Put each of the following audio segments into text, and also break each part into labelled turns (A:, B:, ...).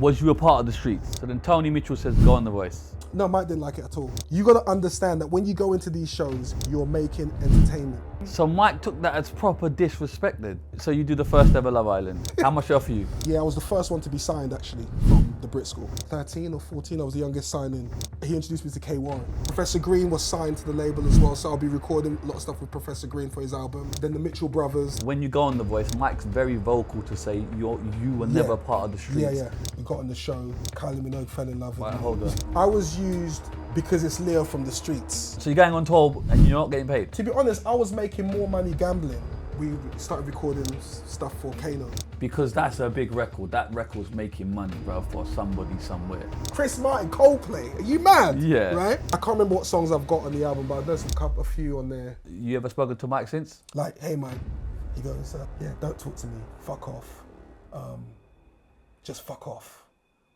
A: Was you a part of the streets? So then Tony Mitchell says, go on The Voice.
B: No, Mike didn't like it at all. You got to understand that when you go into these shows, you're making entertainment.
A: So Mike took that as proper disrespect then. So you do the first ever Love Island. How much they offer you?
B: Yeah, I was the first one to be signed actually from the Brit School. 13 or 14, I was the youngest signing. He introduced me to K Warren. Professor Green was signed to the label as well, so I'll be recording a lot of stuff with Professor Green for his album. Then the Mitchell brothers.
A: When you go on The Voice, Mike's very vocal to say you were never part of the streets.
B: Yeah. We got on the show, Kylie Minogue fell in love with me.
A: Hold on.
B: I was used because it's Leo from the streets.
A: So you're going on tour and you're not getting paid?
B: To be honest, I was making more money gambling. We started recording stuff for Kano.
A: Because that's a big record. That record's making money, bro, for somebody somewhere.
B: Chris Martin, Coldplay. Are you mad?
A: Yeah.
B: Right? I can't remember what songs I've got on the album, but there's a few on there.
A: You ever spoken to Mike since?
B: Like, hey man, he goes, yeah, don't talk to me, fuck off. Just fuck off.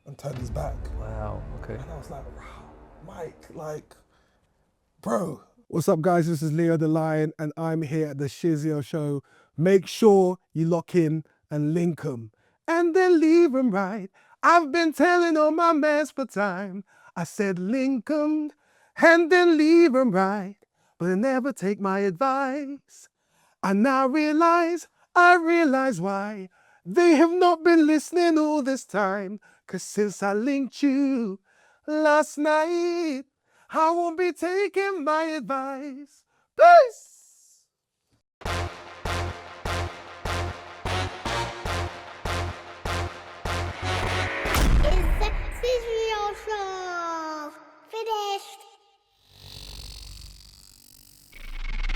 B: And turn his back.
A: Wow, okay.
B: And I was like, wow, Mike, like, bro. What's up guys, this is Leo the Lion and I'm here at the Shizzio show. Make sure you lock in and link 'em and then leave 'em right. I've been telling all my mess for time. I said link 'em and then leave 'em right, but they never take my advice. I now realize why they have not been listening all this time. 'Cause since I linked you last night, I won't be taking my advice. Peace!
C: It's the Shizzio show. Finished.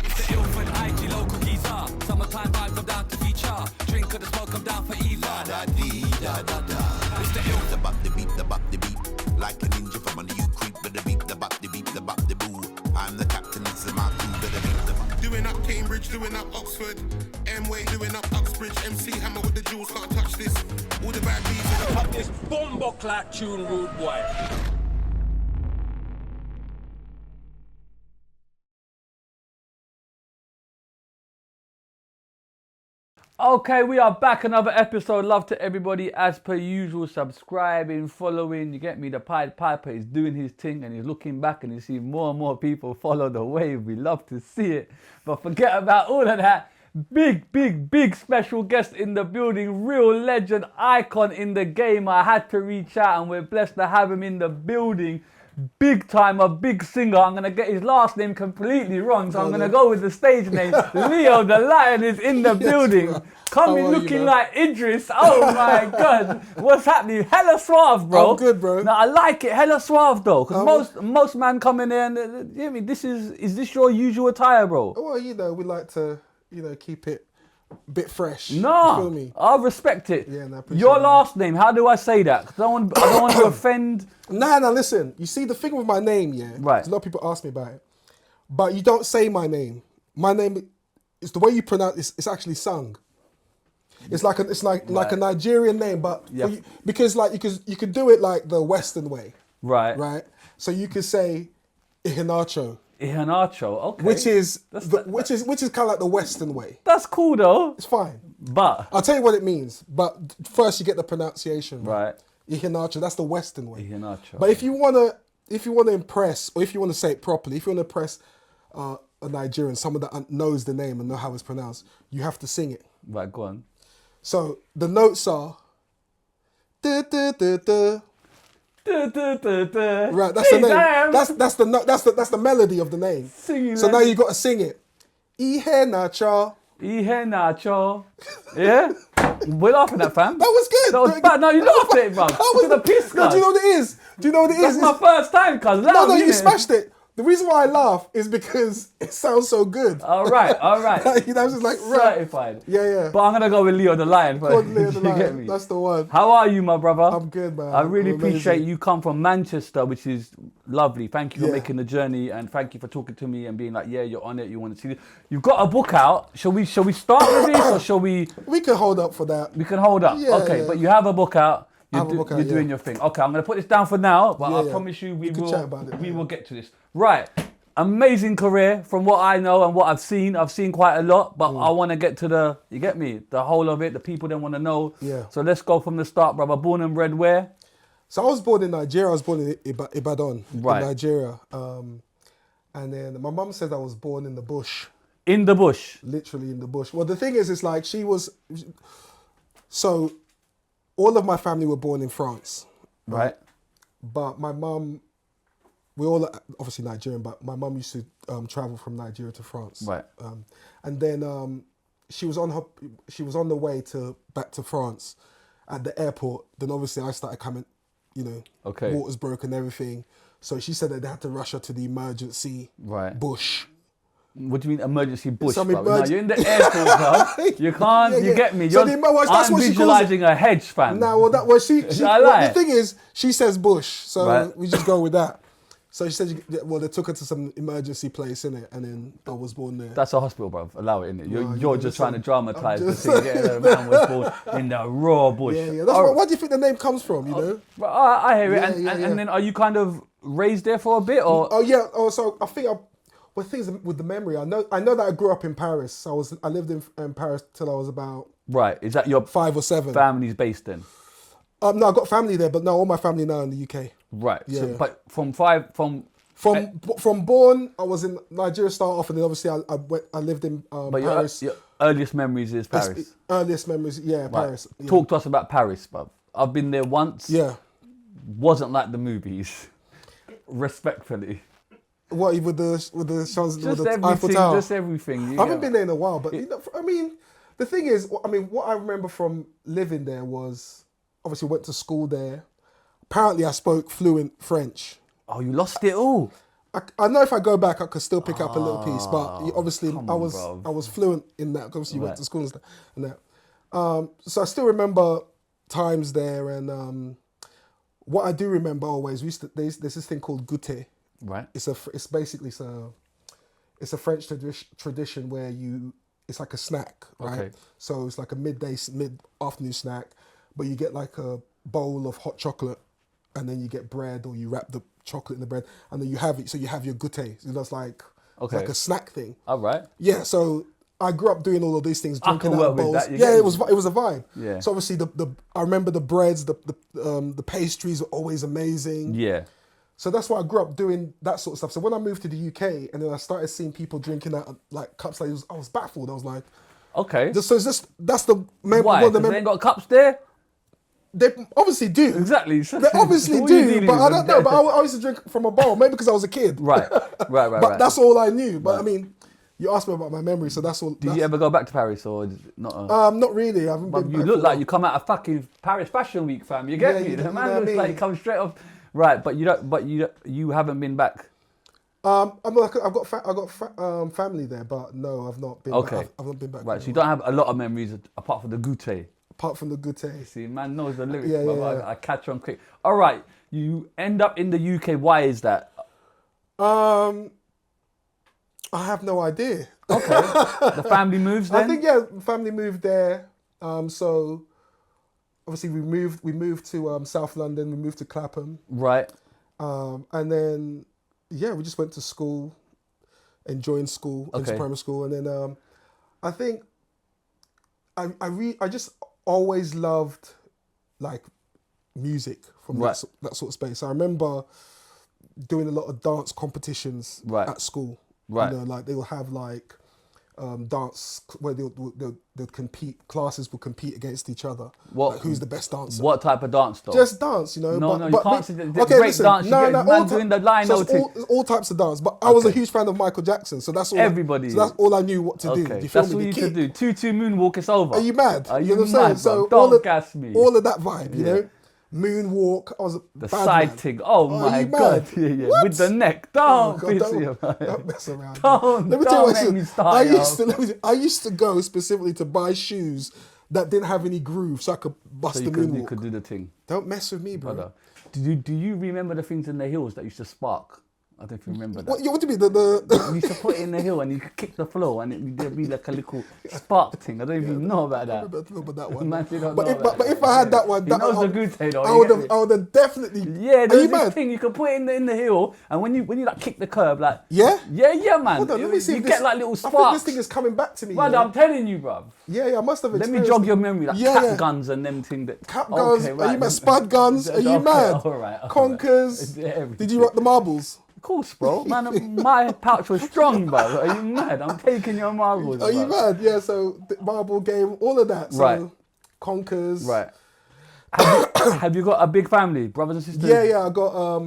D: It's the ill for the IG local Geeza. Summertime vibes, I'm down to feature. Drink of the smoke, I'm down for either. Da dee da da da. It's the ill.
E: The bop the beep, the bop the beep. Like a ninja from under you creep with the beep, the bop the beep, the bop the boo. I'm the captain, this is my crew, the beep, the bop.
F: Doing up Cambridge, doing up Oxford, M-Way doing up Uxbridge, MC Hammer with the jewels, can't touch this. All the bad beats in the
D: Pop this bombo clap tune, rude boy.
A: Okay, we are back, another episode. Love to everybody, as per usual, subscribing, following, you get me? The Pied Piper is doing his thing and he's looking back and you see more and more people follow the wave. We love to see it. But forget about all of that. Big special guest in the building, real legend, icon in the game. I had to reach out and we're blessed to have him in the building. Big time, a big singer. I'm going to get his last name completely wrong, so I'm going to go with the stage name. Leo the Lion is in the building. Coming looking like Idris. Oh my God. What's happening? Hella suave, bro.
B: I'm good, bro.
A: No, I like it. Hella suave, though. Because most man come in there and, you know, is this your usual attire, bro?
B: Well, you know, we like to, you know, keep it a bit fresh.
A: No,
B: You feel me?
A: I respect it.
B: Yeah, no, I appreciate
A: your
B: it.
A: last name, how do I say that? 'Cause I don't want to offend.
B: Nah, listen. You see, the thing with my name, yeah?
A: Right.
B: A lot of people ask me about it. But you don't say my name. My name is the way you pronounce it, it's actually sung. It's like a Nigerian name, but because like you could do it like the Western way.
A: Right.
B: Right? So you could say Ihenacho.
A: Ihenacho, okay.
B: Which is kind of like the Western way.
A: That's cool though.
B: It's fine.
A: But
B: I'll tell you what it means. But first you get the pronunciation
A: right.
B: Ihenacho, that's the Western way.
A: Ihenacho.
B: But if you wanna impress, or if you wanna say it properly, if you wanna impress a Nigerian, someone that knows the name and know how it's pronounced, you have to sing it.
A: Right, go on.
B: So the notes are da, da, da, da. Right, that's the name. That's the melody of the name.
A: Singing
B: so now you got to sing it. Ihenacho.
A: Ihenacho. Yeah? We're laughing at, fam.
B: That was good.
A: That was bad. No, you laughed at it, bro.
B: That was
A: the piss,
B: no, do you know what it is?
A: That's my first time, cuz.
B: No, you smashed it. The reason why I laugh is because it sounds so good.
A: All right.
B: You know, I was just like,
A: certified.
B: Yeah.
A: But I'm going to go with Leo the Lion.
B: Leo the Lion.
A: Get me?
B: That's the one.
A: How are you, my brother?
B: I'm good, man.
A: I really
B: I'm
A: appreciate
B: amazing.
A: you come from Manchester, which is lovely. Thank you for making the journey and thank you for talking to me and being like, yeah, you're on it. You want to see this. You've got a book out. Shall we start with this or shall we?
B: We can hold up for that.
A: We can hold up.
B: Yeah,
A: okay,
B: yeah.
A: but you have a book out. You're
B: You're
A: doing your thing. Okay, I'm going to put this down for now, but I
B: Yeah.
A: promise you we
B: chat about it,
A: will get to this. Right. Amazing career from what I know and what I've seen. I've seen quite a lot, but I want to get to you get me? The whole of it, the people don't want to know.
B: Yeah.
A: So let's go from the start, brother. Born and bred where?
B: So I was born in Nigeria. I was born in Ibadan,
A: Right.
B: in Nigeria. And then my mum said I was born in the bush,
A: In the bush.
B: literally in the bush. Well, the thing is, it's like so all of my family were born in France,
A: Right.
B: but my mum, we all obviously Nigerian, but my mum used to travel from Nigeria to France.
A: Right.
B: And then she was on the way back to France at the airport. Then obviously I started coming,
A: Okay.
B: waters broke and everything. So she said that they had to rush her to the emergency
A: Right.
B: bush.
A: What do you mean emergency bush,
B: Some
A: bro? No,
B: emerg-
A: you're in the airport, bro. You can't,
B: Yeah,
A: you
B: yeah.
A: get me.
B: So
A: You're,
B: that's
A: I'm
B: what she calls it.
A: visualizing a hedge, fam.
B: Now, well, that was she.
A: I lie.
B: The thing is, she says bush, so
A: Right.
B: we just go with that. So she said, they took her to some emergency place in it, and then I was born there.
A: That's a hospital, bro. Allow it, innit? You're,
B: No,
A: you're
B: you
A: just
B: understand.
A: trying to dramatize
B: I'm
A: the
B: just-
A: thing. Yeah, the man was born in the raw bush.
B: Yeah. That's
A: All
B: where do you think the name comes from? You know?
A: Well, I hear it.
B: Yeah,
A: And then are you kind of raised there for a bit, or
B: Oh yeah. Oh, so I think things with the memory. I know that I grew up in Paris. I lived in Paris till I was about
A: right? Is that your
B: 5 or 7.
A: family's based then?
B: No, I got family there, but no, all my family now in the UK.
A: Right. So,
B: Yeah.
A: but from
B: From born, I was in Nigeria start off, and then obviously I lived in
A: but
B: Paris.
A: your earliest memories is Paris.
B: Earliest memories, yeah,
A: Right.
B: Paris. Yeah.
A: Talk to us about Paris, bruv. I've been there once.
B: Yeah.
A: Wasn't like the movies. Respectfully.
B: What with the Eiffel
A: Just everything.
B: Tower?
A: Just everything.
B: I haven't been there in a while, but I mean, the thing is, what I remember from living there was obviously went to school there. Apparently, I spoke fluent French.
A: Oh, you lost it all.
B: I know if I go back, I could still pick up a little piece, but obviously
A: come
B: I
A: on,
B: was
A: bruv.
B: I was fluent in that. Obviously, you
A: Right.
B: went to school and that. So I still remember times there, and what I do remember always, there's this thing called goûter.
A: Right.
B: It's basically it's a French tradition where it's like a snack, right?
A: Okay.
B: So it's like a mid-afternoon snack, but you get like a bowl of hot chocolate, and then you get bread, or you wrap the chocolate in the bread, and then you have it. So you have your goûter. So that's like
A: Okay.
B: like a snack thing.
A: All right.
B: Yeah. So I grew up doing all of these things,
A: I
B: drinking
A: can
B: out of
A: work with
B: bowls.
A: that, you
B: Yeah,
A: get
B: it
A: me?
B: was a vibe.
A: Yeah.
B: So obviously I remember the breads, the pastries were always amazing.
A: Yeah.
B: So that's why I grew up doing that sort of stuff. So when I moved to the UK and then I started seeing people drinking out of, like cups, I was baffled. I was like,
A: Okay.
B: that's the
A: Why?
B: one of the
A: Because they ain't got cups there.
B: they obviously do.
A: Exactly.
B: They obviously
A: What are you
B: do,
A: dealing
B: but I
A: with?
B: don't know. But I used to drink from a bowl, maybe because I was a kid.
A: Right.
B: But that's all I knew. But I mean, you asked me about my memory, so that's all.
A: Did you ever go back to Paris or is it not?
B: Not really. I haven't
A: But
B: been.
A: you
B: back
A: look
B: for a
A: like
B: while.
A: you come out of fucking Paris Fashion Week, fam. You get
B: Yeah,
A: me?
B: you
A: The
B: know
A: man
B: what I
A: looks
B: mean?
A: like he comes straight off. Right, but you don't. But you haven't been back.
B: I've got family there, but no, I've not been.
A: Okay.
B: Back. I've not been back.
A: Right,
B: for
A: so
B: a
A: you
B: while.
A: don't have a lot of memories apart from the goûter.
B: Apart from the good taste.
A: See, man knows the lyrics,
B: Yeah,
A: but
B: yeah.
A: I catch on quick. All right, you end up in the UK. Why is that?
B: I have no idea.
A: Okay, the family moves then.
B: I think family moved there. So obviously we moved to South London. We moved to Clapham,
A: Right.
B: and then we just went to school, enjoying school, into
A: Okay.
B: primary school, and then I think I just always loved like music from
A: Right.
B: that sort of space. So I remember doing a lot of dance competitions
A: Right.
B: at school.
A: Right.
B: You know, like they will have like dance where they'll compete. Classes will compete against each other.
A: What-
B: Like, who's the best dancer?
A: What type of dance though?
B: Just dance, you know.
A: No, you can't say that. Break dance, you get man
B: all
A: doing the line
B: so
A: out
B: it's all types of dance. But I was a huge fan of Michael Jackson, so that's all.
A: Everybody
B: So that's all I knew what to do.
A: Okay,
B: Do you feel
A: that's
B: me?
A: what
B: The
A: you
B: kid-
A: could do. 2-2 moonwalk, it's over.
B: Are you mad?
A: Are
B: You
A: you
B: know what I'm saying?
A: mad,
B: So
A: bro?
B: all
A: Don't
B: of,
A: gas me.
B: all of that vibe, you
A: Yeah.
B: know. Moonwalk. I was
A: The
B: bad
A: side
B: man.
A: thing. Oh
B: Are
A: my
B: you
A: god.
B: mad?
A: Yeah, yeah.
B: What?
A: With the neck.
B: Oh,
A: Don't
B: God,
A: piss me
B: don't mess around.
A: Don't-
B: Let me tell you
A: don't
B: what
A: make me
B: I
A: start,
B: used
A: yo.
B: to. I used to go specifically to buy shoes that didn't have any groove, so I could bust
A: So
B: the
A: you
B: moonwalk.
A: could do the thing.
B: Don't mess with me, bro.
A: Brother. Do you remember the things in the hills that used to spark? I don't know if you remember that.
B: What do you mean?
A: You used to put it in the hill and you could kick the floor and there'd be like a little spark thing. I don't even know about that.
B: I remember about that one.
A: Man, you don't
B: but
A: know
B: if,
A: about
B: but
A: that.
B: if I had that one,
A: He knows the good thing though.
B: I would have definitely.
A: Yeah,
B: Are
A: there's
B: you
A: this
B: mad?
A: thing you can put it in the hill, and when you like kick the curb, like
B: Yeah?
A: yeah, man.
B: Hold on, let me see.
A: You
B: if
A: get
B: this,
A: like little
B: I
A: sparks.
B: think this thing is coming back to me.
A: Brother,
B: yeah?
A: I'm telling you, bruv.
B: Yeah, I must have
A: Let me
B: experienced
A: jog
B: it.
A: your memory, like
B: Yeah,
A: cap
B: yeah.
A: guns and them thing that.
B: Cap guns,
A: Okay,
B: are
A: right.
B: you mad? Spud guns, are you
A: Okay,
B: mad?
A: all right.
B: Conkers,
A: Yeah, everything.
B: did you rock the marbles?
A: Of course, bro. Man, my pouch was strong, bro. Are you mad? I'm taking your marbles.
B: Are you
A: bruv.
B: mad? Yeah, so the marble game, all of that. So
A: Right.
B: Conkers.
A: Right. Have you got a big family, brothers and sisters?
B: Yeah, I got, how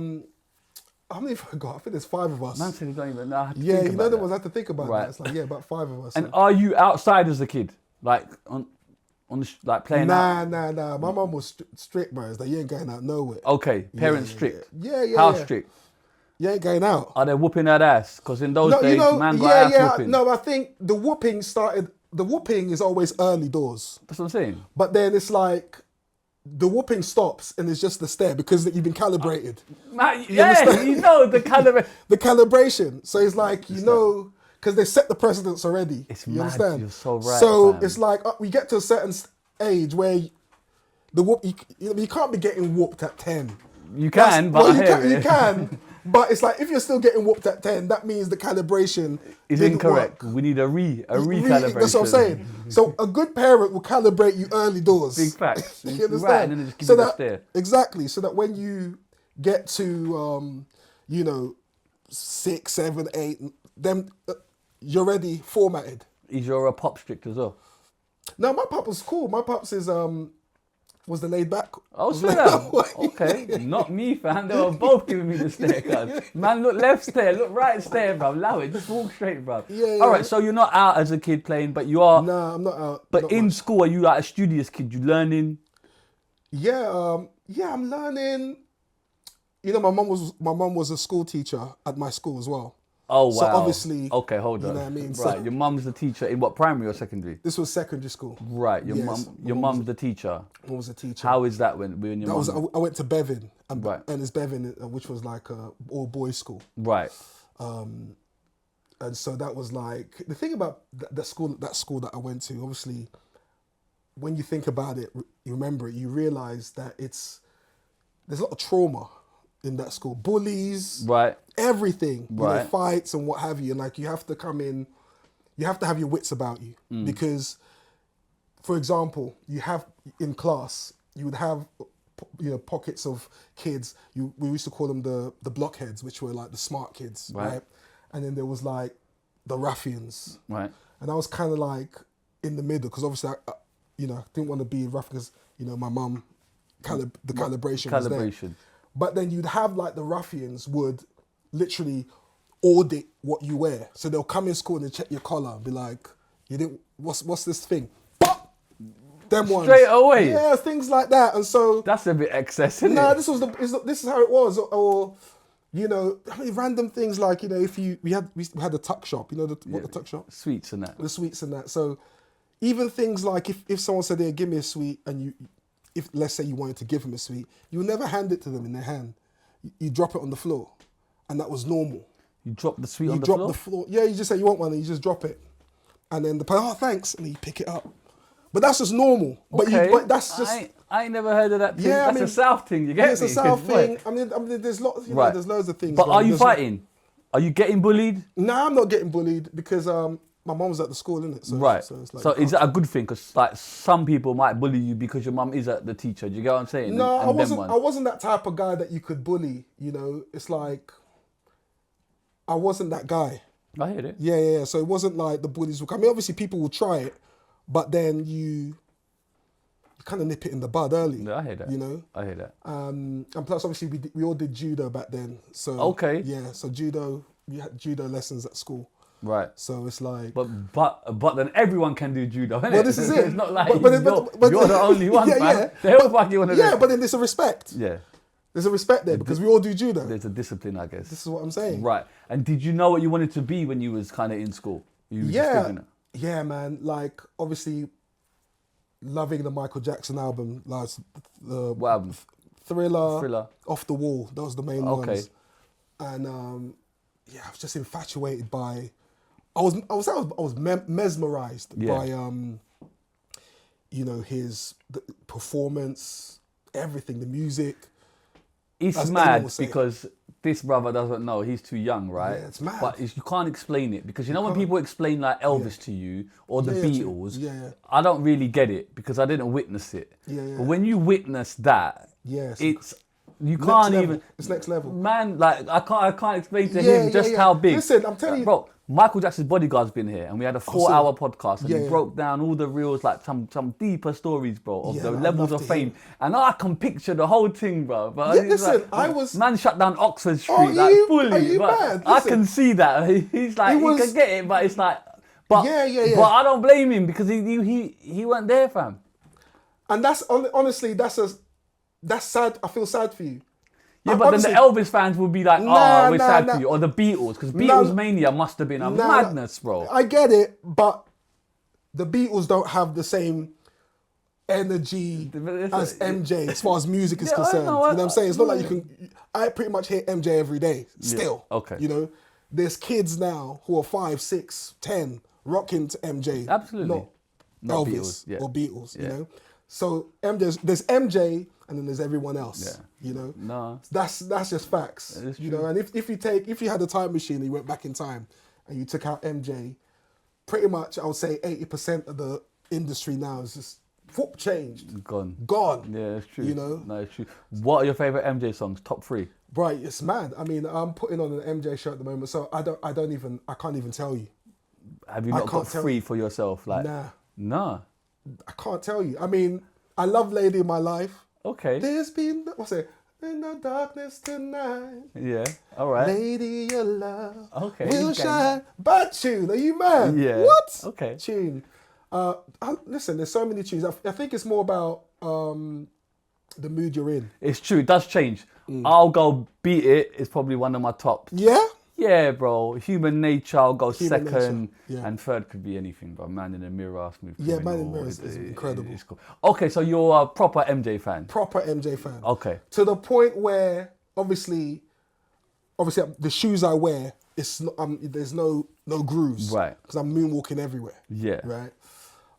B: many have I got? I think there's 5 of us.
A: Man said you don't even know how to
B: Yeah,
A: think
B: you know
A: about
B: the
A: that.
B: ones I have to think about
A: Right.
B: that. It's like, yeah, about 5 of us.
A: And
B: so.
A: are you outside as a kid? Like on the like playing out?
B: Nah. My mum was strict, bro. It's like, you ain't going out nowhere.
A: Okay, parents
B: Yeah,
A: strict.
B: Yeah.
A: How
B: yeah.
A: strict?
B: You ain't going out.
A: Are they whooping that ass? Because in those days, man got ass whooping.
B: No, I think the whooping is always early doors.
A: That's what I'm saying.
B: But then it's like, the whooping stops and it's just the stare because you've been calibrated.
A: Man,
B: understand?
A: you know the caliber.
B: The calibration. So it's like, you know, because they set the precedence already.
A: It's
B: you
A: mad,
B: understand?
A: you're so right,
B: So
A: fam.
B: it's like, we get to a certain age where you can't be getting whooped at 10.
A: You can, but I hear
B: you
A: it.
B: can. But it's like, if you're still getting whooped at 10, that means the calibration
A: It's
B: didn't
A: incorrect.
B: work.
A: We need a recalibration.
B: That's what I'm saying. So a good parent will calibrate you early doors.
A: Big facts.
B: You
A: Right,
B: understand?
A: and then they just give
B: so
A: you the
B: that,
A: stare.
B: Exactly. So that when you get to, 6, 7, 8, then you're already formatted.
A: Is your pop strict as well?
B: No, my pop was cool. My pops was the laid back.
A: Oh,
B: was
A: so
B: laid
A: that.
B: back way.
A: Okay, not me, fam. They were both giving me the stare, cuz. Man, look left stare, look right stare, bro. Allow it, just walk straight, bro.
B: Yeah.
A: All right, so you're not out as a kid playing, but you are.
B: Nah, I'm not out.
A: But
B: not
A: in
B: much.
A: school, are you like a studious kid? You learning?
B: Yeah, I'm learning. You know, my mum was a school teacher at my school as well.
A: Oh wow.
B: So obviously,
A: Okay, hold on.
B: you know what I mean?
A: Right,
B: So-
A: your mum's the teacher in what, primary or secondary?
B: This was secondary school.
A: Right, your
B: Yes,
A: your
B: my mum
A: mum's the teacher.
B: I was a teacher.
A: How is that when your
B: That
A: mum?
B: was I went to Bevan,
A: Right.
B: and it's Bevan, which was like a all boys school.
A: Right.
B: And so that was like the thing about that school that I went to. Obviously, when you think about it, you remember it, you realize that there's a lot of trauma in that school, bullies,
A: Right.
B: everything, you know,
A: Right.
B: fights and what have you. And like you have to come in, you have to have your wits about you because, for example, you have in class you would have pockets of kids. We used to call them the blockheads, which were like the smart kids, right? And then there was like the ruffians,
A: Right.
B: and I was kind of like in the middle because obviously I didn't want to be rough because my mum the calibration was there.
A: Calibration.
B: But then you'd have like the ruffians would literally audit what you wear. So they'll come in school and they check your collar and be like, "You didn't. What's this thing?" But them ones
A: Straight away?
B: Yeah, things like that. And so
A: That's a bit excess, isn't
B: no,
A: it?
B: this is how it was. Or I mean, random things like if we had a tuck shop. You know the tuck shop?
A: Sweets and that.
B: The sweets and that. So even things like if someone said, "Hey, give me a sweet," and if let's say you wanted to give them a sweet, you would never hand it to them in their hand. You drop it on the floor, and that was normal.
A: You drop the sweet
B: You
A: on the
B: drop
A: floor?
B: the floor. Yeah, you just say you want one, and you just drop it, and then the person, "Oh, thanks," and then you pick it up. But that's just normal.
A: Okay.
B: But that's just
A: I ain't never heard of that thing.
B: Yeah, I
A: That's
B: mean,
A: a South thing, you get
B: it's
A: me?
B: a South
A: 'Cause, boy,
B: thing. I mean, there's lots.
A: Right.
B: There's loads of things.
A: But
B: man.
A: are you
B: There's-
A: fighting? Are you getting bullied?
B: No, I'm not getting bullied because my mom's at the school, isn't it? So,
A: Right.
B: So, it's like
A: So
B: you
A: is that a good thing? Because like some people might bully you because your mum is the teacher. Do you get what I'm saying?
B: No,
A: And them ones.
B: I wasn't that type of guy that you could bully. It's like I wasn't that guy.
A: I hear it.
B: Yeah. So it wasn't like the bullies would come. I mean, obviously people will try it, but then you kind of nip it in the bud early.
A: Yeah, I hear that. I hear that.
B: And plus, obviously, we all did judo back then. So
A: Okay.
B: Yeah. So judo, we had judo lessons at school.
A: Right.
B: So it's like.
A: But then everyone can do judo, innit?
B: Well, this is it.
A: It's not like
B: But
A: you're the only one,
B: yeah,
A: man.
B: yeah.
A: The hell fuck you want to do?
B: Yeah, but then there's a respect.
A: Yeah.
B: There's a respect there because we all do judo.
A: There's a discipline, I guess.
B: This is what I'm saying.
A: Right. And did you know what you wanted to be when you was kind of in school? You was just
B: Yeah.
A: figuring it?
B: Yeah, man. Like, obviously, loving the Michael Jackson album, like the
A: What album?
B: Thriller,
A: Thriller.
B: Off the Wall. Those were the main
A: Okay.
B: ones. And I was just infatuated by. I was mesmerized by his performance, everything, the music.
A: It's mad because this brother doesn't know. He's too young, right?
B: Yeah, it's mad.
A: But you can't explain it because when people explain like Elvis to you or the Beatles, I don't really get it because I didn't witness it. But when you witness that, it's you can't even.
B: It's next level,
A: man. Like I can't explain to him just how big.
B: Listen, I'm telling you,
A: bro. Michael Jackson's bodyguard's been here, and we had a 4-hour podcast, and he broke down all the reels, like some deeper stories, bro, of the levels of fame. And I can picture the whole thing, bro. But
B: listen,
A: like, man shut down Oxford Street, fully.
B: Are you
A: but
B: mad?
A: I can see that. He's like, he can get it, but it's like, but But I don't blame him because he weren't there, fam.
B: And that's honestly, that's sad. I feel sad for you.
A: Yeah, but honestly, then the Elvis fans will be like, we're sad for you. Or the Beatles, because Beatles Mania must have been a madness, bro.
B: I get it, but the Beatles don't have the same energy as MJ as far as music is concerned. You know what I'm saying? It's not like you can... I pretty much hear MJ every day, still.
A: Yeah, okay.
B: You know? There's kids now who are 5, 6, 10, rocking to MJ.
A: Absolutely.
B: Not Elvis or Beatles, you know? So there's MJ... and then there's everyone else, you know.
A: No,
B: that's just facts, you know. And if you had a time machine and you went back in time and you took out MJ, pretty much I would say 80% of the industry now is just changed, gone.
A: Yeah, it's true.
B: You know,
A: no, it's true. What are your favorite MJ songs? Top 3?
B: Right, it's mad. I mean, I'm putting on an MJ show at the moment, so I can't even tell you.
A: Have you not got 3 for yourself? Like, nah,
B: I can't tell you. I mean, I love Lady of My Life.
A: Okay.
B: There's been, in the darkness tonight.
A: Yeah, all right.
B: Lady, your love
A: will
B: shine. Bad tune, are you mad?
A: Yeah.
B: What?
A: Okay.
B: Tune. Listen, there's so many tunes. I think it's more about the mood you're in.
A: It's true, it does change. I'll Go Beat It is probably one of my tops.
B: Yeah?
A: Yeah, bro. Human Nature, I'll go second.
B: Yeah.
A: And third could be anything, bro. Man in the Mirror, Smooth
B: Yeah,
A: Criminal.
B: Man in the Mirror is incredible.
A: It's cool. Okay, so you're a proper MJ fan.
B: Proper MJ fan.
A: Okay.
B: To the point where, obviously the shoes I wear, there's no grooves.
A: Right.
B: Because I'm moonwalking everywhere.
A: Yeah.
B: Right.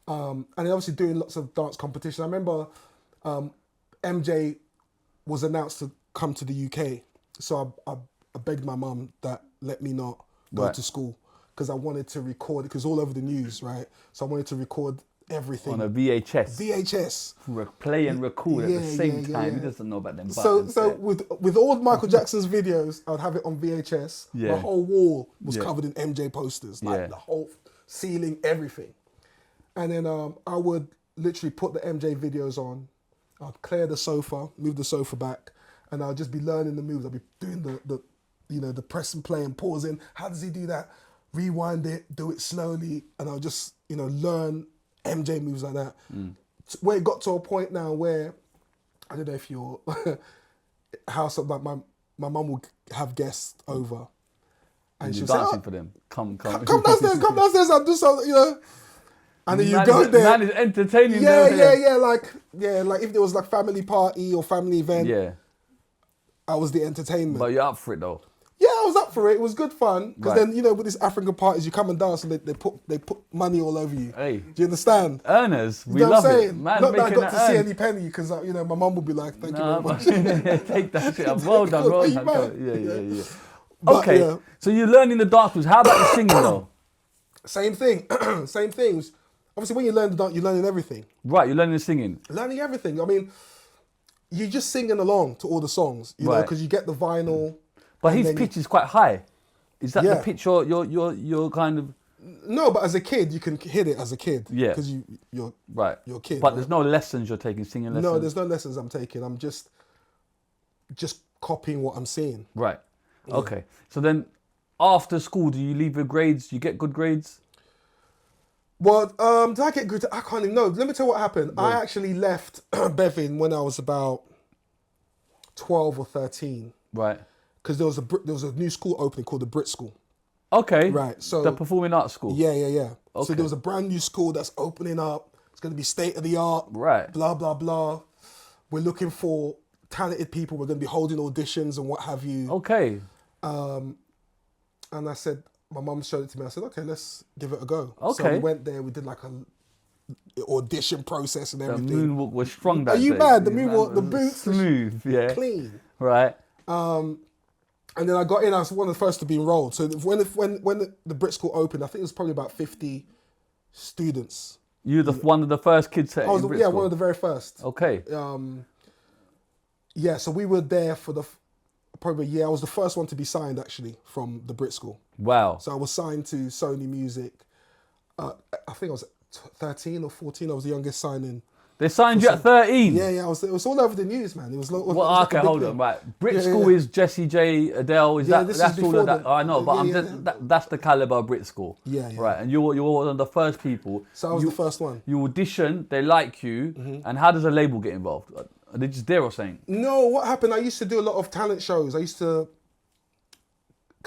B: And then obviously doing lots of dance competition. I remember MJ was announced to come to the UK. So I begged my mum that let me not go to school because I wanted to record it because all over the news, right? So I wanted to record everything.
A: On a VHS.
B: VHS.
A: Play and record at the same time. He doesn't know about them buttons.
B: So with all Michael Jackson's videos, I would have it on VHS.
A: Yeah.
B: My whole wall was covered in MJ posters. Like the whole ceiling, everything. And then I would literally put the MJ videos on. I'd clear the sofa, move the sofa back, and I'll just be learning the moves. I'll be doing the press and play and pausing. How does he do that? Rewind it, do it slowly, and I'll just, learn MJ moves like that. Where it got to a point now where, I don't know if your house, like my mum will have guests over. And she'll say,
A: dancing for them. Come
B: downstairs, I'll do something, And then you go there.
A: Man is entertaining
B: them. Like if there was like family party or family event, I was the entertainment.
A: But you're up for it though.
B: Yeah, I was up for it. It was good fun. Because then, with these African parties, you come and dance and they put money all over you.
A: Hey.
B: Do you understand?
A: Earners. We
B: you know
A: love
B: what I'm
A: it.
B: saying?
A: Man,
B: Not that I got to see
A: earn.
B: any penny because, my mum would be like, thank you very much.
A: Take that shit up. Well done, well done. Yeah.
B: But,
A: okay, so you're learning the dance moves. How about the singing though?
B: Same thing. Same things. Obviously, when you learn the dance, you're learning everything.
A: Right, you're learning the singing.
B: Learning everything. I mean, you're just singing along to all the songs, you know, because you get the vinyl.
A: But his pitch is quite high. Is that the pitch you're kind of...
B: No, but as a kid, you can hit it as a kid.
A: Yeah.
B: Because you're a kid.
A: But there's no lessons you're taking, singing lessons?
B: No, there's no lessons I'm taking. I'm just copying what I'm seeing.
A: Right. Yeah. Okay. So then after school, do you leave with grades? Do you get good grades?
B: Well, did I get good? I can't even know. Let me tell you what happened. Yeah. I actually left Bevin when I was about 12 or 13.
A: Right.
B: Because there was a new school opening called the Brit School.
A: Okay.
B: Right. So
A: the performing arts school.
B: Yeah.
A: Okay.
B: So there was a brand new school that's opening up. It's going to be state of the art.
A: Right.
B: Blah blah blah. We're looking for talented people. We're going to be holding auditions and what have you.
A: Okay.
B: And I said, my mum showed it to me. I said, okay, let's give it a go. So
A: Okay.
B: we went there. We did like a audition process and
A: The
B: everything.
A: moonwalk was strong that
B: Are you
A: day.
B: mad? The
A: Man
B: moonwalk, the
A: was
B: boots were
A: smooth, yeah.
B: clean.
A: Right.
B: And then I got in. I was one of the first to be enrolled. So when the Brit School opened, I think it was probably about 50 students.
A: You were one of the first kids to
B: I was
A: in Brit
B: yeah,
A: School?
B: one of the very first.
A: Okay.
B: Yeah, so we were there for probably a year. I was the first one to be signed actually from the Brit School.
A: Wow.
B: So I was signed to Sony Music. I think I was 13 or 14. I was the youngest signing.
A: They signed you at 13?
B: Yeah, it was all over the news, man. It was.
A: Well, okay, hold on, right. Brit School is Jessie J, Adele. Is
B: Yeah,
A: that
B: this
A: that's
B: is
A: all
B: before
A: of that?
B: the-
A: I know, but
B: yeah,
A: that's the caliber of Brit School.
B: Yeah.
A: Right, and you're one of the first people.
B: So I was the first one.
A: You audition, they like you, and how does a label get involved? Are they just there or something?
B: No, what happened? I used to do a lot of talent shows. Because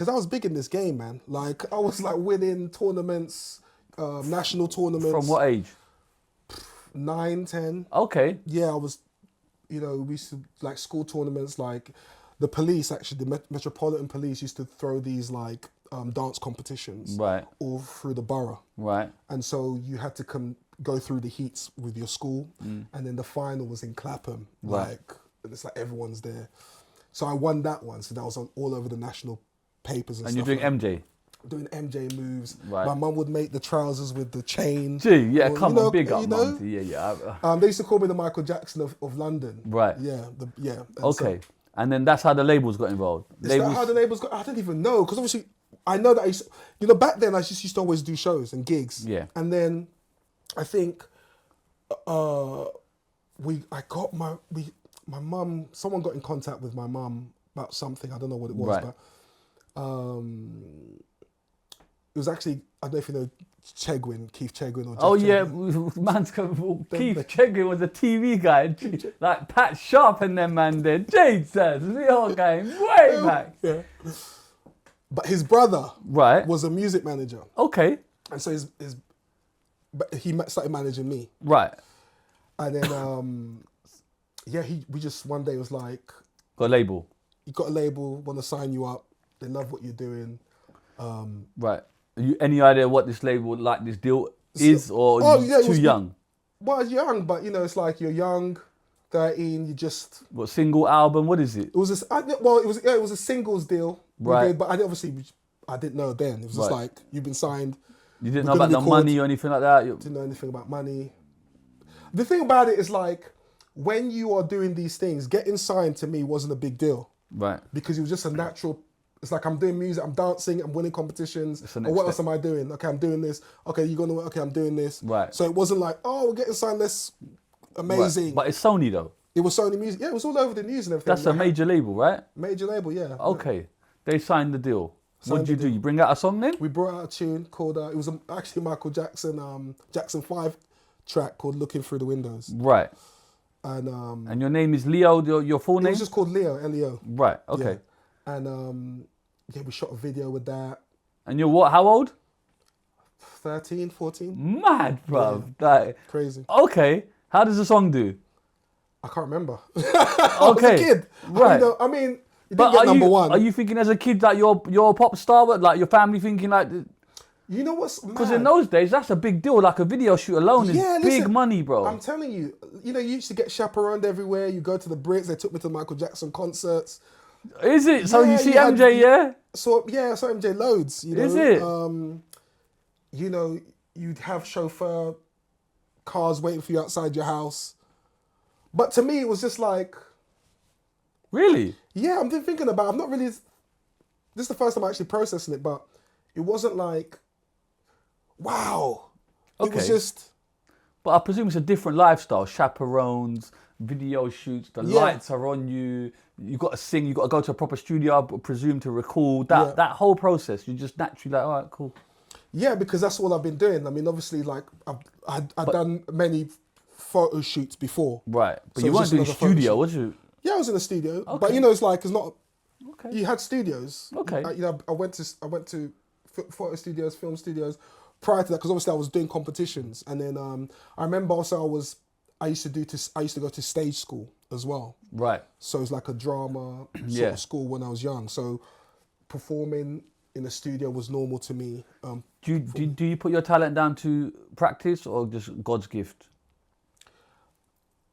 B: I was big in this game, man. Like I was like winning tournaments, national tournaments.
A: From what age?
B: 9, 10.
A: Okay.
B: Yeah, I was, we used to like school tournaments, like the police actually, the Metropolitan Police used to throw these like dance competitions
A: Right.
B: all through the borough.
A: Right.
B: And so you had to go through the heats with your school, and then the final was in Clapham.
A: Right.
B: Like, and it's like everyone's there. So I won that one, so that was all over the national papers and
A: And
B: stuff.
A: you're doing
B: like
A: MJ?
B: doing MJ moves.
A: Right.
B: My mum would make the trousers with the chain.
A: Gee, yeah,
B: Or,
A: come on, big up,
B: you know?
A: Mum. Yeah.
B: They used to call me the Michael Jackson of London.
A: Right.
B: Yeah, And
A: Okay.
B: so-
A: And then that's how the labels got involved.
B: is that how the labels got? I don't even know, because obviously I know that back then I just used to always do shows and gigs.
A: Yeah.
B: And then I think my mum. Someone got in contact with my mum about something. I don't know what it was,
A: Right.
B: but it was actually, I don't know if you know Keith Chegwin or Jeff
A: Oh yeah,
B: Chegwin.
A: man's Keith Chegwin was a TV guy, like Pat Sharp and them man did. Jesus, we all going way back.
B: Yeah. But his brother
A: Right.
B: was a music manager,
A: Okay.
B: and so but he started managing me,
A: Right.
B: and then we just one day was like,
A: Got a label.
B: you got a label, want to sign you up, they love what you're doing.
A: Right. Any idea what this label, like this deal is, or too young?
B: Well, young, but it's like you're young, 13, you just.
A: What single album? What is it?
B: It was it was a singles deal, we
A: Right.
B: did, but I didn't know then. It was just
A: Right.
B: like, you've been signed.
A: You didn't
B: We're
A: know about
B: gonna
A: the
B: record.
A: money or anything like that.
B: Didn't know anything about money. The thing about it is like, when you are doing these things, getting signed to me wasn't a big deal,
A: Right.
B: because it was just a natural. It's like, I'm doing music, I'm dancing, I'm winning competitions.
A: It's the
B: Or
A: next
B: what else
A: step.
B: am I doing? Okay, I'm doing this. Okay, you're gonna. Okay, I'm doing this.
A: Right.
B: So it wasn't like, oh, we're getting signed. That's
A: Right.
B: amazing.
A: But it's Sony though.
B: It was Sony Music. Yeah, it was all over the news and everything.
A: That's a major label, right?
B: major label. Yeah.
A: Okay. They signed the deal. What
B: Signed
A: did you
B: the
A: do?
B: deal.
A: You bring out a song then?
B: We brought out a tune called. It was actually Michael Jackson. Jackson 5 track called "Looking Through the Windows."
A: Right.
B: And
A: And your name is Leo. Your full
B: it
A: name?
B: was just called Leo, Leo.
A: Right. Okay.
B: Yeah. And we shot a video with that.
A: And you're what? How old?
B: 13, 14.
A: Mad, bro. Like,
B: Crazy.
A: okay. How does the song do?
B: I can't remember. I was
A: Okay.
B: a kid.
A: Right.
B: I mean, you
A: But
B: didn't get number one.
A: Are you thinking as a kid that you're a pop star? But like your family thinking like,
B: You know what's mad?
A: because in those days that's a big deal. Like a video shoot alone is big
B: listen,
A: money, bro.
B: I'm telling you, you used to get chaperoned everywhere. You go to the Brits. They took me to the Michael Jackson concerts.
A: Is it? So
B: Yeah,
A: you see
B: you had-
A: MJ, yeah?
B: So I saw MJ loads.
A: Is it?
B: You'd have chauffeur cars waiting for you outside your house. But to me, it was just like,
A: Really?
B: yeah, I'm thinking about. I'm not really. This is the first time I'm actually processing it, but it wasn't like, wow. It was
A: Okay.
B: just.
A: But I presume it's a different lifestyle. Chaperones, video shoots, the
B: Yeah.
A: lights are on you. You got to sing. You got to go to a proper studio, I presume, to record.
B: Yeah.
A: That whole process. You just naturally like, all right, cool.
B: Yeah, because that's all I've been doing. I mean, obviously, like I'd done many photo shoots before.
A: Right. But
B: So
A: you
B: it's
A: weren't
B: just
A: doing
B: another photo
A: studio,
B: shoot.
A: was you?
B: Yeah, I was in a studio,
A: Okay.
B: but it's not.
A: Okay.
B: You had studios.
A: Okay.
B: I went to photo studios, film studios prior to that, because obviously I was doing competitions, and then I remember also I used to go to stage school as well.
A: Right.
B: So it's like a drama sort
A: Yeah.
B: of school when I was young. So performing in the studio was normal to me.
A: Do you put your talent down to practice or just God's gift?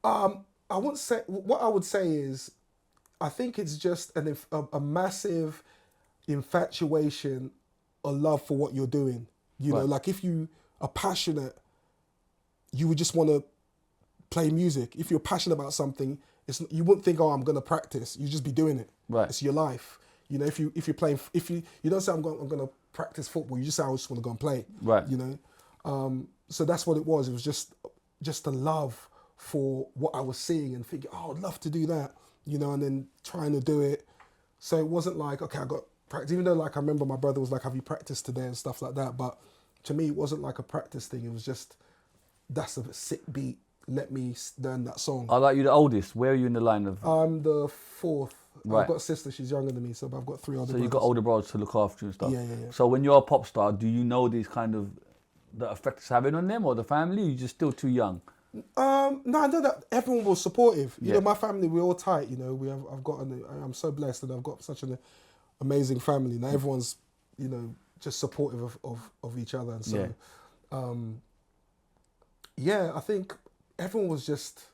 B: I wouldn't say. What I would say is, I think it's just a massive infatuation or love for what you're doing. You know, like if you are passionate, you would just want to play music. If you're passionate about something, you wouldn't think, oh, I'm going to practice. You just be doing it.
A: Right.
B: It's your life. You know, if you're playing, you don't say I'm going to practice football. You just say I just want to go and play.
A: Right.
B: You know, so that's what it was. It was just a love for what I was seeing and thinking, oh, I'd love to do that. You know, and then trying to do it. So it wasn't like, okay, I got practice. Even though, like, I remember my brother was like, have you practiced today and stuff like that. But to me, it wasn't like a practice thing. It was just, that's a sick beat. Let me learn that song.
A: Are like you the oldest? Where are you in the line of?
B: I'm the fourth.
A: Right.
B: I've got a sister. She's younger than me, so I've got 3 older
A: So
B: brothers.
A: you've got older brothers to look after and stuff.
B: Yeah.
A: So when you're a pop star, do you know these kind of the effect it's having on them or the family? Or you're just still too young?
B: No, I know that everyone was supportive. You
A: Yeah.
B: know, my family, we're all tight. You know, I'm so blessed that I've got such an amazing family. Now everyone's, you know, just supportive of each other, and so, I think everyone was just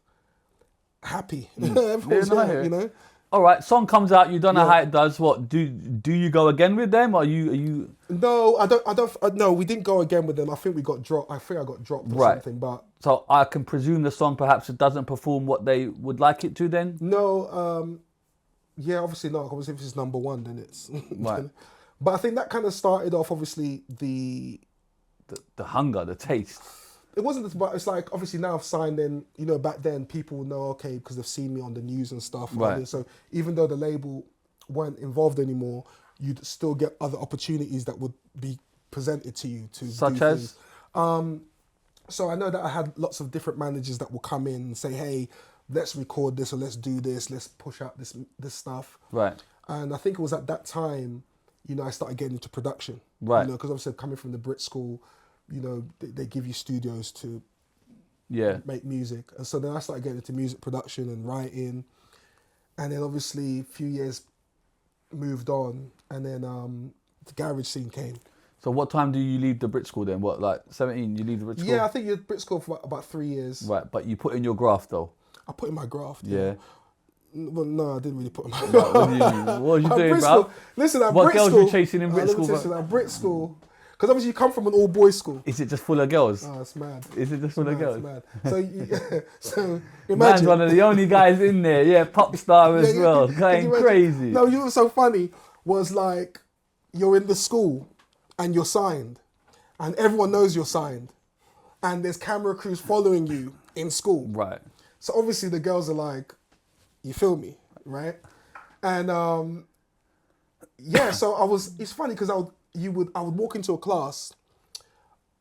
B: happy. Everyone was
A: no, I
B: there,
A: hear it.
B: you know.
A: All right, song comes out. You don't know how it does. What do you go again with them? Or are you?
B: No, I don't. No, we didn't go again with them. I think we got dropped. I think I got dropped or something. But
A: so I can presume the song perhaps it doesn't perform what they would like it to. Then
B: no, yeah, obviously not. Obviously, if it's number one, then it's
A: Right.
B: But I think that kind of started off. Obviously,
A: the hunger, the taste.
B: it wasn't. But it's like obviously now I've signed in. You know, back then people will know, okay, because they've seen me on the news and stuff.
A: Right.
B: So even though the label weren't involved anymore, you'd still get other opportunities that would be presented to you to
A: Such
B: do
A: as?
B: things. So I know that I had lots of different managers that will come in and say, hey, let's record this or let's do this, let's push out this stuff.
A: Right.
B: And I think it was at that time, you know, I started getting into production.
A: Right.
B: You know, because obviously coming from the Brit School, you know, they give you studios to make music. And so then I started getting into music production and writing. And then obviously a few years moved on, and then the garage scene came.
A: So what time do you leave the Brit School then? What, like 17? You leave the Brit School?
B: Yeah, I think you're at Brit School for about 3 years.
A: Right, but you put in your graft though.
B: I put in my graft.
A: Yeah.
B: Well, no, I didn't really put in my
A: Right,
B: graft.
A: what do you mean? What was you
B: At
A: doing,
B: Brit
A: bro?
B: School, listen, at
A: What
B: Brit
A: girls
B: School,
A: you chasing in Brit
B: let me
A: School,
B: tell you,
A: bro?
B: at Brit School, because obviously you come from an all-boys school.
A: Is it just full of girls?
B: Oh, it's mad.
A: Is it just full of girls?
B: It's mad. So
A: Man's
B: imagine.
A: one of the only guys in there. Yeah, pop star as
B: Yeah,
A: well.
B: can you
A: Going
B: imagine?
A: crazy.
B: No, you know what's so funny was like, you're in the school and you're signed, and everyone knows you're signed, and there's camera crews following you in school.
A: Right.
B: So obviously the girls are like, you feel me, right? And so it's funny because I would walk into a class,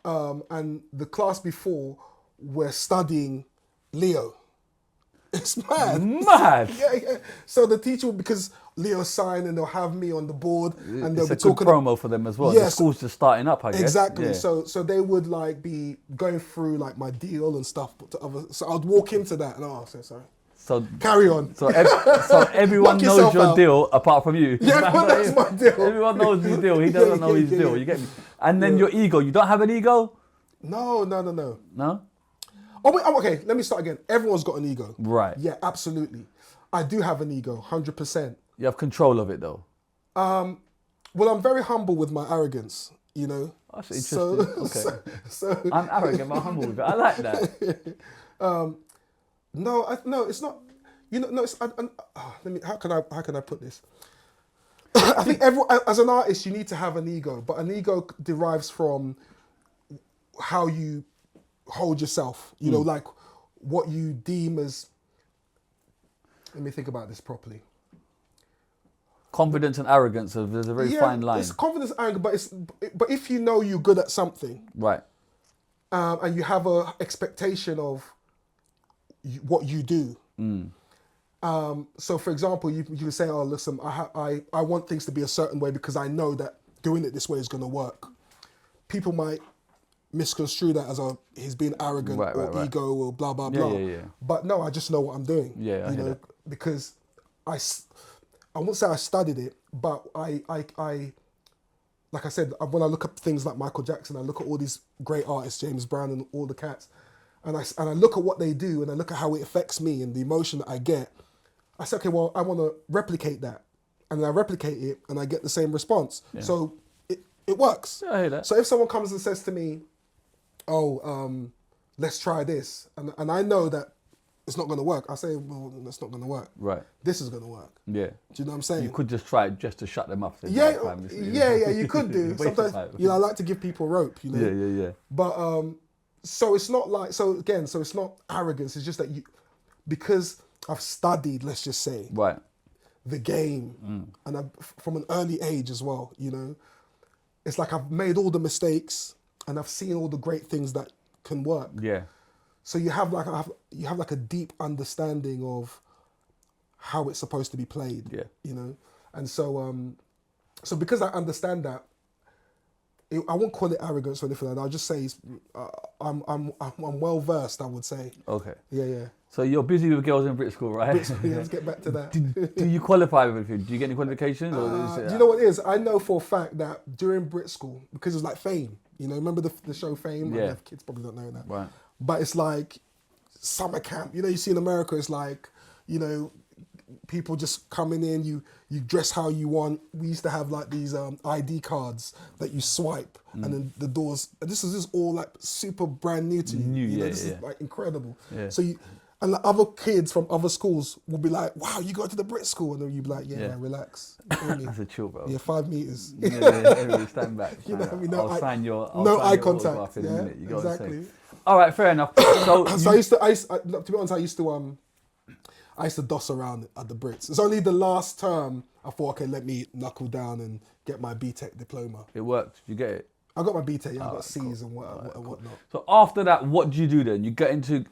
B: and the class before were studying Leo. It's mad.
A: Mad.
B: Yeah. So the teacher, because Leo signed, and they'll have me on the board, and they'll
A: It's a
B: be
A: good
B: talking
A: promo for them as well.
B: Yes.
A: The school's just starting up, I guess.
B: Exactly.
A: Yeah.
B: So they would like be going through like my deal and stuff. So I'd walk into that and sorry.
A: So
B: Carry on.
A: So everyone
B: Knock
A: knows
B: yourself
A: your
B: out.
A: deal apart from you.
B: Yeah, everyone knows my deal.
A: Everyone knows his deal. He doesn't know his deal. You get me? And then your ego. You don't have an ego?
B: No.
A: No?
B: Oh wait. Okay. Let me start again. Everyone's got an ego.
A: Right.
B: Yeah. Absolutely. I do have an ego. 100%.
A: You have control of it though.
B: Well, I'm very humble with my arrogance. You know.
A: That's interesting. Okay.
B: So
A: I'm arrogant but humble with it. I like that.
B: no, it's not. You know, no. Let me. How can I put this? I think as an artist, you need to have an ego, but an ego derives from how you hold yourself. You know, like what you deem as. Let me think about this properly.
A: Confidence and arrogance, there's a very fine line.
B: It's confidence, anger, but if you know you're good at something,
A: Right.
B: And you have a expectation of what you do. So, for example, you say, "Oh, listen, I want things to be a certain way because I know that doing it this way is going to work." People might misconstrue that as he's being arrogant or ego or blah blah blah.
A: Yeah.
B: But no, I just know what I'm doing.
A: Yeah, I hear that.
B: Because I won't say I studied it, but I like I said, when I look at things like Michael Jackson, I look at all these great artists, James Brown and all the cats, and I look at what they do and I look at how it affects me and the emotion that I get. I say, okay, well, I want to replicate that. And then I replicate it and I get the same response. Yeah. So it works.
A: Yeah, I hear that.
B: So if someone comes and says to me, let's try this, and I know that it's not going to work, I say, well, that's not going to work.
A: Right.
B: This is going to work.
A: Yeah.
B: Do you know what I'm saying?
A: You could just try it just to shut them up.
B: Yeah, you could do. Sometimes, I like to give people rope,
A: Yeah.
B: But, so it's not like, so it's not arrogance, it's just that because I've studied, let's just say,
A: right,
B: the game, and from an early age as well, it's like I've made all the mistakes and I've seen all the great things that can work.
A: Yeah.
B: So you have like a deep understanding of how it's supposed to be played.
A: Yeah.
B: And so so because I understand that, I won't call it arrogance or anything like that. I'll just say I'm well versed, I would say.
A: Okay.
B: Yeah.
A: So you're busy with girls in Brit School, right?
B: Yeah, let's get back to that.
A: Do you qualify with anything? Do you get any qualifications?
B: Do you know what it is? I know for a fact that during Brit School, because it's like Fame, remember the show Fame?
A: Yeah.
B: Kids probably don't know that.
A: Right.
B: But it's like summer camp. You see in America, it's like, people just coming in, you dress how you want. We used to have like these ID cards that you swipe and then the doors, and this is just all like super brand new to you. This is like incredible. Yeah. So and like other kids from other schools will be like, wow, you go to the Brit School, and then you'd be like, yeah. relax.
A: That's a chill, bro.
B: Yeah, 5 meters.
A: Yeah, stand back.
B: I'll
A: sign your
B: eye contact.
A: In a minute. You got
B: exactly.
A: to say. All right, fair enough. So,
B: to be honest, I used to doss around at the Brits. It's only the last term I thought, okay, let me knuckle down and get my BTEC diploma.
A: It worked. You get it?
B: I got my BTEC. I got C's and whatnot.
A: So after that, what do you do then? You get into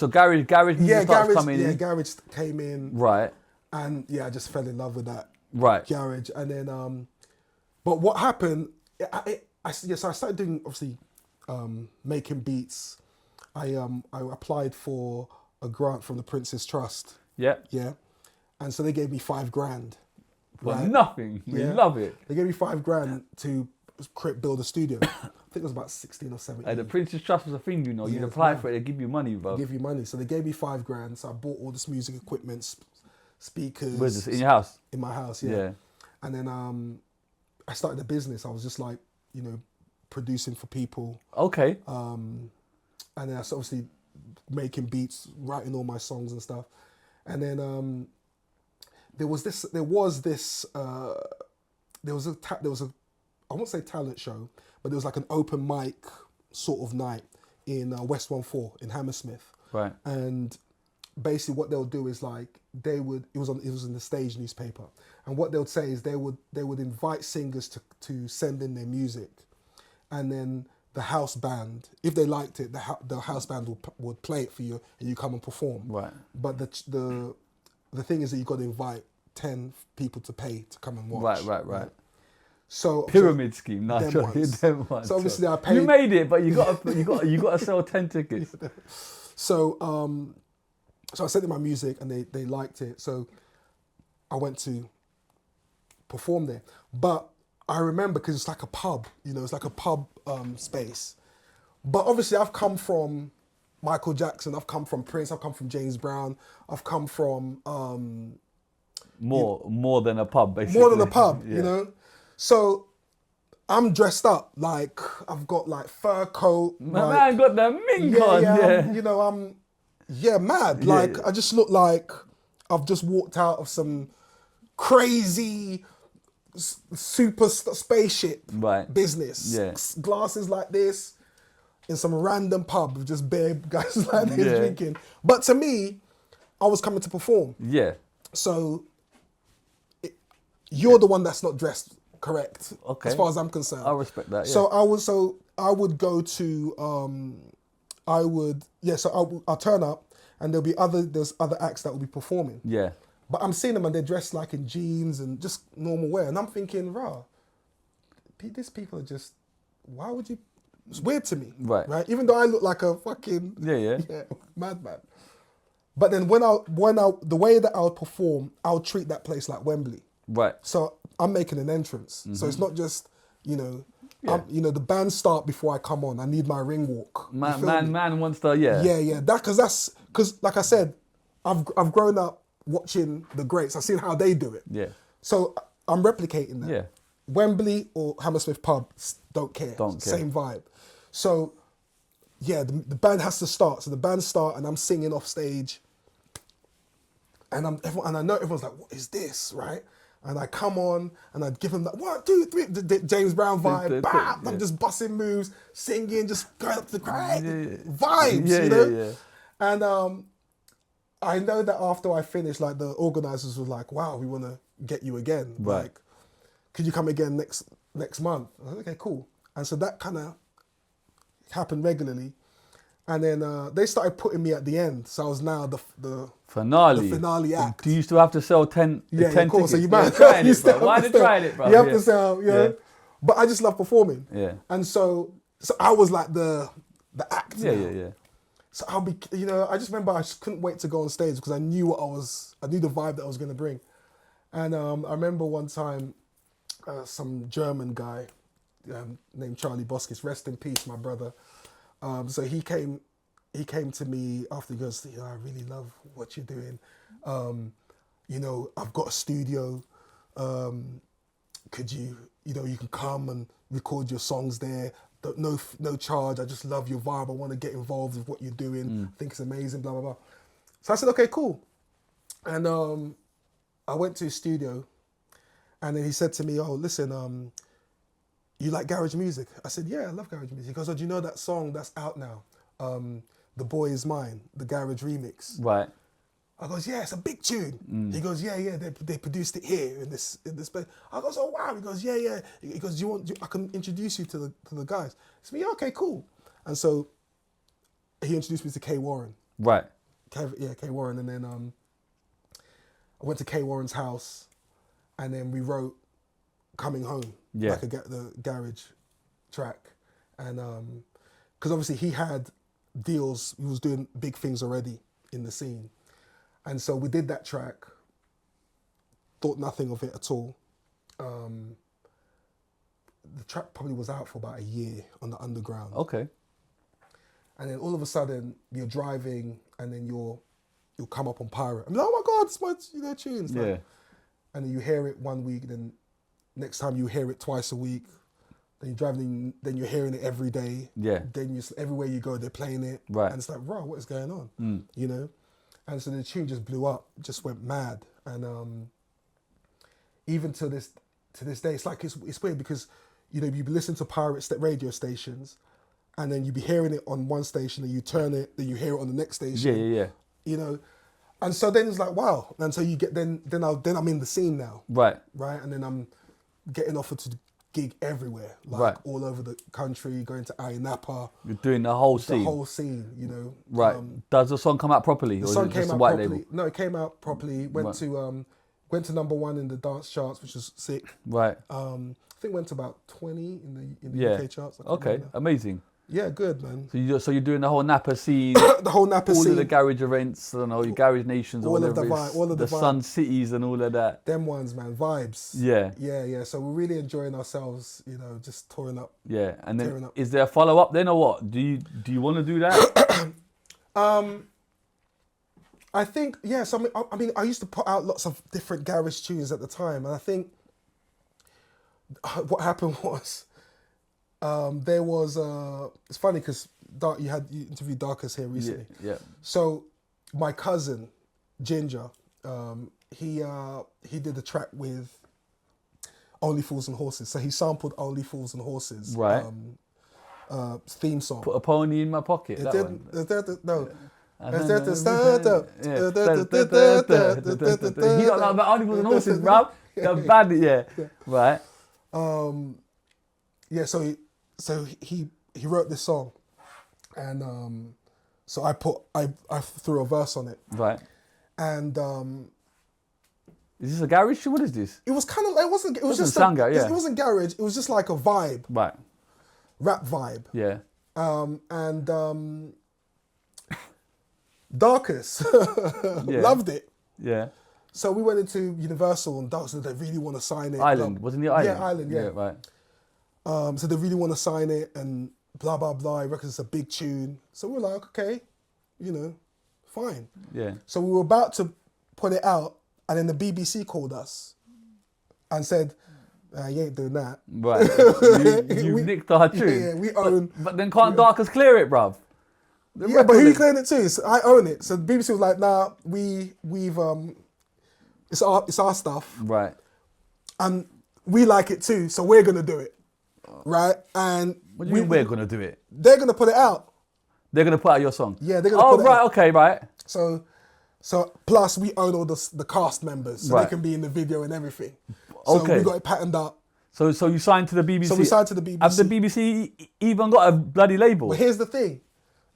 A: garage starts coming in.
B: Yeah, garage came in.
A: Right.
B: And I just fell in love with that.
A: Right.
B: Garage, and then but what happened? So I started doing obviously making beats. I applied for a grant from the Prince's Trust. Yeah. Yeah. And so they gave me $5,000.
A: For nothing. We love it.
B: They gave me $5,000 to build a studio. I think it was about 16 or 17.
A: The Prince's Trust was a thing, You'd apply for it, they give you money, bro.
B: They give you money. So they gave me $5,000. So I bought all this music equipment, speakers.
A: Where's this? In your house?
B: In my house, yeah. And then I started a business. I was just like, producing for people. Okay. And then I was obviously making beats, writing all my songs and stuff. And then there was a I won't say talent show, but there was like an open mic sort of night in West 14 in Hammersmith. Right. And basically what they'll do is like it was in the Stage newspaper, and what they'll say is they would invite singers to send in their music, and then the house band, if they liked it, the house band would play it for you and you come and perform. Right. But the thing is that you got to invite 10 people to pay to come and watch. Right. So
A: pyramid scheme, nice.
B: Them ones. So obviously I paid.
A: You made it, but you got to sell 10 tickets.
B: So I sent them my music and they liked it. So I went to perform there. But I remember because it's like a pub, it's like a pub space. But obviously I've come from Michael Jackson, I've come from Prince, I've come from James Brown, I've come from
A: more than a pub, basically.
B: More than a pub, So I'm dressed up, like I've got like fur coat.
A: My man got the mink on,
B: I'm mad. Like I just look like I've just walked out of some crazy super spaceship business. Yeah. Glasses like this in some random pub with just bare guys like this drinking. But to me, I was coming to perform. Yeah. So you're the one that's not dressed correct. Okay. As far as I'm concerned.
A: I respect that. Yeah.
B: So I would go to I'll turn up and there's other acts that will be performing. Yeah. But I'm seeing them and they're dressed like in jeans and just normal wear. And I'm thinking, these people are just, why would you, it's weird to me. Right. Even though I look like a fucking madman. But then the way that I would perform, I would treat that place like Wembley. Right. So I'm making an entrance. Mm-hmm. So it's not just The band start before I come on. I need my ring walk. You feel me?
A: Man wants to, yeah.
B: Yeah. Because like I said, I've grown up watching the greats. I've seen how they do it.
A: Yeah.
B: So I'm replicating that.
A: Yeah.
B: Wembley or Hammersmith Pub, don't care.
A: Don't care.
B: Same vibe. So yeah, the band has to start. So the band start and I'm singing off stage. And I know everyone's like, what is this, right? And I come on and I'd give them that 1, 2, 3, the James Brown vibe. Bam! I'm just busting moves, singing, just going up to the crowd. Vibes, you know?
A: Yeah.
B: And I know that after I finished, like the organisers were like, wow, we want to get you again.
A: Right.
B: Like, could you come again next month? I was like, okay, cool. And so that kind of happened regularly. And then they started putting me at the end. So I was now the
A: finale.
B: The finale act.
A: Do you still have to sell 10
B: Yeah,
A: 10
B: of course. So
A: tickets?
B: you might
A: trying it, bro. Why they trying it, bro?
B: You have to sell, you know.
A: Yeah.
B: But I just love performing.
A: Yeah.
B: And so I was like the act.
A: Yeah,
B: now.
A: yeah.
B: So I'll be, I just remember I just couldn't wait to go on stage because I knew I knew the vibe that I was going to bring. And I remember one time, some German guy named Charlie Boskis, rest in peace, my brother. So he came to me after. He goes, I really love what you're doing. I've got a studio. Could you can come and record your songs there. No charge. I just love your vibe. I want to get involved with what you're doing. I think it's amazing, blah, blah, blah. So I said, okay, cool. And I went to his studio and then he said to me, oh, listen, you like garage music? I said, yeah, I love garage music. He goes, oh, do you know that song that's out now? The Boy Is Mine, the garage remix.
A: Right.
B: I goes, yeah, it's a big tune. He goes, yeah, they produced it here in this place. I goes, oh wow. He goes, yeah. He goes, I can introduce you to the guys. I said, yeah, okay, cool. And so he introduced me to K Warren.
A: Right.
B: K Warren, and then I went to K Warren's house, and then we wrote Coming Home, like the garage track, and because obviously he had deals, he was doing big things already in the scene. And so we did that track, thought nothing of it at all. The track probably was out for about a year on the underground.
A: Okay.
B: And then all of a sudden you're driving and then you'll come up on Pirate. I'm like, oh my God, it's my tunes.
A: Yeah.
B: Like, and then you hear it one week, then next time you hear it twice a week. Then you're driving, then you're hearing it every day. Yeah. Then everywhere you go, they're playing it. Right. And it's like, bro, what is going on? And so the tune just blew up, just went mad. And even to this day, it's like, it's weird because, you listen to pirate radio stations and then you be hearing it on one station and you turn it, then you hear it on the next station. Yeah. And so then it's like, wow. And so you get, then I'm in the scene now. Right. And then I'm getting offered to gig everywhere, all over the country, going to Ihenacho.
A: You're doing the whole scene.
B: The whole scene,
A: Right. Does the song come out properly?
B: The song came out properly. Label? No, it came out properly. Went to number 1 in the dance charts, which was sick. Right. I think went to about 20 in the UK charts.
A: Okay, amazing.
B: Yeah, good, man.
A: So you're doing the whole Napa scene,
B: the whole Napa scene,
A: all of the garage events, I don't know, your garage nations,
B: all of the
A: Sun Cities and all of that.
B: Them ones, man, vibes. Yeah. So we're really enjoying ourselves, just touring up.
A: Yeah, and then is there a follow up then or what? Do you want to do that?
B: I think yes. I mean, I used to put out lots of different garage tunes at the time, and I think what happened was. There was it's funny because you interviewed Darkus here recently. Yeah. So my cousin Ginger, he did a track with Only Fools and Horses. So he sampled Only Fools and Horses. Right. Theme song.
A: Put a pony in my pocket.
B: No. Is that the stand up?
A: He don't know about Only Fools and Horses, bruv. The bad, yeah. Right.
B: Yeah. So he wrote this song, and so I threw a verse on it. Right. And
A: is this a garage? What is this?
B: It was kind of like it wasn't. It was just
A: Sanga, yeah.
B: It wasn't garage. It was just like a vibe.
A: Right.
B: Rap vibe.
A: Yeah.
B: And Darkus loved it.
A: Yeah.
B: So we went into Universal and Darkus said they really want to sign it.
A: Island, wasn't it Island?
B: Yeah, Island. Yeah.
A: Right.
B: So they really want to sign it and blah, blah, blah. He reckons it's a big tune. So we were like, okay, you know, fine.
A: Yeah.
B: So we were about to put it out, and then the BBC called us and said, you ain't doing that.
A: Right. You nicked our tune.
B: Yeah, we own.
A: But then can't Darkers clear it, bruv?
B: Yeah, but who cleared it too? So I own it. So the BBC was like, nah, we've it's our stuff.
A: Right.
B: And we like it too, so we're gonna do it. Right? And
A: What do you mean we're gonna do it?
B: they're gonna put it out.
A: They're gonna put out your song?
B: Yeah, they're gonna put it out.
A: Okay, right.
B: So plus we own all the cast members, so
A: Right.
B: they can be in the video and everything. So
A: Okay.
B: we got it patterned up.
A: So you signed to the BBC?
B: So we signed to the BBC.
A: Have the BBC even got a bloody label?
B: But here's the thing.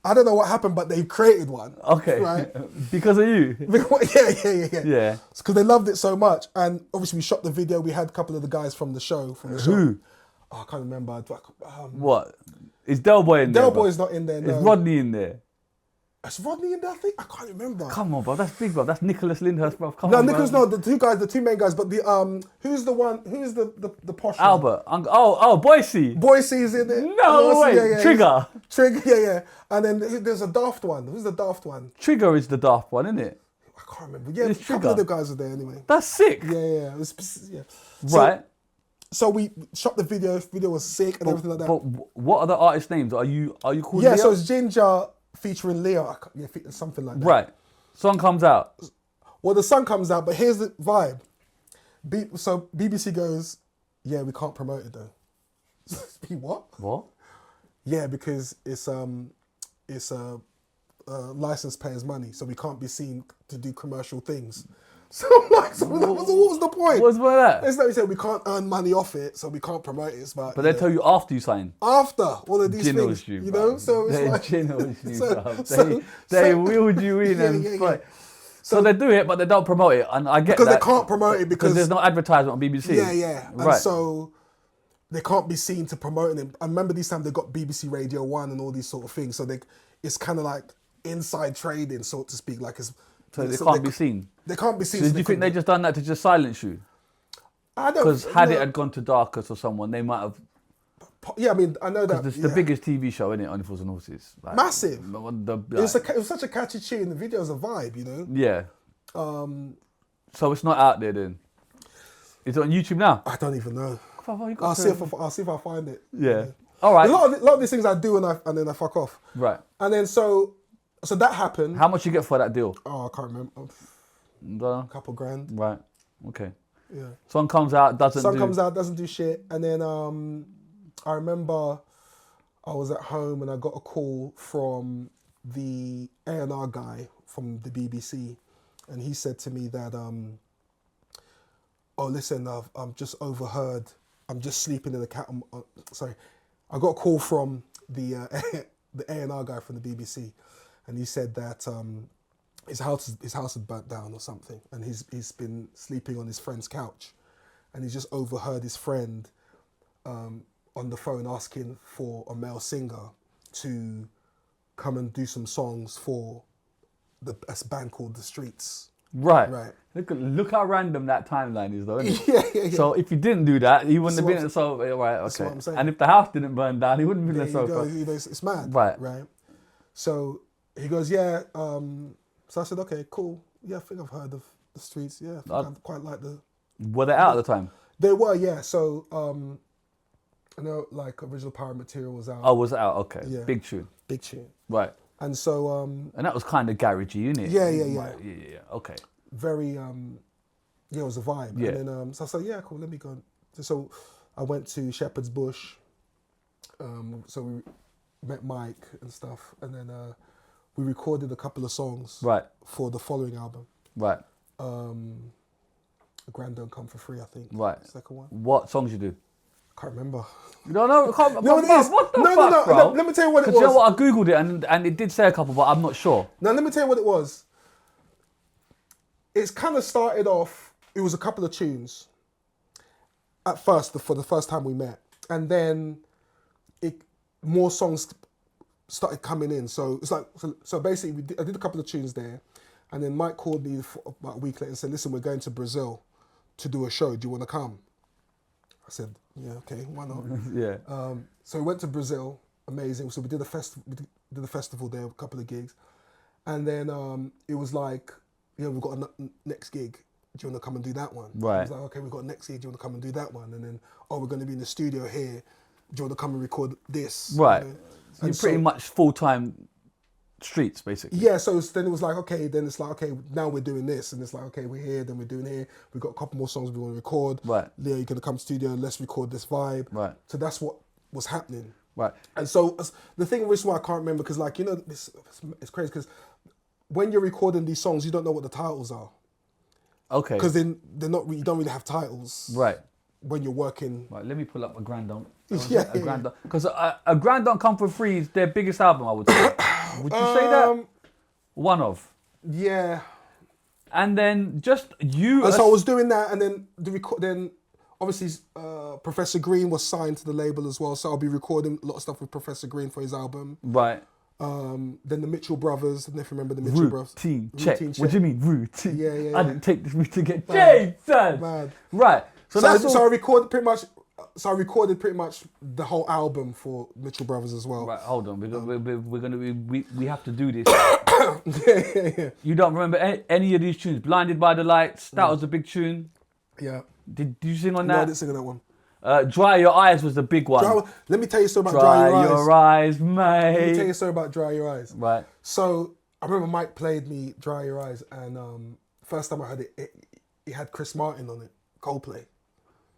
B: I don't know what happened, but they created one.
A: Okay.
B: Right?
A: Because of you?
B: Yeah.
A: Yeah.
B: Because they loved it so much. And obviously we shot the video. We had a couple of the guys from the show.
A: Who?
B: Oh, I can't remember.
A: What? Is Del Boy in there?
B: Del
A: bro?
B: Boy's not in there, no.
A: Is Rodney in there?
B: Is Rodney in there, I think? I can't remember.
A: Come on, bro. That's big, bro. That's Nicholas Lyndhurst, bro. Come
B: No,
A: on,
B: Nicholas,
A: bro.
B: no, the two main guys, but the who's the posh one?
A: Albert. Boise.
B: Boise's in there.
A: No way. Trigger.
B: Trigger, yeah. And then there's a daft one. Who's the daft one?
A: Trigger is the daft one, isn't it?
B: I can't remember. Yeah,
A: It's
B: a couple
A: Trigger.
B: of the guys are there anyway.
A: That's sick.
B: Yeah. It was, yeah. So,
A: Right.
B: So we shot the video. Video was sick and everything like that.
A: But what are the artist names? Are you called
B: Yeah,
A: Leo?
B: so it's Ginger featuring Leo. Something like that.
A: Right. Song comes out.
B: Well, the song comes out, but here's the vibe. So BBC goes, yeah, we can't promote it though. What?
A: What?
B: Yeah, because it's license payers' money, so we can't be seen to do commercial things. So I'm like, what was the point?
A: What's with that?
B: It's like we said we can't earn money off it, so we can't promote it. But
A: But they tell you after you sign.
B: after all of these
A: Ginos
B: things,
A: you,
B: you
A: bro.
B: know. So it's
A: They
B: like
A: ginos you,
B: so-
A: bro.
B: so-
A: They
B: so-
A: wheeled you in
B: Yeah,
A: and
B: yeah, yeah.
A: fight. So they do it, but they don't promote it, and I get
B: because
A: that.
B: they can't promote it
A: because there's no advertisement on BBC.
B: Yeah. And
A: Right.
B: so they can't be seen to promoting it. I remember these times they got BBC Radio 1 and all these sort of things. So it's kind of like inside trading, so to speak. Like
A: So they can't be seen.
B: They can't be seen.
A: So do you think they just done that to just silence you?
B: I don't.
A: Because had
B: no.
A: it had gone to Darkers or someone, they might have.
B: Yeah, I mean, I know that.
A: It's the biggest TV show, isn't it? On Fools and Horses. Like,
B: Massive.
A: Like,
B: It was such a catchy tune. The video's a vibe, you know.
A: yeah. So it's not out there then. Is it on YouTube now?
B: I don't even know.
A: You got
B: I'll
A: to-
B: see if I find it.
A: Yeah. All right.
B: A lot of these things I do and then I fuck off.
A: Right.
B: And then so that happened.
A: How much you get for that deal?
B: Oh, I can't remember.
A: Dunno.
B: A couple grand.
A: Right. Okay.
B: Yeah.
A: Song comes out, doesn't
B: Sun
A: do.
B: comes out, doesn't do shit. And then I remember I was at home and I got a call from the A&R guy from the BBC, and he said to me that, oh listen, I've just overheard. I'm just sleeping in the cat. Sorry, I got a call from the A&R guy from the BBC, and he said that his house had burnt down or something, and he's been sleeping on his friend's couch, and he's just overheard his friend on the phone asking for a male singer to come and do some songs for a band called The Streets.
A: Right.
B: Right.
A: Look how random that timeline is, though. Isn't it?
B: Yeah.
A: So if you didn't do that, he wouldn't have been
B: That's
A: at the sofa. Right.
B: That's
A: Okay.
B: what I'm saying.
A: And if the house didn't burn down, he wouldn't have been at the
B: There
A: sofa.
B: you go, it's mad.
A: Right.
B: Right. So he goes, yeah. So I said, okay, cool. Yeah, I think I've heard of The Streets. Yeah, I think I quite like the.
A: Were they out at the time?
B: They were, yeah. So I know, like original Power Material was out.
A: Oh, was it out? Okay.
B: Yeah.
A: Big tune.
B: Big tune.
A: Right.
B: And so
A: And that was kind of garagey, innit?
B: Yeah.
A: Right. Yeah. Okay.
B: very yeah, it was a vibe.
A: Yeah.
B: And then so I said, yeah, cool, let me go. So I went to Shepherd's Bush. So we met Mike and stuff, and then we recorded a couple of songs
A: Right.
B: for the following album.
A: Right.
B: Grand Don't Come for Free, I think.
A: Right.
B: Second one.
A: What songs you do?
B: Can't remember.
A: No, can't,
B: No, it is.
A: What the
B: No,
A: fuck, bro?
B: Let me tell you what it was.
A: Because you know what? I googled it and it did say a couple, but I'm not sure.
B: Now let me tell you what it was. It's kind of started off. It was a couple of tunes. At first, for the first time we met, and then more songs started coming in. So it's like so basically, I did a couple of tunes there, and then Mike called me about a week later and said, "Listen, we're going to Brazil to do a show. Do you want to come?" said, yeah, okay, why not?
A: Yeah.
B: So we went to Brazil, amazing. So we did the festival there, a couple of gigs. And then it was like, we've got a next gig. Do you want to come and do that one?
A: Right.
B: I was like, okay, we've got a next gig. Do you want to come and do that one? And then, we're going to be in the studio here. Do you want to come and record this?
A: Right.
B: You know?
A: So you're pretty much full-time streets, basically.
B: Yeah, so then it was like, okay, then it's like, okay, now we're doing this. And it's like, okay, we're here, then we're doing here. We've got a couple more songs we want to record.
A: Right.
B: Leo, you're going to come to studio, let's record this vibe.
A: Right.
B: So that's what was happening.
A: Right.
B: And so the thing with why I can't remember, because like, it's crazy, because when you're recording these songs, you don't know what the titles are.
A: Okay.
B: Because then you don't really have titles.
A: Right.
B: When you're working.
A: Right, let me pull up a Grandon.
B: Yeah.
A: A Grandon. Because a Grandon Come For Free is their biggest album, I would say. Would you say that? One of.
B: Yeah.
A: And then just you...
B: And so I was doing that, and then then obviously Professor Green was signed to the label as well, so I'll be recording a lot of stuff with Professor Green for his album.
A: Right.
B: Then the Mitchell Brothers, I don't know if you remember the Mitchell Brothers.
A: Routine check. What do you mean, routine?
B: Yeah.
A: I didn't take this route to get Jason.
B: Mad.
A: Right. So
B: I recorded pretty much. So I recorded pretty much the whole album for Mitchell Brothers as well.
A: Right, hold on. We have to do this.
B: Yeah.
A: You don't remember any of these tunes? Blinded by the Lights. That was a big tune.
B: Yeah.
A: Did you sing on
B: No, I
A: that?
B: didn't sing on that one.
A: Dry Your Eyes was the big one.
B: Let me tell you a story about
A: Dry
B: Dry
A: Your Eyes,
B: Let me tell
A: mate.
B: you a story about Dry Your Eyes.
A: Right.
B: So I remember Mike played me Dry Your Eyes, and first time I heard it had Chris Martin on it, Coldplay.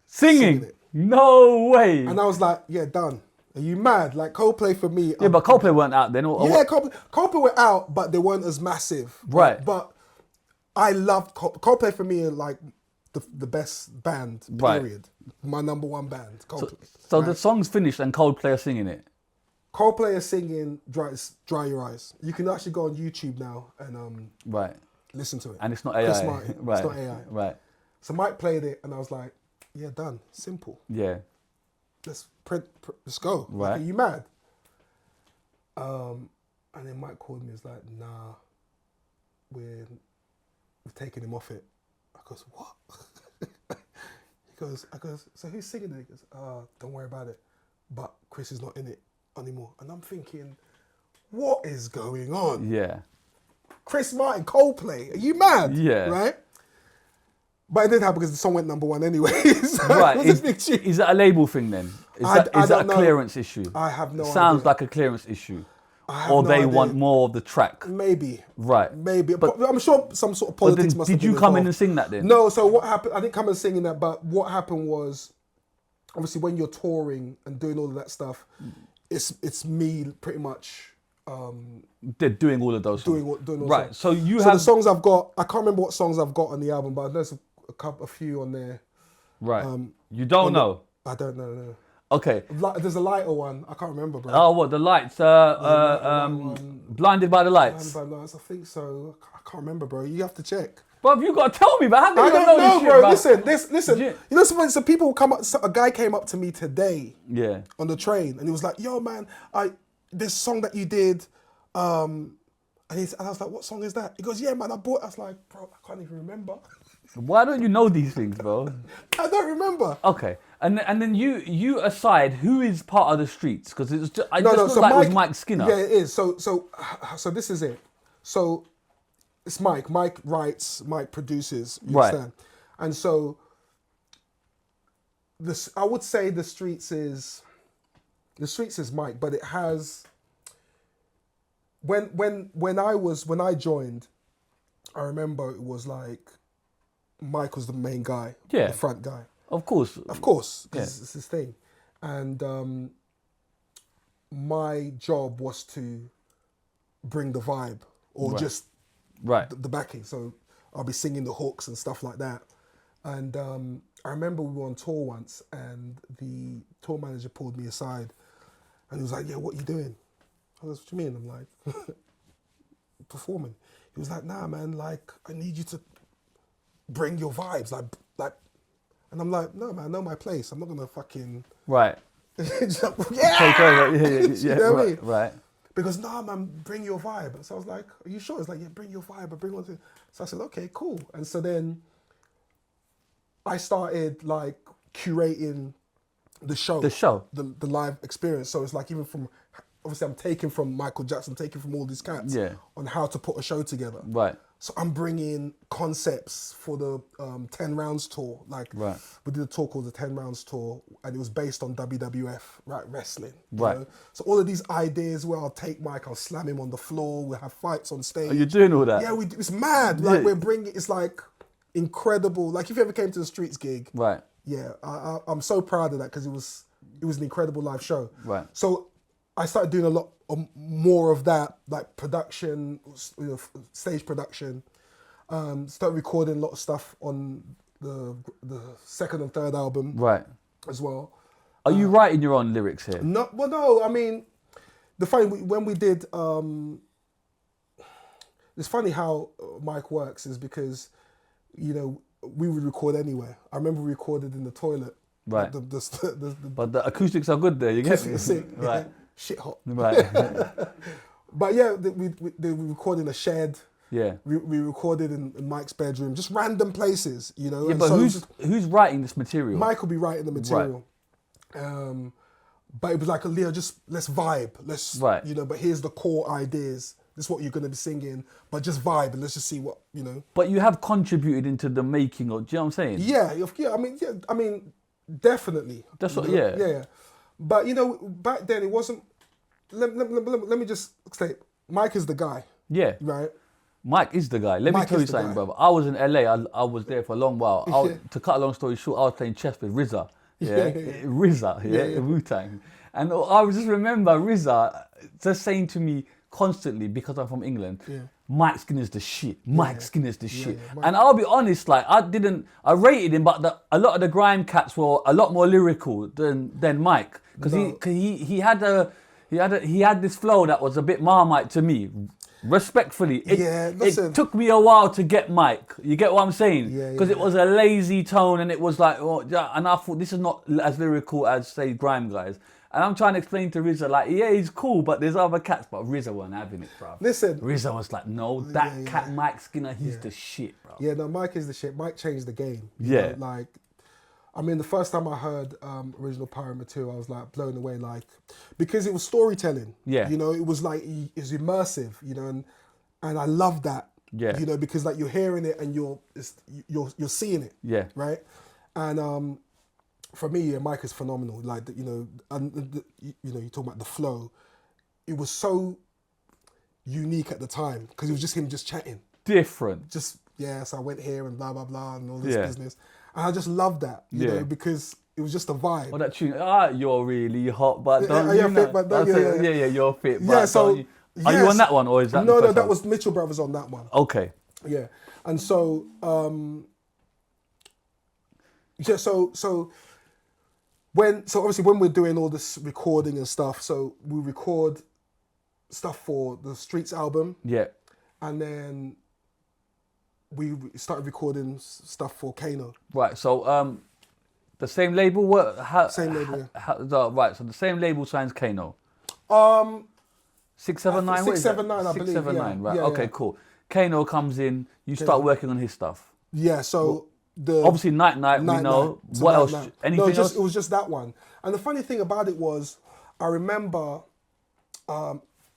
A: Singing?
B: it.
A: No way.
B: And I was like, yeah, done. Are you mad? Like Coldplay for me.
A: Yeah, but Coldplay weren't out then.
B: Yeah, Coldplay were out, but they weren't as massive.
A: Right.
B: But I loved Coldplay for me, like the best band, period. My number one band, Coldplay.
A: So the song's finished and Coldplay are singing it.
B: Coldplay is singing Dry Your Eyes. You can actually go on YouTube now and
A: Right.
B: listen to it.
A: And it's not AI.
B: Chris Martin.
A: Right.
B: It's not AI.
A: Right.
B: So Mike played it, and I was like, yeah, done. Simple.
A: Yeah.
B: Let's go.
A: Right.
B: Like, are you mad? And then Mike called me. He's like, nah, we've taken him off it. I goes, what? I goes, so who's singing it? He goes, don't worry about it. But Chris is not in it anymore. And I'm thinking, what is going on?
A: Yeah.
B: Chris Martin, Coldplay. Are you mad?
A: Yeah.
B: Right? But it didn't happen because the song went number one anyway. So
A: Right.
B: it was a big tune.
A: Is that a label thing then? Is that a
B: don't know.
A: clearance issue?
B: I have no
A: Sounds
B: idea.
A: like a clearance issue.
B: I have
A: Or
B: no
A: they
B: idea.
A: want more of the track.
B: Maybe.
A: Right.
B: Maybe.
A: But-
B: But I'm sure some sort of
A: But then
B: politics must have
A: did
B: been
A: you come in
B: involved.
A: and sing that then?
B: No, so what happened, I didn't come and sing in that, but what happened was, obviously when you're touring and doing all of that stuff, it's me pretty much
A: They're doing all of those songs.
B: doing all
A: Right.
B: songs.
A: So you
B: So
A: have...
B: the songs I've got, I can't remember what songs I've got on the album, but there's a few on there.
A: Right. You don't know?
B: I don't know, no.
A: Okay.
B: There's a lighter one, I can't remember, bro.
A: Oh, what? The Lights? Blinded by the Lights.
B: Blinded by Lights, I think so. I can't remember, bro. You have to check.
A: Bro, you got to tell me, but how do you
B: I
A: not
B: don't
A: know
B: know,
A: this shit,
B: bro. Listen.
A: Yeah.
B: You know, so people will come up. So a guy came up to me today
A: Yeah.
B: on the train, and he was like, "Yo, man, this song that you did," and I was like, "What song is that?" He goes, "Yeah, man, I bought." I was like, "Bro, I can't even remember.
A: Why don't you know these things, bro?
B: I don't remember."
A: Okay. And then you aside, who is part of the streets? Because it's just, I
B: No,
A: just
B: no.
A: feel
B: So
A: like it was Mike Skinner.
B: Yeah, it is. So this is it. So it's Mike. Mike writes. Mike produces. You
A: Right.
B: understand? And so this, I would say, the streets is Mike, but it has. When I joined, I remember it was like Mike was the main guy,
A: Yeah.
B: the front guy.
A: Of course.
B: Of course,
A: Yeah.
B: because it's his thing. And my job was to bring the vibe or
A: Right.
B: just
A: Right.
B: the backing. So I'll be singing the hooks and stuff like that. And I remember we were on tour once and the tour manager pulled me aside and he was like, "Yeah, what you doing?" I was, "What do you mean?" I'm like, "Performing." He was like, "Nah, man, like, I need you to bring your vibes, like. And I'm like, "No, man, I know my place. I'm not gonna fucking
A: Right.
B: yeah."
A: Take over. Yeah.
B: You know what I mean?
A: Right.
B: Because no, man, bring your vibe. So I was like, "Are you sure?" It's like, "Yeah, bring your vibe. But bring one thing." So I said, "Okay, cool." And so then I started like curating the show.
A: The show.
B: The live experience. So it's like even from, obviously I'm taking from Michael Jackson, I'm taking from all these cats on how to put a show together.
A: Right.
B: So I'm bringing concepts for the 10 Rounds tour. Like we did a tour called the 10 Rounds tour, and it was based on WWF, right, wrestling. You know? So all of these ideas where I'll take Mike, I'll slam him on the floor, we'll have fights on stage.
A: Are you doing all that?
B: Yeah, it's mad. Like we're bringing, it's like incredible. Like if you ever came to the Streets gig,
A: right?
B: Yeah, I'm so proud of that because it was an incredible live show.
A: Right.
B: So I started doing a lot more of that, like production, stage production. Started recording a lot of stuff on the second and third album.
A: Right.
B: As well.
A: Are you writing your own lyrics here?
B: No. I mean, the funny when we did. It's funny how Mike works is because, we would record anywhere. I remember we recorded in the toilet.
A: Right.
B: But
A: the acoustics are good there. You get me?
B: Sick.
A: Right.
B: Shit hot.
A: Right.
B: But yeah, we recorded in a shed.
A: Yeah.
B: We recorded in Mike's bedroom, just random places, Yeah,
A: but so who's writing this material?
B: Mike will be writing the material. Right. But it was like, Leo, just let's vibe. Let's, but here's the core ideas. This is what you're going to be singing, but just vibe and let's just see what,
A: But you have contributed into the making of, do you know what I'm saying?
B: Yeah. I mean, definitely.
A: That's what,
B: Yeah. But, back then it wasn't, let me just say, Mike is the guy.
A: Yeah.
B: Right?
A: Mike is the guy. Let me tell you something, brother. I was in LA. I was there for a long while. To cut a long story short, I was playing chess with RZA. RZA, Wu-Tang. And I just remember RZA just saying to me constantly, because I'm from England, Mike Skinner's the shit. Mike Skinner's the shit. And I'll be honest, like I rated him, but a lot of the grime cats were a lot more lyrical than Mike, because he had this flow that was a bit Marmite to me. Respectfully, it took me a while to get Mike. You get what I'm saying? Because it was a lazy tone, and it was like, and I thought this is not as lyrical as say grime guys. And I'm trying to explain to RZA, like, he's cool, but there's other cats, but RZA weren't having it, bro.
B: Listen,
A: RZA was like, no, that cat Mike Skinner, he's the shit, bro.
B: Yeah, no, Mike is the shit. Mike changed the game.
A: Yeah.
B: The first time I heard original Pyro material, I was like blown away, like, because it was storytelling. Yeah. It was like, it was immersive, and I love that. Yeah. Because like you're hearing it and you're seeing it. Yeah. Right. And for me, Mike is phenomenal. Like, you talk about the flow. It was so unique at the time because it was just him just chatting.
A: Different.
B: So I went here and blah, blah, blah and all this business. And I just loved that, you know, because it was just a vibe.
A: Well, that tune, you're really hot, but don't
B: you're fit, but don't,
A: you're fit, but
B: yeah, so,
A: are you on that one, or is that
B: No, that was Mitchell Brothers on that one.
A: Okay.
B: Yeah. And so, obviously when we're doing all this recording and stuff, so we record stuff for the Streets album. Yeah. And then we started recording stuff for Kano.
A: Right, so the same label?
B: Same label,
A: right, so the same label signs Kano? 679?
B: 679, I believe.
A: 679, right, okay, cool. Kano comes in, you start working on his stuff.
B: Yeah, so...
A: obviously Nite Nite, we know. What else? Anything else?
B: It was just that one. And the funny thing about it was, I remember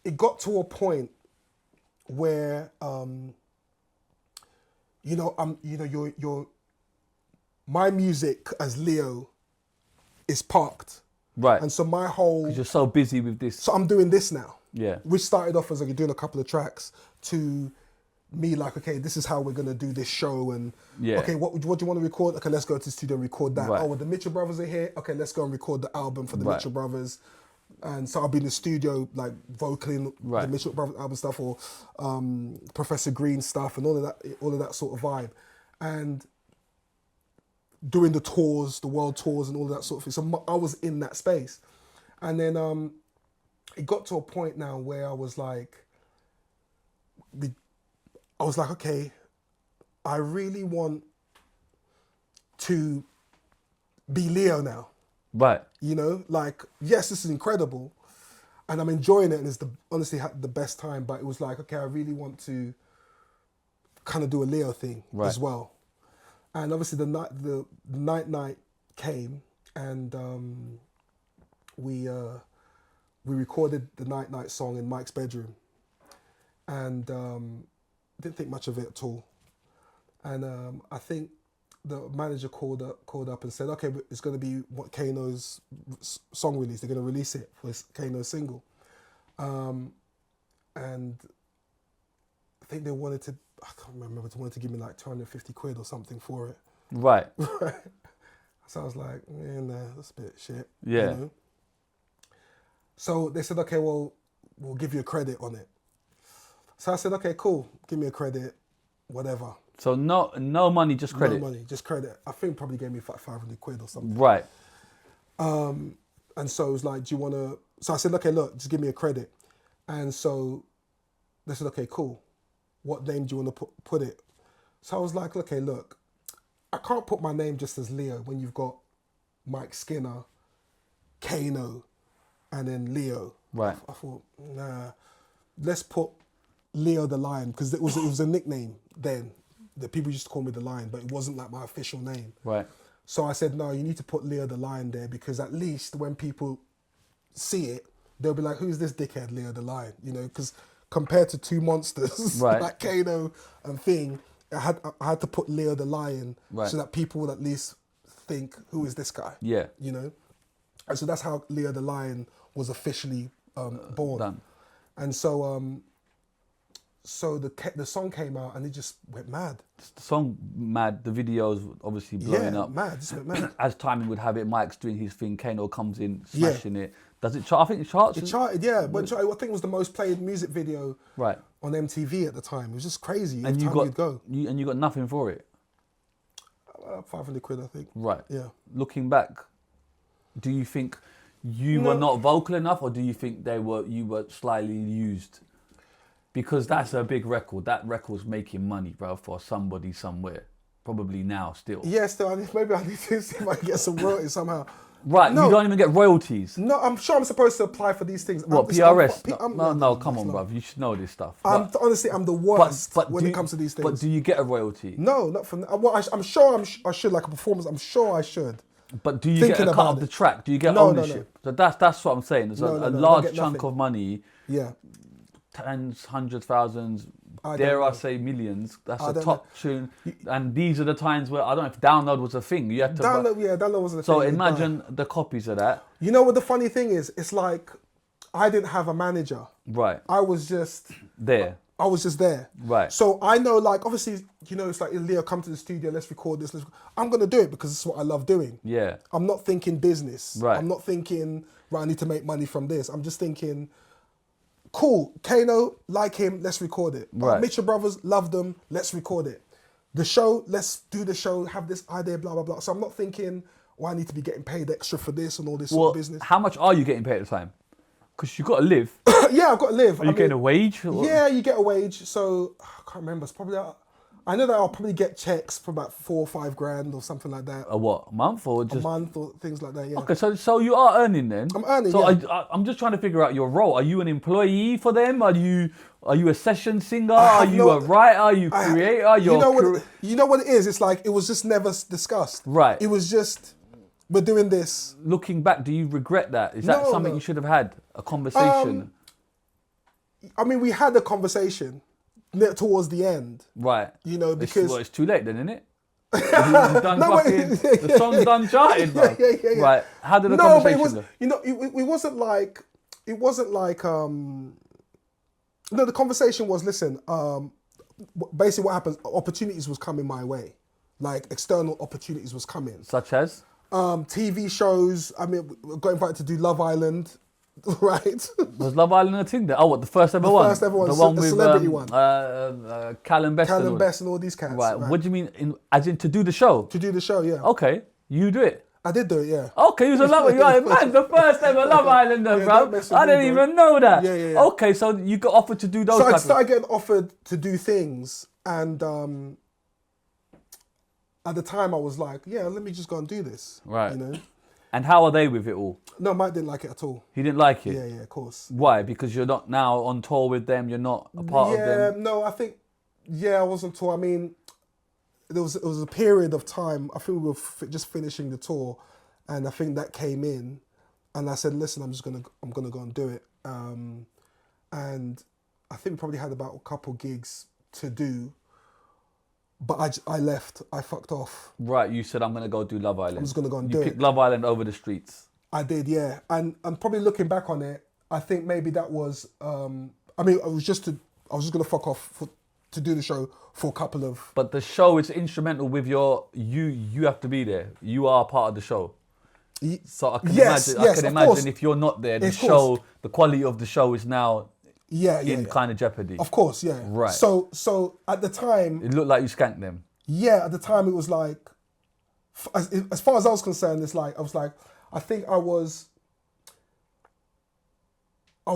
B: it got to a point where my music as Leo is parked.
A: Right.
B: And so my whole...
A: Because you're so busy with this.
B: So I'm doing this now.
A: Yeah.
B: Which started off as like doing a couple of tracks to me like, okay, this is how we're going to do this show. And okay, what do you want to record? Okay, let's go to the studio and record that. Right. Oh, well, the Mitchell Brothers are here. Okay, let's go and record the album for the Mitchell Brothers. And so I'll be in the studio, like vocaling the Mitchell Brothers album stuff, or Professor Green stuff, and all of that sort of vibe, and doing the tours, the world tours, and all of that sort of thing. So I was in that space, and then it got to a point now where I was like, okay, I really want to be Leo now.
A: Right.
B: You know, like, yes, this is incredible and I'm enjoying it and it's honestly had the best time, but it was like, okay, I really want to kind of do a Leo thing as well. And obviously the Nite Nite came and we recorded the Nite Nite song in Mike's bedroom, and didn't think much of it at all. And I think the manager called up and said, okay, it's going to be what Kano's song release. They're going to release it for Kano's single. And I think they wanted to, I can't remember, they wanted to give me like 250 quid or something for it.
A: Right.
B: So I was like, nah, that's a bit shit.
A: Yeah.
B: You know? So they said, okay, well, we'll give you a credit on it. So I said, okay, cool, give me a credit, whatever.
A: So no money, just credit?
B: No money, just credit. I think probably gave me 500 quid or something.
A: Right.
B: And so it was like, do you want to... So I said, okay, look, just give me a credit. And so they said, okay, cool. What name do you want to put it? So I was like, okay, look, I can't put my name just as Leo when you've got Mike Skinner, Kano, and then Leo.
A: Right.
B: I thought, nah, let's put Leo the Lion, because it was a nickname then. The people used to call me the Lion, but it wasn't like my official name.
A: Right.
B: So I said, no, you need to put Leo the Lion there, because at least when people see it, they'll be like, who's this dickhead, Leo the Lion? You know, because compared to two monsters,
A: right,
B: like Kano and Thing, I had to put Leo the Lion,
A: right,
B: so that people would at least think, who is this guy?
A: Yeah.
B: You know? And so that's how Leo the Lion was officially born.
A: Done.
B: And so so the song came out and it just went mad.
A: The song mad, the video's obviously blowing up.
B: Mad, just went mad.
A: As timing would have it, Mike's doing his thing, Kano comes in, smashing it. Does it chart? I think it charts.
B: It charted, yeah. But I think it was the most played music video
A: right
B: on MTV at the time. It was just crazy.
A: And
B: you
A: got nothing for it.
B: 500 quid, I think.
A: Right.
B: Yeah.
A: Looking back, do you think you were not vocal enough, or do you think you were slightly used? Because that's a big record. That record's making money, bro, for somebody somewhere. Probably now still.
B: Yeah, still. Maybe I need to see if I can get some royalties somehow.
A: Right, no, you don't even get royalties.
B: No, I'm sure I'm supposed to apply for these things.
A: What, PRS? No, come on, bruv. You should know this stuff.
B: Honestly, I'm the worst when it comes to these things.
A: But do you get a royalty?
B: No, not from... Well, I'm sure I should, like a performance. I'm sure I should.
A: But do you get a cut of the track? Do you get ownership? No. So that's what I'm saying. There's a large chunk of money.
B: Yeah.
A: Tens, hundreds, thousands, dare I say millions. That's a top tune. And these are the times where, I don't know if download was a thing. You had to
B: download was a thing.
A: So imagine the copies of that.
B: You know what the funny thing is? It's like, I didn't have a manager.
A: Right.
B: I was just...
A: there.
B: I was just there.
A: Right.
B: So I know, like, obviously, you know, it's like, Leo, come to the studio, let's record this. I'm going to do it because it's what I love doing.
A: Yeah.
B: I'm not thinking business.
A: Right.
B: I'm not thinking, right, I need to make money from this. I'm just thinking... Cool, Kano, like him, let's record it.
A: Right.
B: Mitchell Brothers, love them, let's record it. The show, let's do the show, have this idea, blah, blah, blah. So I'm not thinking, I need to be getting paid extra for this and all this sort of business.
A: How much are you getting paid at the time? Because you've got to live.
B: Yeah, I've got to live.
A: Are you getting a wage?
B: Yeah, you get a wage. So, I can't remember, it's probably... I know that I'll probably get checks for about 4 or 5 grand or something like that.
A: A what? A month or just...
B: A month or things like that, yeah.
A: Okay, so you are earning then?
B: I'm earning,
A: so
B: yeah.
A: I'm just trying to figure out your role. Are you an employee for them? Are you a session singer? Are you a writer? Are you a creator?
B: You know what it is? It's like, it was just never discussed.
A: Right.
B: It was just, we're doing this.
A: Looking back, do you regret that? Is that something you should have had? A conversation?
B: I mean, we had a conversation towards the end.
A: Right.
B: You know, because...
A: It's too late then, isn't it? The song's done charted, bro. Yeah. Right. How did the conversation go?
B: You know, it wasn't like... No, the conversation was, listen, basically what happens, opportunities was coming my way. Like, external opportunities was coming.
A: Such as?
B: TV shows. I mean, we got invited to do Love Island. Right.
A: Was Love Island a thing there? Oh, what, the first ever one?
B: The first ever one,
A: the one
B: the
A: with
B: celebrity one.
A: Callum Best.
B: Callum Best and all these cats.
A: Right. What do you mean, as in to do the show?
B: To do the show, yeah.
A: Okay, you do it.
B: I did do it, yeah.
A: Okay, you was a Love Island. Man, the first ever Love Islander, bro. I didn't even know that.
B: Yeah.
A: Okay, so you got offered to do those.
B: So I started getting offered to do things, and at the time I was like, yeah, let me just go and do this.
A: Right.
B: You know.
A: And how are they with it all?
B: No, Mike didn't like it at all.
A: He didn't like it?
B: Yeah, of course.
A: Why? Because you're not now on tour with them, you're not a part of them?
B: Yeah, no, I think, I wasn't tour. I mean, it was a period of time, I think we were just finishing the tour, And I think that came in, and I said, listen, I'm gonna go and do it. And I think we probably had about a couple gigs to do, but I left. I fucked off.
A: Right, you said I'm gonna go do Love Island.
B: I'm just gonna go and do it.
A: You picked Love Island over the streets.
B: I did, yeah. And probably looking back on it, I think maybe that was. I mean, I was just gonna fuck off to do the show for a couple of.
A: But the show is instrumental with you have to be there. You are part of the show. So I can imagine if you're not there, the show, the quality of the show is now in kind of jeopardy.
B: Of course, yeah.
A: Right.
B: So at the time,
A: it looked like you skanked them.
B: Yeah, at the time it was like, as far as I was concerned, it's like I think I was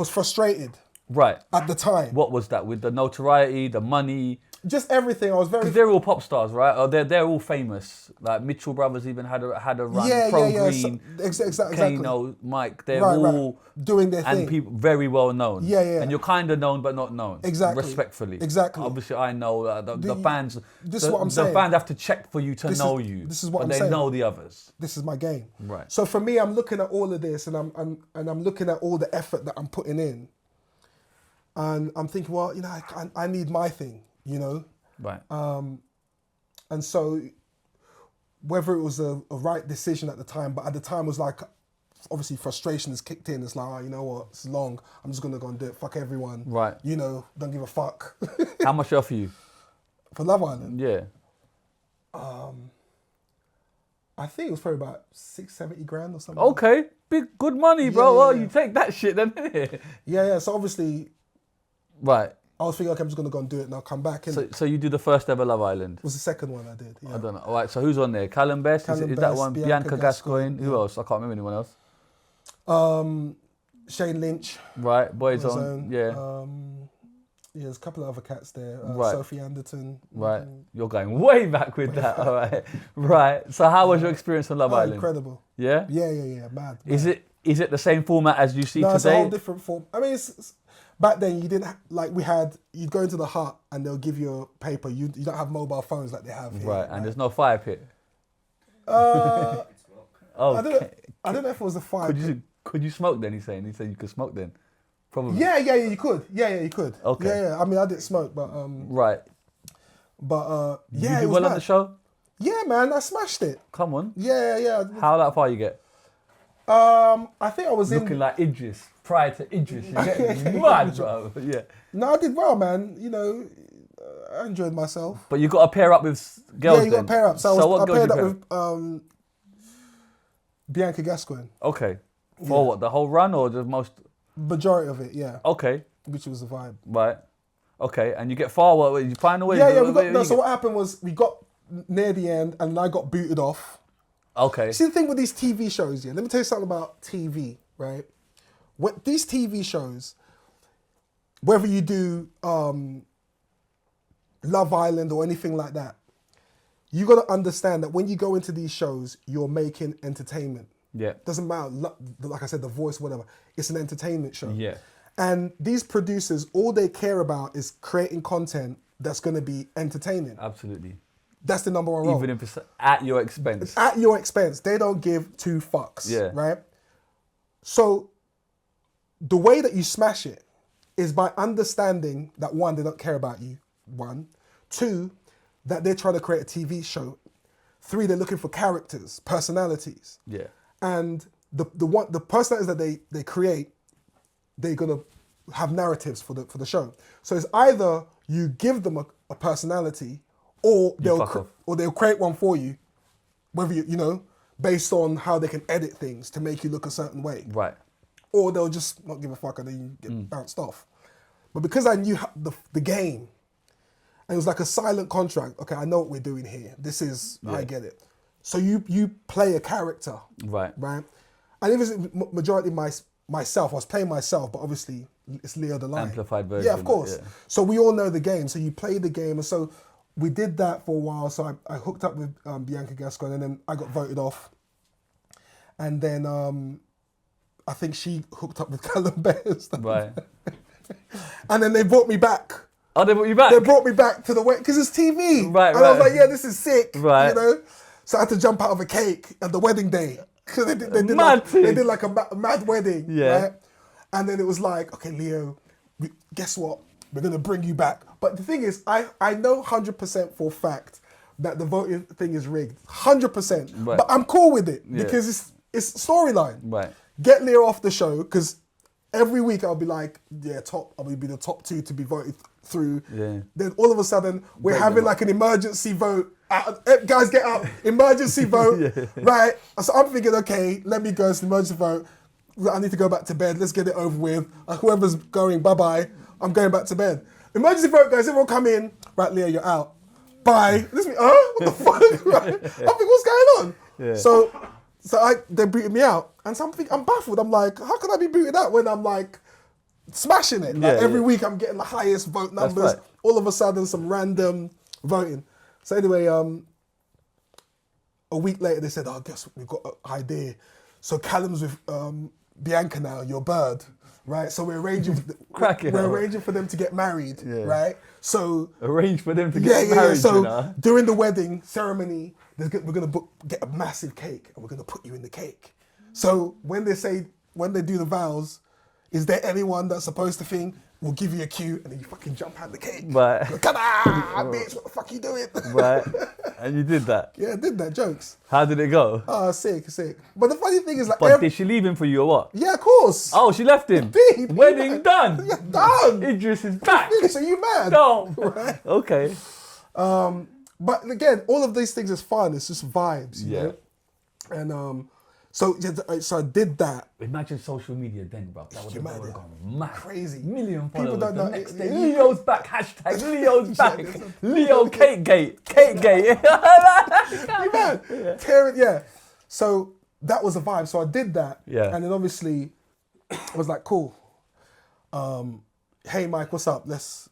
B: frustrated.
A: Right.
B: At the time.
A: What was that? With the notoriety, the money?
B: Just everything. I was very...
A: They're all pop stars, right? Or they're all famous. Like Mitchell Brothers even had a run. Green,
B: exactly.
A: Kano, Mike. They're all
B: doing their thing.
A: And people very well known.
B: Yeah.
A: And you're kind of known but not known.
B: Exactly.
A: Respectfully.
B: Exactly.
A: Obviously, I know the fans.
B: This is what I'm saying.
A: The fans have to check for you to know you.
B: This is what I'm
A: saying.
B: saying.
A: But they know the others.
B: This is my game.
A: Right.
B: So for me, I'm looking at all of this, and I'm looking at all the effort that I'm putting in, and I'm thinking, well, you know, I need my thing, you know.
A: Right.
B: And so whether it was a right decision at the time, but at the time it was like, obviously frustration has kicked in. It's like, oh, you know what, it's long. I'm just going to go and do it. Fuck everyone.
A: Right.
B: You know, don't give a fuck.
A: How much they offer you?
B: For Love Island?
A: Yeah.
B: I think it was probably about 670 grand or something.
A: Okay. Big, good money, bro.
B: Yeah,
A: Well,
B: yeah.
A: you take that shit then, innit?
B: Yeah. So obviously...
A: Right.
B: I was thinking, okay, I'm just going to go and do it and I'll come back.
A: So you do the first ever Love Island?
B: It was the second one I did, yeah.
A: I don't know. All right, so who's on there? Callum Best? Is that
B: Best,
A: one? Bianca Gascoigne? Who else? I can't remember anyone else.
B: Shane Lynch.
A: Right, Boys on. Yeah.
B: Yeah, there's a couple of other cats there.
A: Right.
B: Sophie Anderton.
A: Right. You're going way back with that. All right. Right. So how was your experience on Love Island?
B: Incredible.
A: Yeah?
B: Yeah. Mad.
A: Is it the same format as you see
B: No,
A: today?
B: it's a whole different form. I mean, back then you didn't you'd go into the hut and they'll give you a paper. You don't have mobile phones like they have here.
A: Right, and there's no fire pit.
B: I
A: Okay.
B: don't know if it was a fire.
A: Could you smoke then? He said you could smoke then. Probably.
B: Yeah, you could. Yeah, you could.
A: Okay.
B: Yeah. I mean, I didn't smoke, but
A: Right.
B: But
A: You
B: it
A: do
B: was
A: well on
B: mad.
A: the show?
B: Yeah, man, I smashed it.
A: Come on.
B: Yeah.
A: How that far you get?
B: I think I was
A: Looking like Idris, prior to Idris. You get me? Mad, bro. Yeah.
B: No, I did well, man. You know, I enjoyed myself.
A: But you got to pair up with girls.
B: Yeah, you got to pair up. So
A: what
B: I
A: girls
B: paired
A: you
B: up
A: pair?
B: with Bianca Gascoigne.
A: Okay. For what, the whole run or the most?
B: Majority of it, yeah.
A: Okay.
B: Which was a vibe.
A: Right. Okay. And you get far, what, you find a way?
B: Yeah. So what happened was we got near the end and I got booted off.
A: Okay.
B: See the thing with these TV shows, yeah? Let me tell you something about TV, right? These TV shows, whether you do Love Island or anything like that, you got to understand that when you go into these shows, you're making entertainment.
A: Yeah.
B: Doesn't matter, like I said, the voice, whatever. It's an entertainment show.
A: Yeah.
B: And these producers, all they care about is creating content that's going to be entertaining.
A: Absolutely.
B: That's the number one role.
A: Even if it's at your expense.
B: At your expense. They don't give two fucks.
A: Yeah.
B: Right? So the way that you smash it is by understanding that, one, they don't care about you. One. Two, that they're trying to create a TV show. Three, they're looking for characters, personalities.
A: Yeah.
B: And the personalities that they create, they're gonna have narratives for the show. So it's either you give them a personality, or they'll create one for you, whether you know, based on how they can edit things to make you look a certain way.
A: Right.
B: Or they'll just not give a fuck and then you get bounced off. But because I knew the game, and it was like a silent contract. Okay, I know what we're doing here. This is, I get it. So you play a character.
A: Right.
B: Right? And it was majority myself. I was playing myself, but obviously it's Leo the Lion.
A: Amplified version.
B: Yeah, of course. Yeah. So we all know the game. So you play the game. And so we did that for a while. So I hooked up with Bianca Gascoigne and then I got voted off. And then I think she hooked up with Callum Best.
A: Right.
B: And then they brought me back.
A: Oh, they brought you back?
B: They brought me back to the way, because it's TV.
A: Right,
B: and I was like, yeah, this is sick.
A: Right.
B: You know? So I had to jump out of a cake at the wedding day. because they did
A: Mad thing.
B: they did like a mad wedding,
A: Yeah.
B: right? And then it was like, okay, Leo, guess what? We're gonna bring you back. But the thing is, I know 100% for a fact that the voting thing is rigged, 100%.
A: Right.
B: But I'm cool with it
A: Yeah.
B: because it's storyline.
A: Right.
B: Get Leo off the show because every week I'll be like, yeah, I'll be the top 2 to be voted through.
A: Yeah.
B: Then all of a sudden we're
A: Break
B: having
A: them
B: like an emergency vote. Guys, get up! Emergency vote, right? So I'm thinking, okay, let me go. It's an emergency vote. I need to go back to bed. Let's get it over with. Whoever's going, bye bye. I'm going back to bed. Emergency vote, guys. Everyone come in. Right, Leo, you're out. Bye. Listen, what the fuck? Right? I'm thinking, what's going on?
A: Yeah.
B: So they booted me out, and so I'm baffled. I'm like, how can I be booted out when I'm like smashing it? Like, every week I'm getting the highest vote numbers.
A: right.
B: All of a sudden, some random voting. So anyway, a week later they said, "Oh, guess we've got an idea." So Callum's with Bianca now, your bird, right? So we're arranging. We're arranging for them to get married, right? So
A: Arrange for them to get married.
B: So
A: You know?
B: during the wedding ceremony, we're gonna get a massive cake, and we're gonna put you in the cake. So when they do the vows, is there anyone that's supposed to think? We'll give you a cue, and then you fucking jump out the cake.
A: Right.
B: Ta-da! Bitch, what the fuck you doing?
A: Right. And you did that.
B: Yeah, I did that. Jokes.
A: How did it go?
B: Oh, sick. But the funny thing is, like,
A: But did she leave him for you or what?
B: yeah, of course.
A: Oh, she left him.
B: Indeed.
A: Wedding done.
B: Yeah, done.
A: Idris is back.
B: So you mad?
A: No.
B: Right.
A: Okay.
B: But again, all of these things is fun. It's just vibes, you
A: Yeah.
B: know? And so I did that.
A: Imagine social media then, bro. That would
B: mad,
A: have
B: yeah.
A: gone mad.
B: Crazy.
A: Million
B: People
A: followers.
B: don't
A: The
B: know-
A: next day,
B: yeah.
A: Leo's back. Hashtag Leo's back.
B: there's a-
A: Leo Cake Gate. Cake Gate.
B: You mad? Tearing, yeah. So that was a vibe. So I did that.
A: Yeah.
B: And then obviously I was like, cool. Hey Mike, what's up? Let's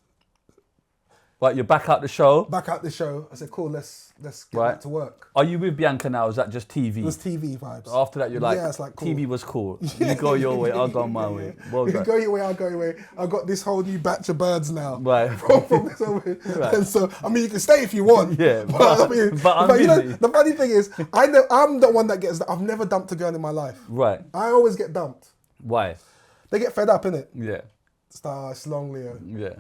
A: Right, you're back out the show.
B: back out the show. I said, cool, let's get
A: Right.
B: back to work.
A: Are you with Bianca now? Or is that just TV?
B: It was TV vibes.
A: After that, you're like,
B: Yeah, it's like, cool.
A: TV was cool. You go your way, I'll go my way. Well
B: You
A: done.
B: go your way, I'll go your way. I've got this whole new batch of birds now.
A: Right.
B: From this over. And so, I mean, you can stay if you want.
A: Yeah,
B: But, I mean,
A: but I'm
B: you know,
A: busy.
B: the funny thing is, I know I'm the one that gets. I've never dumped a girl in my life.
A: Right.
B: I always get dumped.
A: Why?
B: They get fed up, innit?
A: Yeah.
B: It's long, Leo.
A: Yeah.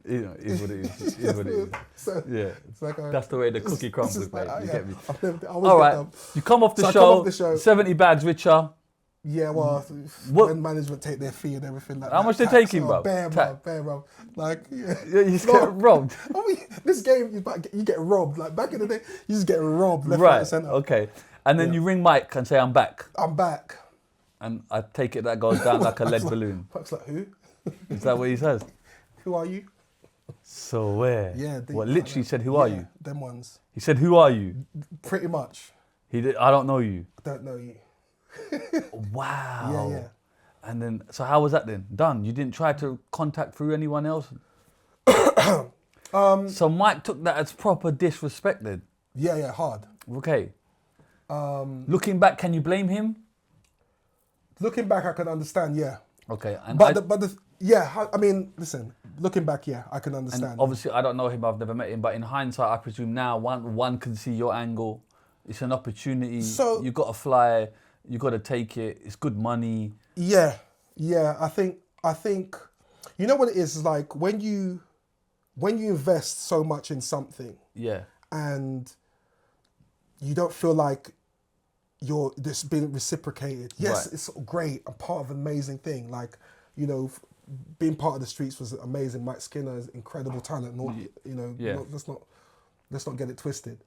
A: You know, it is what it is. It is what it is.
B: So,
A: Yeah.
B: it's like,
A: That's the way the cookie
B: it's
A: crumbles,
B: just
A: mate.
B: like,
A: You
B: yeah,
A: get me?
B: I always
A: All
B: get
A: right.
B: dumped.
A: You come off the
B: So I
A: show.
B: come off the show.
A: 70 bags richer.
B: Yeah, well,
A: What-
B: when management take their fee and everything like
A: How
B: that.
A: much they
B: tax,
A: taking,
B: oh,
A: bruv?
B: Bare,
A: Tax.
B: bruv. Like, yeah.
A: You just get robbed.
B: I mean, this game, you get robbed. Like, back in the day, you just get robbed left, right,
A: Right.
B: and centre.
A: Okay. And then you ring Mike and say, I'm back.
B: I'm back.
A: And I take it that goes down like a lead balloon.
B: Mike's like, who?
A: Is that what he says?
B: Who are you?
A: So where?
B: Yeah.
A: What, literally said, who are you?
B: Them ones.
A: He said, who are you?
B: Pretty much.
A: He did, I don't know you.
B: I don't know you.
A: Wow.
B: Yeah.
A: And then, so how was that then? Done. You didn't try to contact through anyone else? So Mike took that as proper disrespect then?
B: Yeah, hard.
A: Okay. Looking back, can you blame him?
B: Looking back, I can understand, yeah.
A: Okay. And
B: I mean, listen, looking back, yeah, I can understand.
A: and obviously, I don't know him, I've never met him, but in hindsight, I presume now one can see your angle. It's an opportunity.
B: So-
A: you got to fly, you got to take it. It's good money.
B: Yeah. I think, you know what it is? It's like when you invest so much in something
A: Yeah.
B: and you don't feel like you're just being reciprocated. Yes,
A: Right.
B: it's great. I'm part of an amazing thing. Like, you know, being part of the streets was amazing. Mike Skinner is incredible talent. Not, you know,
A: Yeah.
B: let's not get it twisted.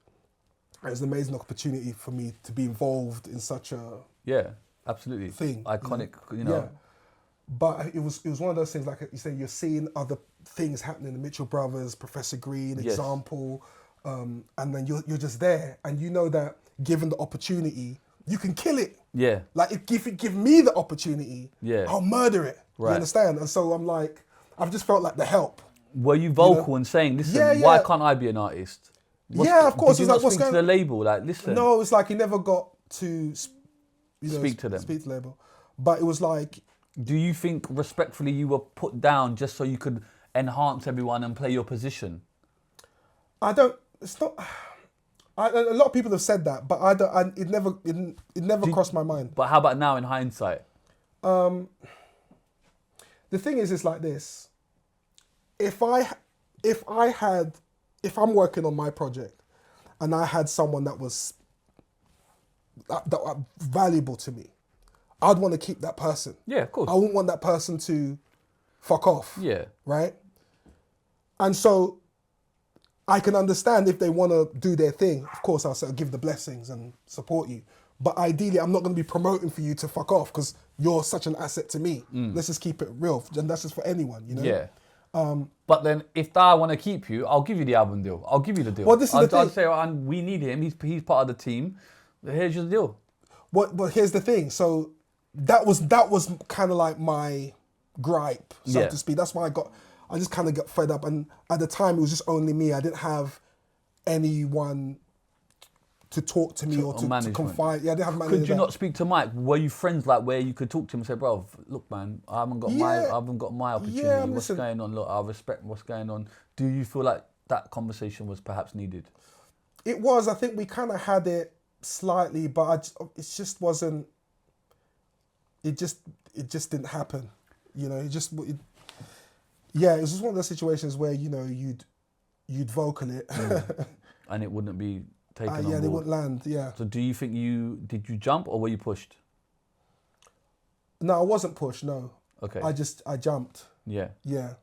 B: It was an amazing opportunity for me to be involved in such a
A: Yeah, absolutely.
B: thing.
A: Iconic, you know.
B: Yeah. But it was one of those things, like you say, you're seeing other things happening, the Mitchell Brothers, Professor Green,
A: Yes.
B: example, and then you're just there, and you know that given the opportunity, you can kill it.
A: Yeah.
B: Like if you give me the opportunity,
A: Yeah.
B: I'll murder it.
A: Right.
B: You understand? And so I'm like, I've just felt like the help.
A: Were you vocal in saying, listen,
B: Yeah,
A: why
B: yeah.
A: can't I be an artist?
B: Yeah, of course.
A: Did you
B: It's
A: not
B: like, what's
A: speak to
B: going-
A: the label? Like, listen.
B: No, it's like he never got to
A: Speak to them.
B: Speak to the label. But it was like,
A: Do you think respectfully you were put down just so you could enhance everyone and play your position?
B: I don't A lot of people have said that, but I don't. It never crossed my mind.
A: But how about now in hindsight?
B: The thing is, it's like this. If I'm working on my project, and I had someone that was valuable to me, I'd want to keep that person.
A: Yeah, of course.
B: I wouldn't want that person to fuck off.
A: Yeah.
B: Right? And so I can understand if they want to do their thing. Of course, I'll give the blessings and support you. But ideally, I'm not going to be promoting for you to fuck off because you're such an asset to me. Let's just keep it real. And that's just for anyone, you know?
A: Yeah. But then if I want to keep you, I'll give you the album deal. I'll give you the deal.
B: Well, this is the thing.
A: I'll say, we need him. He's part of the team. Here's your deal.
B: But here's the thing. So that was kind of like my gripe, so to speak. That's why I just kind of got fed up. And at the time, it was just only me. I didn't have anyone to talk to me or to confide. Yeah, I didn't have
A: Could you not speak to Mike? Were you friends like where you could talk to him and say, bro, look, man, I haven't got my opportunity.
B: Yeah,
A: what's going on? Look, I respect what's going on. Do you feel like that conversation was perhaps needed?
B: It was. I think we kind of had it slightly, but it just wasn't. It just didn't happen. You know, it was just one of those situations where, you know, you'd vocal it.
A: And it wouldn't be taken on
B: yeah,
A: board.
B: they wouldn't land, yeah.
A: So do you think did you jump or were you pushed?
B: No, I wasn't pushed, no.
A: Okay.
B: I jumped.
A: Yeah.
B: Yeah.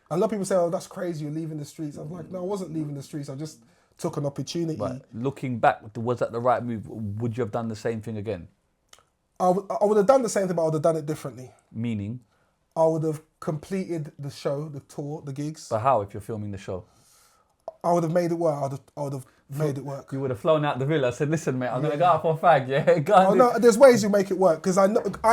B: A lot of people say, oh, that's crazy, you're leaving the streets. I'm like, no, I wasn't leaving the streets. I just took an opportunity.
A: But looking back, was that the right move? Would you have done the same thing again?
B: I would have done the same thing, but I would have done it differently.
A: Meaning?
B: I would have completed the show, the tour, the gigs.
A: But how if you're filming the show?
B: I would have made it work. I would have made it work.
A: You would have flown out the villa, said, listen, mate, I'm going to go out for a fag, yeah?
B: No, there's ways you make it work, because I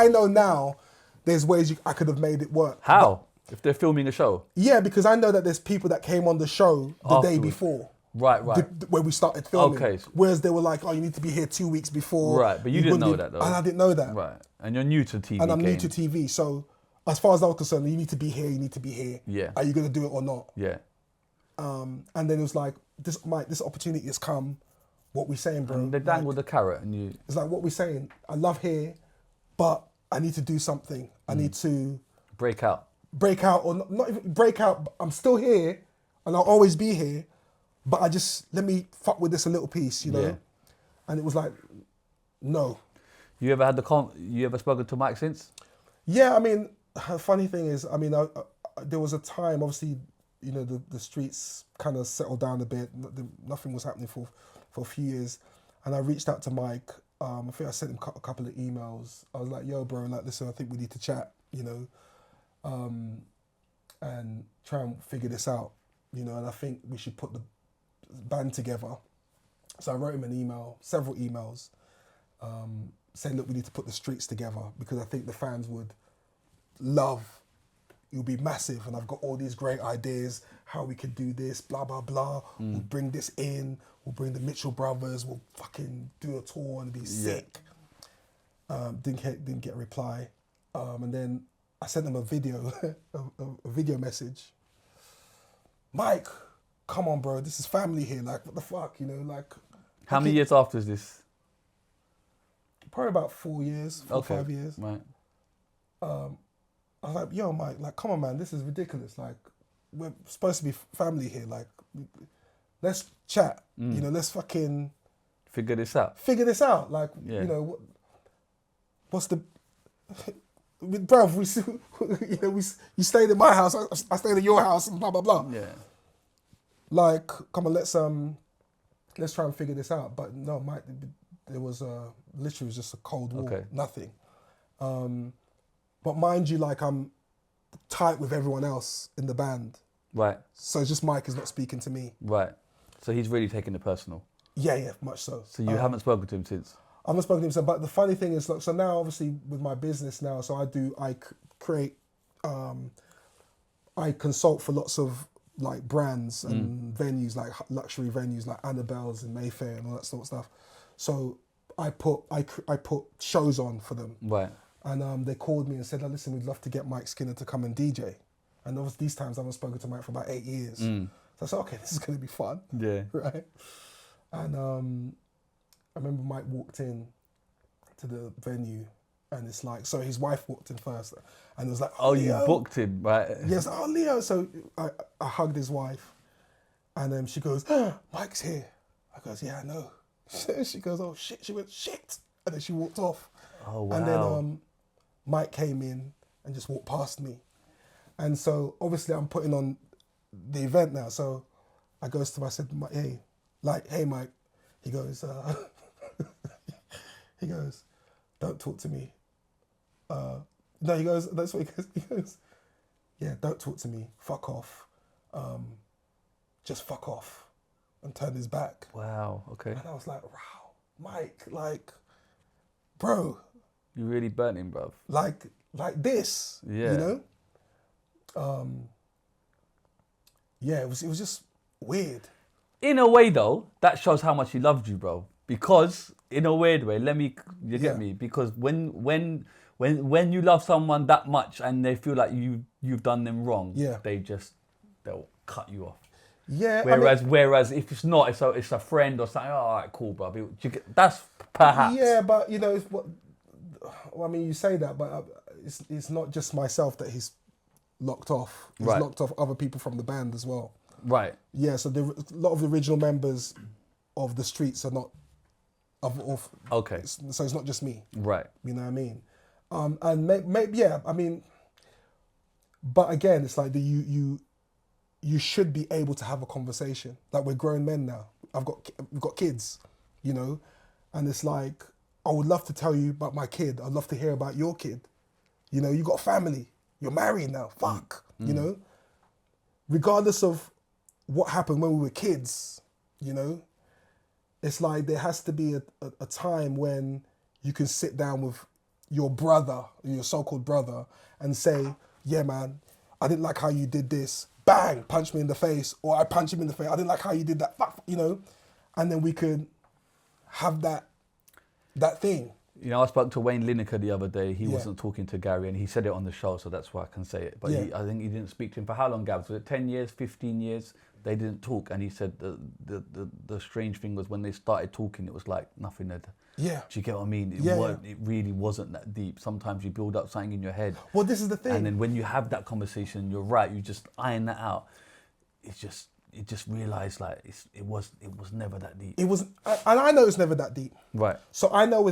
B: know now there's ways I could have made it work.
A: How? If they're filming a show?
B: Yeah, because I know that there's people that came on the show the day before.
A: Right.
B: Where we started filming.
A: Okay.
B: Whereas they were like, oh, you need to be here 2 weeks before.
A: Right, but you didn't know that though.
B: And I didn't know that.
A: Right, and you're new to TV.
B: And I'm new to TV, so as far as I was concerned, you need to be here, you need to be here.
A: Yeah.
B: Are you going to do it or not?
A: Yeah.
B: And then it was like, this opportunity has come. What we saying, bro?
A: And they dangled the carrot and you...
B: It's like, what we saying? I love here, but I need to do something. I need to...
A: Break out,
B: or not even break out. But I'm still here, and I'll always be here. But let me fuck with this a little piece, you know?
A: Yeah.
B: And it was like, no.
A: You ever you ever spoken to Mike since?
B: Yeah, I mean, the funny thing is, I mean, there was a time, obviously, you know, the streets kind of settled down a bit. Nothing was happening for a few years. And I reached out to Mike. I think I sent him a couple of emails. I was like, yo, bro, like, listen, I think we need to chat, you know, and try and figure this out, you know, and I think we should put the band together. So I wrote him an email, several emails, saying, look, we need to put the streets together because I think the fans would love, it would be massive, and I've got all these great ideas, how we could do this, blah, blah, blah. We'll bring this in, we'll bring the Mitchell brothers, we'll fucking do a tour and be sick. Didn't get a reply. And then I sent them a video, a video message. Mike, come on, bro, this is family here. Like, what the fuck, you know, like.
A: How many years after is this?
B: Probably about 4 years, 5 years.
A: Right.
B: I was like, yo, Mike, like, come on, man, this is ridiculous. Like, we're supposed to be family here. Like, let's chat. You know, let's fucking
A: figure this out.
B: Like, you know, what's the... Bro, you stayed in my house, I stayed in your house, and blah, blah, blah.
A: Yeah.
B: Like, come on, let's try and figure this out. But no, Mike, there was literally was just a cold war, nothing. But mind you, like, I'm tight with everyone else in the band.
A: Right.
B: So just Mike is not speaking to me.
A: Right. So he's really taking it personal.
B: Yeah, much so.
A: So you haven't spoken to him since?
B: I've not spoken to him since. But the funny thing is, like, so now obviously with my business now, so I create, I consult for lots of like brands and venues, like luxury venues like Annabelle's and Mayfair and all that sort of stuff. So I put shows on for them.
A: Right.
B: And they called me and said, listen, we'd love to get Mike Skinner to come and DJ. And obviously these times I haven't spoken to Mike for about 8 years. So I said, okay, this is going to be fun.
A: Yeah.
B: Right. And I remember Mike walked in to the venue, and it's like, so his wife walked in first, and it was like,
A: Oh,
B: Leo.
A: you booked him, right?
B: Yes, oh, Leo. So I hugged his wife, and then she goes, Mike's here. I goes, yeah, I know. She goes, oh, shit. She went, shit. And then she walked off.
A: Oh, wow.
B: And then Mike came in and just walked past me. And so obviously I'm putting on the event now. So I goes to him, I said, hey, Mike. He goes, don't talk to me. No, he goes, that's what he goes. He goes, yeah, don't talk to me. Fuck off. Just fuck off. And turned his back.
A: Wow, okay.
B: And I was like, wow, Mike, like, bro.
A: You really burnt him, bruv.
B: Like this,
A: Yeah.
B: you know? Yeah, it was just weird.
A: In a way, though, that shows how much he loved you, bro. Because in a weird way, you get me? Because when you love someone that much and they feel like you've done them wrong, they'll cut you off.
B: Yeah.
A: Whereas if it's not, it's a friend or something. Oh, all right, cool, bro. That's perhaps.
B: Yeah, but you know, you say that, but it's not just myself that he's locked off. He's locked off other people from the band as well.
A: Right.
B: Yeah, so a lot of the original members of the Streets are not.
A: Okay.
B: So it's not just me.
A: Right.
B: You know what I mean? And maybe yeah. I mean, but again, it's like you should be able to have a conversation. Like, we're grown men now. We've got kids, you know, and it's like, I would love to tell you about my kid. I'd love to hear about your kid. You know, you got a family. You're married now. Fuck. You know, regardless of what happened when we were kids, you know, it's like there has to be a time when you can sit down with your brother, your so-called brother, and say, yeah, man, I didn't like how you did this. Bang, punch me in the face, or I punch him in the face. I didn't like how you did that. Fuck, you know, and then we could have that thing.
A: You know, I spoke to Wayne Lineker the other day. He wasn't talking to Gary, and he said it on the show, so that's why I can say it. But I think he didn't speak to him for how long, Gabs? Was it 10 years, 15 years? They didn't talk, and he said the strange thing was when they started talking, it was like nothing had.
B: Yeah.
A: Do you get what I mean? It really wasn't that deep. Sometimes you build up something in your head.
B: Well, this is the thing.
A: And then when you have that conversation, you're right, you just iron that out. You just realise like it was never that deep.
B: It was, and I know it's never that deep.
A: Right.
B: So I know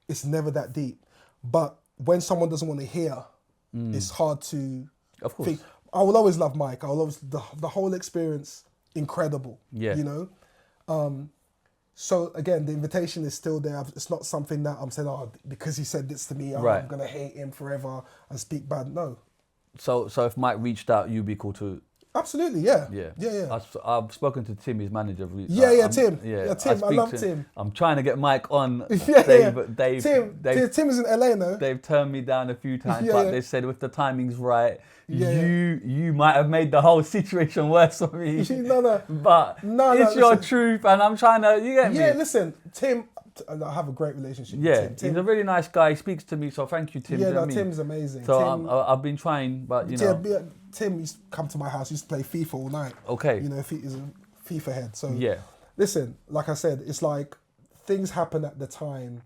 B: it's never that deep. But when someone doesn't want to hear, it's hard to.
A: Of course.
B: Think. I will always love Mike. I will always the whole experience incredible.
A: Yeah.
B: You know. So again, the invitation is still there. It's not something that I'm saying, oh, because he said this to me, I'm gonna hate him forever and speak bad. No.
A: So if Mike reached out, you'd be cool to.
B: Absolutely, yeah.
A: Yeah. I've spoken to Tim, his manager.
B: Tim.
A: Tim.
B: I love Tim.
A: I'm trying to get Mike on.
B: Tim is in LA now.
A: They've turned me down a few times, but they said if the timing's right, you might have made the whole situation worse for me. But it's your truth, and I'm trying to. You get me?
B: Yeah, listen, Tim. I have a great relationship with Tim.
A: He's a really nice guy. He speaks to me, so thank you, Tim.
B: Yeah, no, Tim's amazing.
A: So I've been trying, but you know.
B: Tim used to come to my house, used to play FIFA all night.
A: Okay.
B: You know, he's a FIFA head. So
A: yeah.
B: Listen, like I said, it's like things happen at the time,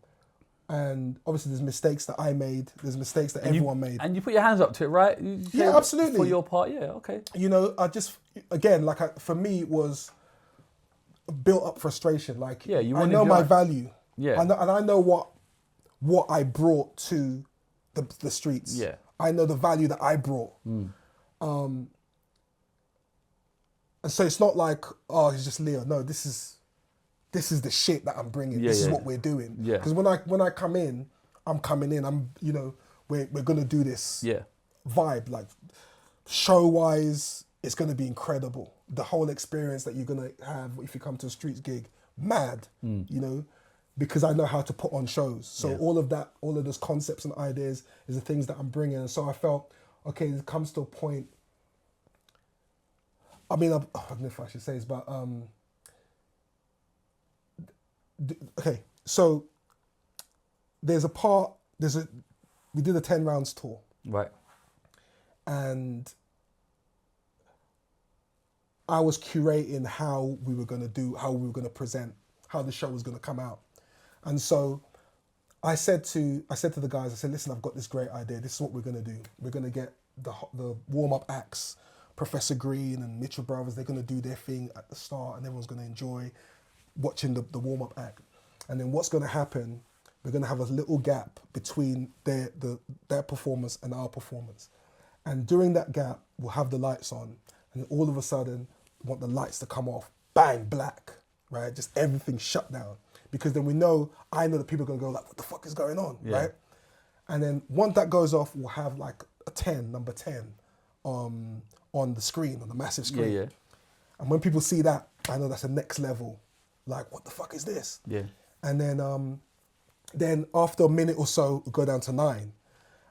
B: and obviously there's mistakes that I made, there's mistakes that everyone made.
A: And you put your hands up to it, right?
B: Yeah, absolutely.
A: For your part, yeah, okay.
B: You know, I just, again, for me, it was built up frustration. Like, I know my value.
A: Yeah.
B: And I know what I brought to the streets.
A: Yeah.
B: I know the value that I brought. And so it's not like, oh, he's just Leo. No, this is the shit that I'm bringing. This is what we're doing.
A: Yeah.
B: Because when I come in, I'm coming in. I'm, you know, we're gonna do this vibe. Like, show wise, it's gonna be incredible. The whole experience that you're gonna have if you come to a streets gig, mad. You know, because I know how to put on shows. So all of those concepts and ideas is the things that I'm bringing. And so I felt, okay, it comes to a point. I mean, I don't know if I should say this, but okay. So we did a 10 rounds tour,
A: right?
B: And I was curating how we were going to do, how we were going to present, how the show was going to come out. And so I said to the guys, I said, listen, I've got this great idea. This is what we're going to do. We're going to get the warm-up acts, Professor Green and Mitchell Brothers, they're going to do their thing at the start and everyone's going to enjoy watching the warm-up act. And then what's going to happen, we're going to have a little gap between their performance and our performance. And during that gap, we'll have the lights on. And all of a sudden, we want the lights to come off. Bang, black, right? Just everything shut down. Because then I know that people are going to go like, what the fuck is going on, right? And then once that goes off, we'll have like a number 10 on the screen, on the massive screen.
A: Yeah.
B: And when people see that, I know that's the next level. Like, what the fuck is this?
A: Yeah.
B: And then after a minute or so, we'll go down to 9.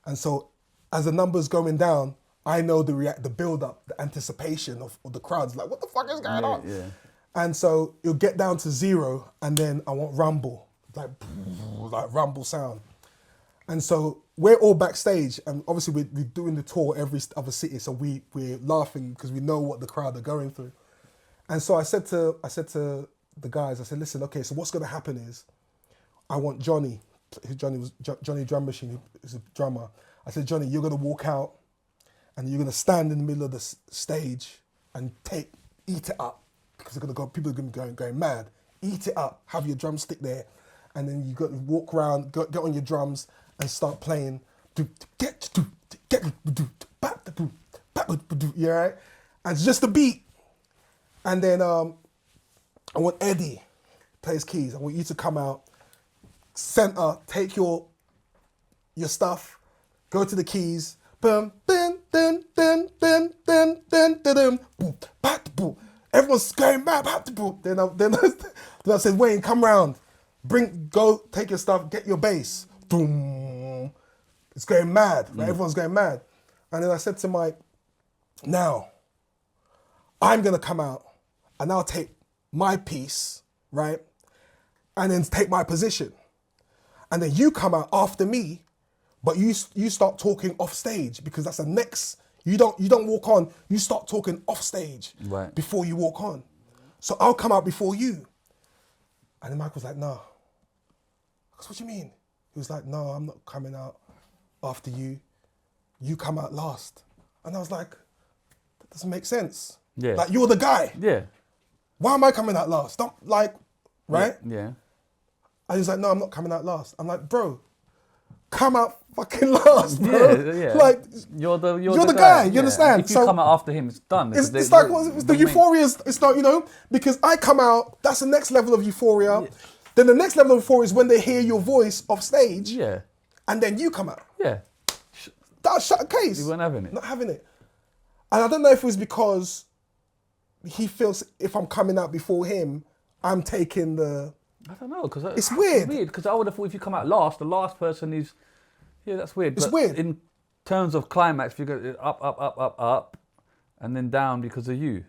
B: And so as the number's going down, I know the build-up, the anticipation of the crowd's like, what the fuck is going on?
A: Yeah.
B: And so it'll get down to 0, and then I want rumble, like rumble sound. And so we're all backstage, and obviously we're doing the tour every other city, so we're laughing because we know what the crowd are going through. And so I said to the guys, I said, listen, okay, so what's going to happen is, I want Johnny Drum Machine, who's a drummer. I said, Johnny, you're going to walk out, and you're going to stand in the middle of the stage and eat it up, because people are going to be going mad. Eat it up, have your drumstick there, and then you got to walk around, get on your drums, and start playing. You right? And it's just a beat. And then I want Eddie, plays keys. I want you to come out, center, take your stuff, go to the keys. Boom, boom, boom, boom, boom, boom, boom, boom, boom, boom. Everyone's going mad. Then I said, Wayne, come round, go take your stuff, get your bass. Boom. It's going mad. Right? Everyone's going mad. And then I said to Mike, now, I'm going to come out and I'll take my piece, right? And then take my position. And then you come out after me, but you start talking off stage, because that's the next, you don't walk on, you start talking off stage before you walk on. So I'll come out before you. And then Mike was like, no. What do you mean? He was like, no, I'm not coming out after you. You come out last. And I was like, that doesn't make sense.
A: Yeah.
B: Like, you're the guy.
A: Yeah.
B: Why am I coming out last? Don't, like, right?
A: Yeah.
B: And he's like, no, I'm not coming out last. I'm like, bro, come out fucking last, bro.
A: Yeah.
B: Like,
A: you're the
B: guy. You understand?
A: If you come out after him, it's done.
B: It's like the euphoria. It's not, because I come out. That's the next level of euphoria. Yeah. Then the next level of euphoria is when they hear your voice off stage.
A: Yeah.
B: And then you come out.
A: Yeah.
B: That's shut a case.
A: You weren't having it.
B: Not having it. And I don't know if it was because he feels if I'm coming out before him, I'm taking the.
A: I don't know, because
B: it's weird.
A: Because I would have thought if you come out last, the last person is. Yeah, that's weird.
B: It's
A: but
B: weird.
A: In terms of climax, if you go up, and then down because of you.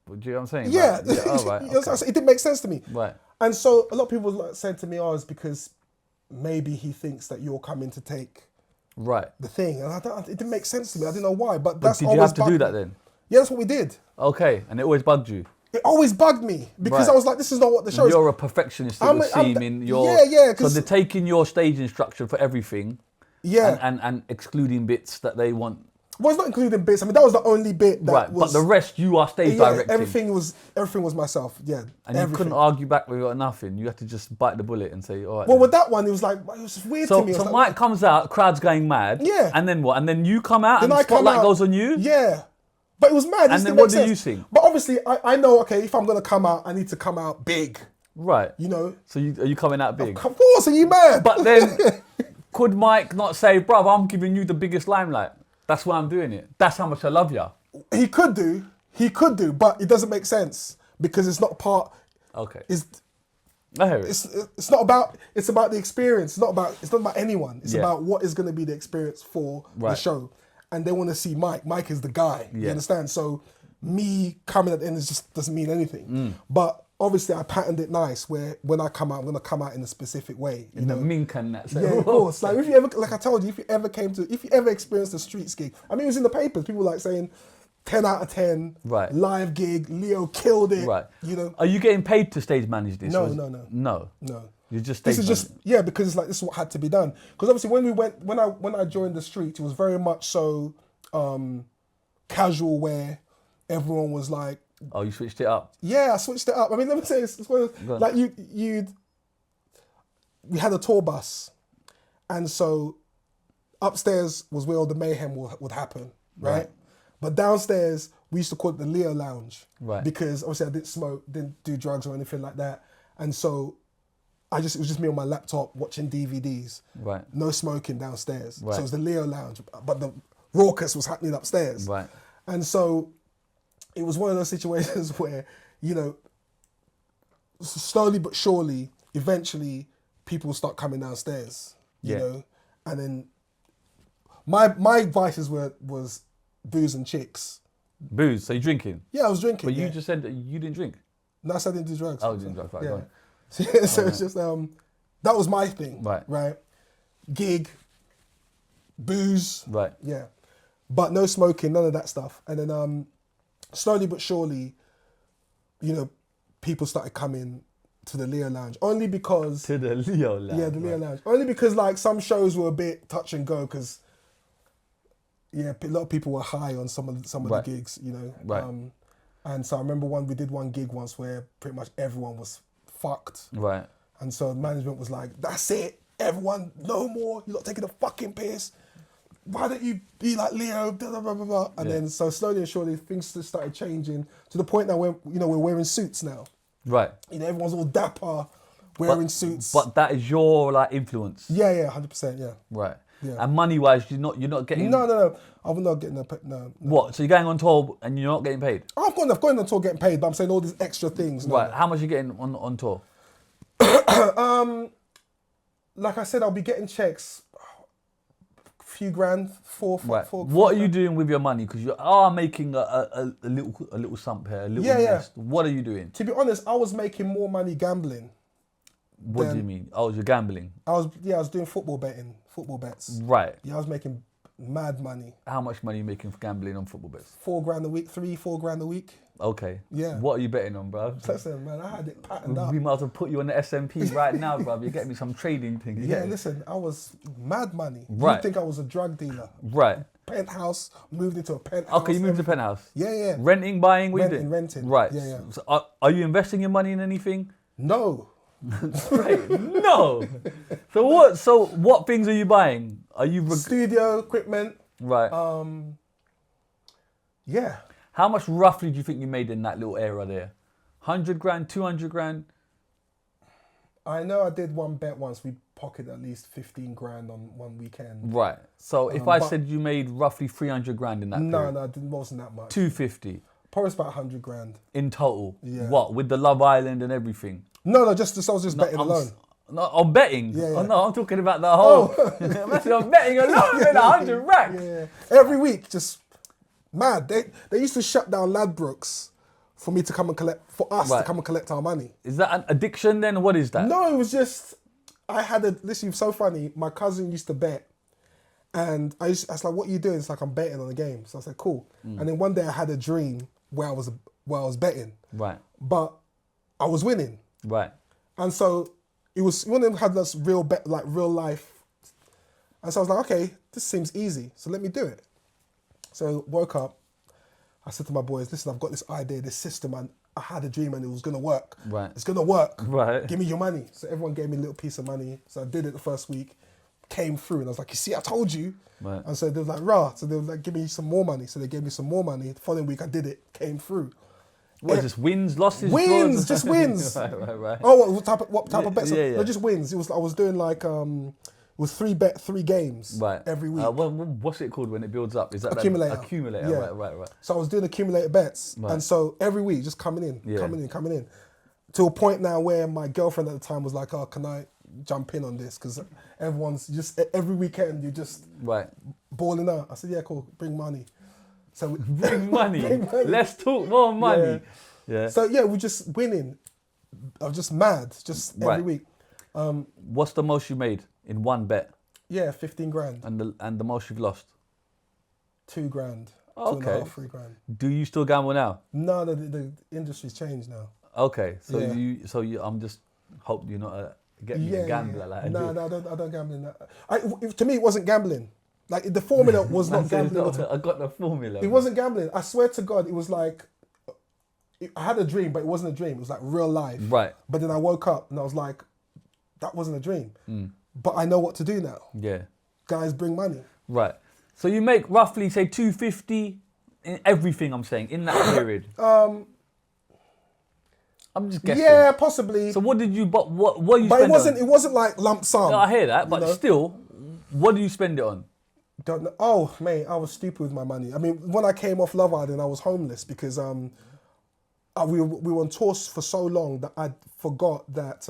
A: Do you know what I'm saying?
B: Yeah.
A: Like, oh, right, okay.
B: It didn't make sense to me.
A: Right.
B: And so a lot of people said to me, oh, it's because maybe he thinks that you're coming to take the thing. And it didn't make sense to me. I didn't know why. But that's
A: did you have to do that then?
B: Yeah, that's what we did.
A: Okay, and it always bugged you?
B: It always bugged me because I was like, this is not what the show is.
A: You're a perfectionist, it would seem. So they're taking your stage instruction for everything.
B: Yeah.
A: And excluding bits that they want.
B: Well, it's not including bits. I mean, that was the only bit that was...
A: But the rest, you are stage directing.
B: Everything was myself, yeah.
A: And you couldn't argue back with nothing. You had to just bite the bullet and say, all right.
B: Well, with that one, it was just weird to me.
A: So Mike comes out, crowd's going mad.
B: Yeah.
A: And then what? And then you come out and the spotlight goes on you?
B: Yeah. But it was mad.
A: And then what do you sing?
B: But obviously, I know, okay, if I'm going to come out, I need to come out big.
A: Right.
B: So
A: are you coming out big?
B: Of course, are you mad?
A: But then, could Mike not say, bruv, I'm giving you the biggest limelight? That's why I'm doing it. That's how much I love you.
B: He could do, but it doesn't make sense because it's not part.
A: Okay.
B: I hear it. It's not about. It's about the experience. It's not about anyone. It's about what is going to be the experience for the show, and they want to see Mike. Mike is the guy. You understand? So me coming at the end just doesn't mean anything. But obviously, I patterned it nice. Where when I come out, I'm going to come out in a specific way.
A: In the mink and that.
B: Yeah, of course. Like if you ever, like I told you, if you ever experienced a streets gig, I mean, it was in the papers. People were like saying, 10 out of 10.
A: Right.
B: Live gig. Leo killed it.
A: Right.
B: You know.
A: Are you getting paid to stage manage this?
B: No,
A: or is-
B: no, no.
A: No.
B: No.
A: You're just
B: This
A: stage
B: is just
A: managing.
B: because it's like this is what had to be done. Because obviously when I joined the street, it was very much so casual where everyone was like,
A: Oh, you switched it up.
B: yeah, I switched it up. I mean, let me say it's one of,
A: Go on.
B: like we had a tour bus, and so upstairs was where all the mayhem would happen, right? But downstairs we used to call it the Leo Lounge,
A: Right.
B: Because obviously I didn't smoke, didn't do drugs or anything like that, and so it was just me on my laptop watching DVDs,
A: Right.
B: No smoking downstairs.
A: Right.
B: So it was the Leo Lounge, but the raucous was happening upstairs,
A: Right.
B: And so it was one of those situations where, you know, slowly but surely, eventually, people start coming downstairs, you
A: Yeah.
B: know, and then my vices was booze and chicks.
A: Booze. So you're drinking.
B: Yeah, I was drinking.
A: But you
B: yeah.
A: just said that you didn't drink.
B: No, I said I didn't do drugs.
A: Oh, you didn't do drugs, right, go on.
B: So it's just that was my thing.
A: Right.
B: Gig, booze.
A: Right.
B: Yeah. But no smoking, none of that stuff. And then slowly but surely, you know, people started coming to the Leo Lounge. Only because...
A: To the Leo Lounge.
B: Yeah, the Leo Lounge. Only because, like, some shows were a bit touch and go because, yeah, a lot of people were high on some of
A: Right.
B: the gigs, you know.
A: Right.
B: And so I remember we did one gig once where pretty much everyone was fucked.
A: Right.
B: And so management was like, that's it. Everyone, no more. You're not taking a fucking piss. Why don't you be like Leo? Blah, blah, blah, blah, blah. And then so slowly and surely things just started changing to the point now where, you know, we're wearing suits now.
A: Right.
B: You know, everyone's all dapper, wearing suits.
A: But that is your like influence.
B: Yeah, 100%, yeah.
A: Right.
B: Yeah.
A: And money wise, you're not getting.
B: No. I'm not getting no.
A: What? So you're going on tour and you're not getting paid?
B: I've gone on tour getting paid, but I'm saying all these extra things. No.
A: Right. How much are you getting on tour?
B: Like I said, I'll be getting checks, few grand, four.
A: What are you doing with your money? Because you are making a little sump here, a little
B: Yeah.
A: nest. What are you doing?
B: To be honest, I was making more money gambling.
A: What do you mean? Oh, you're gambling.
B: I was doing football bets.
A: Right.
B: Yeah, I was making mad money.
A: How much money are you making for gambling on football bets?
B: $4,000 a week, 4 grand a week.
A: Okay.
B: Yeah.
A: What are you betting on, bro?
B: Listen, man, I had it patterned up.
A: We might as well put you on the S&P right now, bro. You're getting me some trading thing.
B: Yeah, listen, I was mad money.
A: Right.
B: You'd think I was a drug dealer.
A: Right.
B: Penthouse, moved into a penthouse.
A: Okay, you moved to penthouse.
B: Yeah.
A: Renting, buying, what are you doing?
B: Renting.
A: Right.
B: Yeah.
A: So are you investing your money in anything?
B: No.
A: Right. No. So what things are you buying? Are you
B: Studio equipment.
A: right?
B: Yeah.
A: How much roughly do you think you made in that little era there? 100 grand, 200 grand?
B: I know I did one bet once. We pocketed at least 15 grand on one weekend.
A: Right. So if I
B: but-
A: said you made roughly 300 grand in that period.
B: No, it wasn't that much.
A: 250
B: Probably about 100 grand.
A: in total.
B: Yeah.
A: What, with the Love Island and everything?
B: No, just I was just betting alone.
A: No, I'm betting.
B: Yeah.
A: Oh, no, I'm talking about the whole. I'm betting alone with 100 racks.
B: Yeah. Every week, just mad. They used to shut down Ladbrokes for me to come and collect, for us to
A: Right.
B: come and collect our money.
A: Is that an addiction then? What is that?
B: No, it was just, this is so funny. My cousin used to bet. And I was like, what are you doing? It's like, I'm betting on the game. So I said, cool. And then one day I had a dream where I was betting.
A: Right.
B: But I was winning.
A: Right.
B: And so it was one of them had this real bet, like real life. And so I was like, okay, this seems easy. So let me do it. So woke up. I said to my boys, listen, I've got this idea, this system, and I had a dream and it was going to work.
A: Right.
B: It's going to work.
A: Right.
B: Give me your money. So everyone gave me a little piece of money. So I did it the first week, came through, and I was like, you see, I told you.
A: Right.
B: And so they were like, rah. So they were like, give me some more money. So they gave me some more money. The following week I did it, came through.
A: What is this? Wins, losses,
B: Wins,
A: draws?
B: just wins.
A: right.
B: Oh, what type of bets?
A: Yeah.
B: No, just wins. I was doing like it was three games
A: Right.
B: every week.
A: What's it called when it builds up? Is that
B: Accumulator.
A: Accumulator.
B: Yeah.
A: Right.
B: So I was doing accumulator bets,
A: Right.
B: and so every week just coming in, to a point now where my girlfriend at the time was like, "Oh, can I jump in on this?" Because everyone's just every weekend you're just
A: Right.
B: balling out. I said, "Yeah, cool, bring money." So
A: Bring money.
B: Bring money.
A: Let's talk more money. Yeah.
B: So yeah, we're just winning. I was just mad, just every
A: Right.
B: week.
A: What's the most you made in one bet,
B: Yeah, 15 grand,
A: and the most you've lost?
B: 2 grand.
A: Okay.
B: 2.5, 3 grand.
A: Do you still gamble now?
B: No, the industry's changed now.
A: Okay, so
B: Yeah.
A: I'm just hope you're not get me a gambler like.
B: No, I don't gamble in that. To me, it wasn't gambling. Like the formula was not gambling.
A: I got the formula.
B: It wasn't gambling. I swear to God, it was like I had a dream, but it wasn't a dream. It was like real life.
A: Right.
B: But then I woke up and I was like, that wasn't a dream. But I know what to do now.
A: Yeah.
B: Guys, bring money.
A: Right. So you make roughly say 250 in everything. I'm saying in that period. I'm just guessing.
B: Yeah, possibly.
A: So what did you? But what you?
B: But
A: spend
B: it wasn't like lump sum.
A: No, I hear that, but
B: you know?
A: still, what do you spend it on?
B: Don't know. Oh, mate, I was stupid with my money. I mean, when I came off Love Island, I was homeless because we were on tour for so long that I forgot that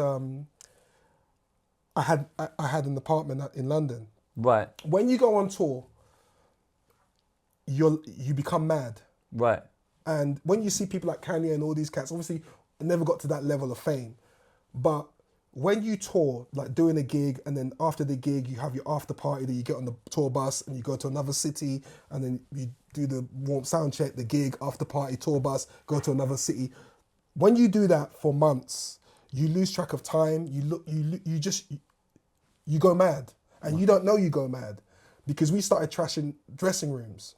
B: I had an apartment in London.
A: Right.
B: When you go on tour, you become mad.
A: Right.
B: And when you see people like Kanye and all these cats, obviously I never got to that level of fame. But when you tour, like doing a gig, and then after the gig, you have your after party that you get on the tour bus and you go to another city, and then you do the warm sound check, the gig, after party, tour bus, go to another city. When you do that for months, you lose track of time. You go mad, and you don't know you go mad, because we started trashing dressing rooms,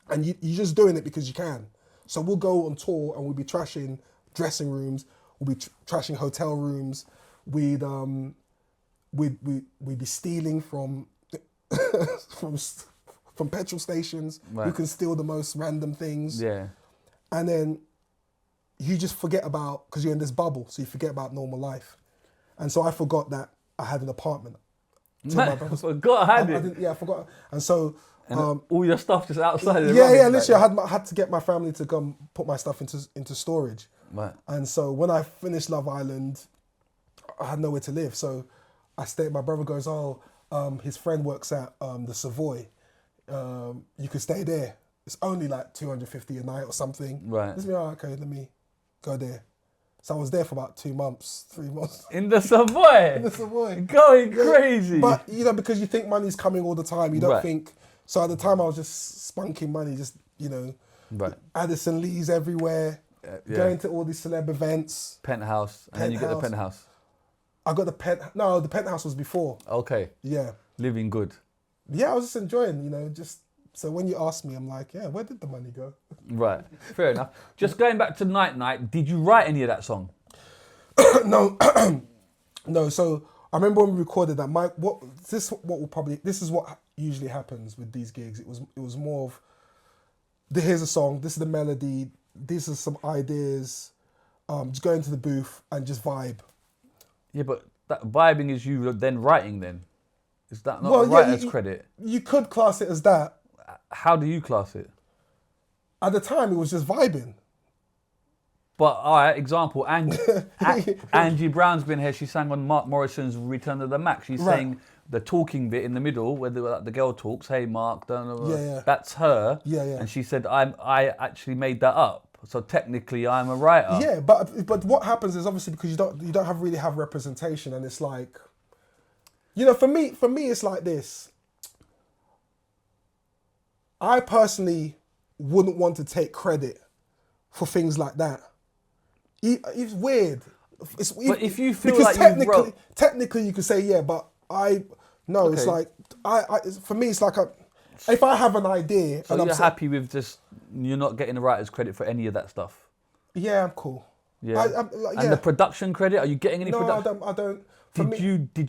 B: and you're just doing it because you can. So we'll go on tour and we'll be trashing dressing rooms, we'll be trashing hotel rooms, we'd be stealing from from petrol stations.
A: Right.
B: You can steal the most random things.
A: Yeah.
B: And then you just forget about, because you're in this bubble, so you forget about normal life. And so I forgot that I had an apartment.
A: I forgot I had it.
B: I forgot. And so
A: all your stuff just outside of the
B: yeah,
A: rubbish,
B: literally,
A: like.
B: I had to get my family to come put my stuff into storage.
A: Right.
B: And so when I finished Love Island, I had nowhere to live. So I stayed. My brother goes, his friend works at the Savoy. You could stay there. It's only like 250 a night or something.
A: Right.
B: It's me, okay, let me go there. So I was there for about 2 months, 3 months.
A: In the Savoy?
B: In the Savoy.
A: Going crazy.
B: But, because you think money's coming all the time, you don't
A: Right.
B: think... So at the time, I was just spunking money, just,
A: Right.
B: Addison Lee's everywhere, going to all these celeb events.
A: Penthouse. And then you get the penthouse.
B: I got the penthouse was before.
A: Okay.
B: Yeah.
A: Living good.
B: Yeah, I was just enjoying, so when you ask me, I'm like, yeah, where did the money go?
A: Right. Fair enough. Just going back to Nite Nite, did you write any of that song?
B: No. No, so I remember when we recorded that, this is what usually happens with these gigs. It was more of, here's a song, this is the melody, these are some ideas, just go into the booth and just vibe.
A: Yeah, but that vibing is you then writing then? Is that not a writer's credit?
B: You could class it as that.
A: How do you class it?
B: At the time, it was just vibing.
A: But, all right, example, Angie Brown's been here. She sang on Mark Morrison's Return to the Mac. She sang the talking bit in the middle, where the girl talks, hey, Mark, don't know.
B: Yeah.
A: That's her.
B: Yeah.
A: And she said, I actually made that up. So technically, I'm a writer.
B: Yeah, but what happens is obviously because you don't really have representation, and it's like, for me, it's like this. I personally wouldn't want to take credit for things like that. It's weird.
A: But if you feel
B: because
A: like
B: technically you could say but it's like for me it's like if I have an idea
A: so and you're happy with just you're not getting the writer's credit for any of that stuff.
B: Yeah, I'm cool.
A: Yeah. And the production credit, are you getting any production?
B: No, I don't.
A: Did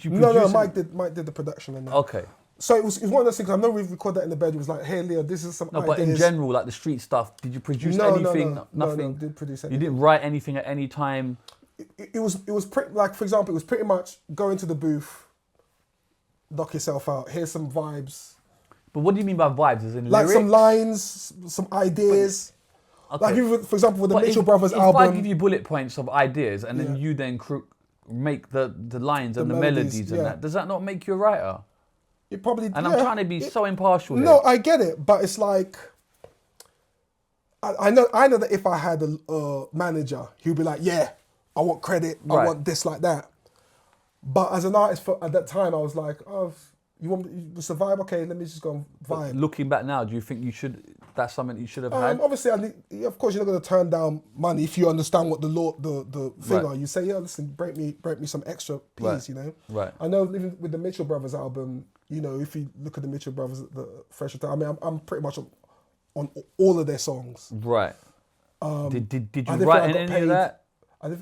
A: you produce
B: No, Mike did the production and that.
A: Okay.
B: So it was one of those things. I know we've recorded that in the bed. It was like, hey, Leo, this is some ideas.
A: But in general, like the street stuff, did you produce anything?
B: No,
A: Nothing.
B: No, didn't produce anything.
A: You didn't write anything at any time.
B: It was pretty, like, for example, it was pretty much go into the booth, knock yourself out. Here's some vibes.
A: But what do you mean by vibes? As in
B: like
A: lyrics?
B: some lines, some ideas.
A: Okay.
B: Like, for example, with the Mitchell Brothers album.
A: If I give you bullet points of ideas and then you then make the lines and the melodies and that, does that not make you a writer?
B: It probably.
A: And I'm trying to be so impartial.
B: No, I get it, but it's like I know that if I had a manager, he'd be like, "Yeah, I want credit. I want this, like that." But as an artist at that time, I was like, "Oh, you want me to vibe? Okay, let me just go and vibe."
A: But looking back now, do you think you should? that's something you should have had?
B: Obviously, of course, you're not going to turn down money if you understand what the thing
A: Right.
B: are. You say, yeah, listen, break me some extra piece,
A: Right.
B: you know.
A: Right.
B: I know even with the Mitchell Brothers album, you know, if you look at the Mitchell Brothers, the Fresh Time, I mean, I'm pretty much on all of their songs.
A: Right. Did you
B: I didn't feel
A: write
B: I
A: in
B: got
A: any
B: paid.
A: of that?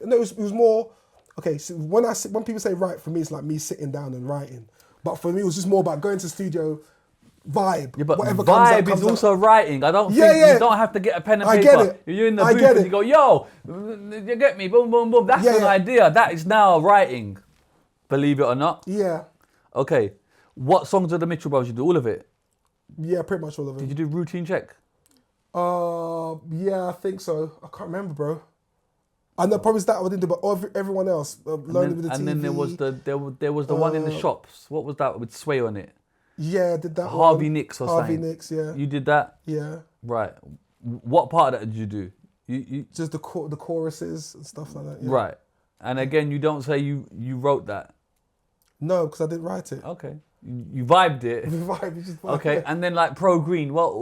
B: No, it was more. Okay, so when people say write, for me, it's like me sitting down and writing. But for me, it was just more about going to the studio, vibe.
A: Yeah, but
B: whatever
A: vibe
B: comes
A: is
B: out.
A: also writing. I don't
B: Yeah,
A: think
B: yeah.
A: you don't have to get a pen and
B: I
A: paper.
B: get it.
A: You're in the
B: I
A: booth
B: get
A: and
B: it.
A: you go, yo, you get me? Boom, boom, boom. That's
B: Yeah,
A: an
B: yeah.
A: idea. That is now writing. Believe it or not.
B: Yeah,
A: Okay. What songs of the Mitchell Brothers you do? All of it?
B: yeah, pretty much all of
A: Did
B: it.
A: you do Routine Check?
B: Yeah, I think so. I can't remember, bro. I know probably that I didn't do, but everyone else, Lonely with the TV.
A: And then there was the one in the shops. What was that with Sway on it?
B: Yeah, I did that
A: Harvey
B: one.
A: Nicks or
B: Harvey
A: something.
B: Nicks, yeah.
A: You did that?
B: Yeah.
A: Right. What part of that did you do? You
B: Just the choruses and stuff like that. Yeah.
A: Right. And again, you don't say you wrote that.
B: No, because I didn't write it.
A: Okay. You vibed it.
B: Vibe, you just vibe.
A: Okay. And then like Pro Green, what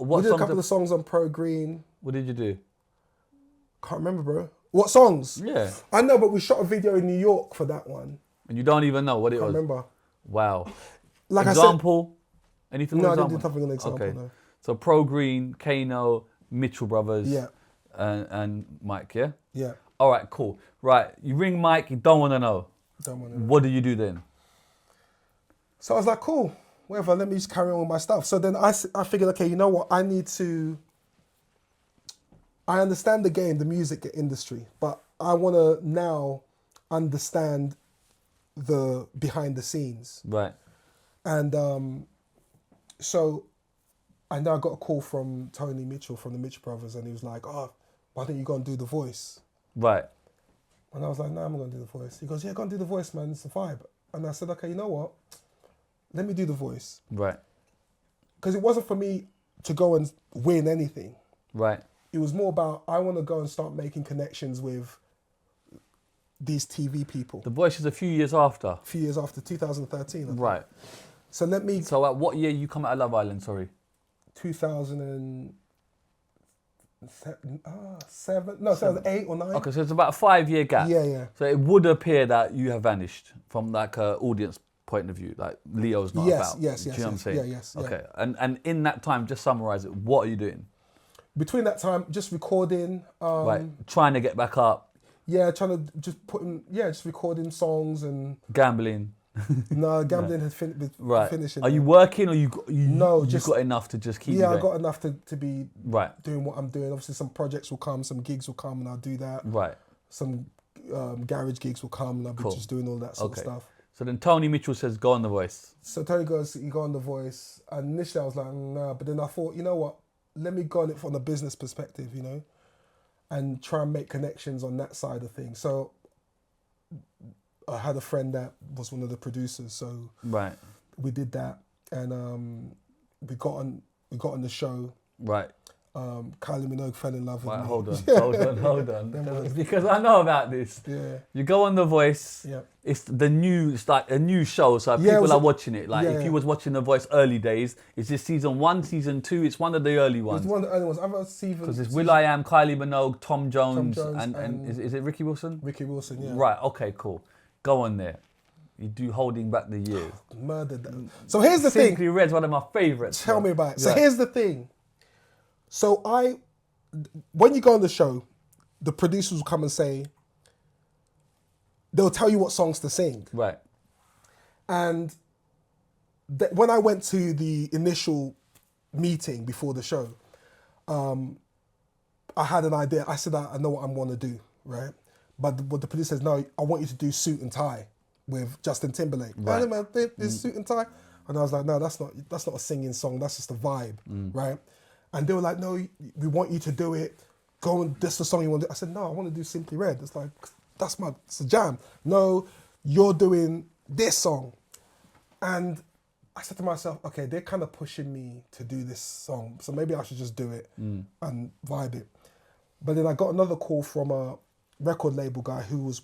B: We did a
A: songs?
B: couple of songs on Pro Green.
A: What did you do?
B: Can't remember, bro. What songs?
A: Yeah.
B: I know, but we shot a video in New York for that one.
A: And you don't even know what it
B: I
A: was.
B: remember.
A: Wow.
B: Like
A: Example? Anything?
B: No,
A: with
B: I didn't
A: example?
B: do something on example,
A: Okay.
B: no.
A: So Pro Green, Kano, Mitchell Brothers.
B: Yeah.
A: And Mike, yeah?
B: Yeah.
A: All right, cool. Right, you ring Mike, you don't want to know.
B: Don't want to know.
A: What do you do then?
B: So I was like, cool, whatever, let me just carry on with my stuff. So then I figured, okay, you know what, I understand the game, the music industry, but I want to now understand the behind the scenes.
A: Right.
B: And so I know I got a call from Tony Mitchell from the Mitchell Brothers, and he was like, oh, why don't you go and do The Voice?
A: Right.
B: And I was like, no, I'm not going to do The Voice. He goes, yeah, go and do The Voice, man, it's a vibe. And I said, okay, you know what? Let me do The Voice.
A: Right.
B: Because it wasn't for me to go and win anything.
A: Right.
B: It was more about, I want to go and start making connections with these TV people.
A: The Voice is a few years after.
B: A few years after 2013. I think.
A: Right.
B: So let me,
A: So at what year you come out of Love Island, sorry?
B: 2007, 2008 or 9.
A: Okay, so it's about a 5-year gap.
B: Yeah, yeah.
A: So it would appear that you have vanished from like a audience point of view, like Leo's not
B: Yes,
A: about.
B: yes,
A: Do you
B: yes,
A: know what I'm
B: yes.
A: saying?
B: Yeah, yes, yeah.
A: Okay, and in that time, just summarize it. What are you doing?
B: Between that time, just recording.
A: Right, trying to get back up,
B: Yeah, trying to just just recording songs and...
A: gambling.
B: No, gambling had
A: Right.
B: finishing.
A: Are you working or you
B: No,
A: you
B: just-
A: got enough to just keep
B: Yeah,
A: you
B: I
A: going?
B: got enough to be
A: Right,
B: doing what I'm doing. Obviously, some projects will come, some gigs will come, and I'll do that.
A: right.
B: Some garage gigs will come, and I'll be
A: Cool.
B: just doing all that sort
A: Okay.
B: of stuff.
A: So then Tony Mitchell says, go on The Voice.
B: So Tony goes, you go on The Voice. And initially I was like, nah. But then I thought, you know what? Let me go on it from a business perspective, you know, and try and make connections on that side of things. So I had a friend that was one of the producers. So
A: Right,
B: we did that. And we got on the show.
A: right.
B: Kylie Minogue fell in love with
A: Right,
B: me.
A: hold on.
B: Them ones.
A: Because I know about this.
B: Yeah.
A: You go on The Voice.
B: Yeah.
A: It's like a new show, so
B: Yeah, it
A: people
B: was
A: are watching it. Like
B: yeah,
A: if
B: yeah.
A: you was watching The Voice early days, it's just season 1, season 2. It's one of the early
B: It
A: ones.
B: was one of the early ones. I've seen
A: Because it's Will.i.am, Kylie Minogue, Tom Jones,
B: Jones
A: and is it Ricky Wilson?
B: Ricky Wilson, yeah.
A: Right. Okay. Cool. Go on there. You do Holding Back the Years.
B: Murdered that. So here's the thing.
A: Simply Red's one of my favourites.
B: Tell me about it. So
A: Right.
B: here's the thing. So when you go on the show, the producers will come and say, they'll tell you what songs to sing.
A: Right.
B: And when I went to the initial meeting before the show, I had an idea. I said, I know what I want to do, right? But what the producer says, no, I want you to do Suit and Tie with Justin Timberlake.
A: Right.
B: And this Suit and Tie. And I was like, no, that's not a singing song. That's just a vibe, right? And they were like, no, we want you to do it. Go and this is the song you want to do. I said, no, I want to do Simply Red. It's like, it's a jam. No, you're doing this song. And I said to myself, okay, they're kind of pushing me to do this song. So maybe I should just do it and vibe it. But then I got another call from a record label guy who was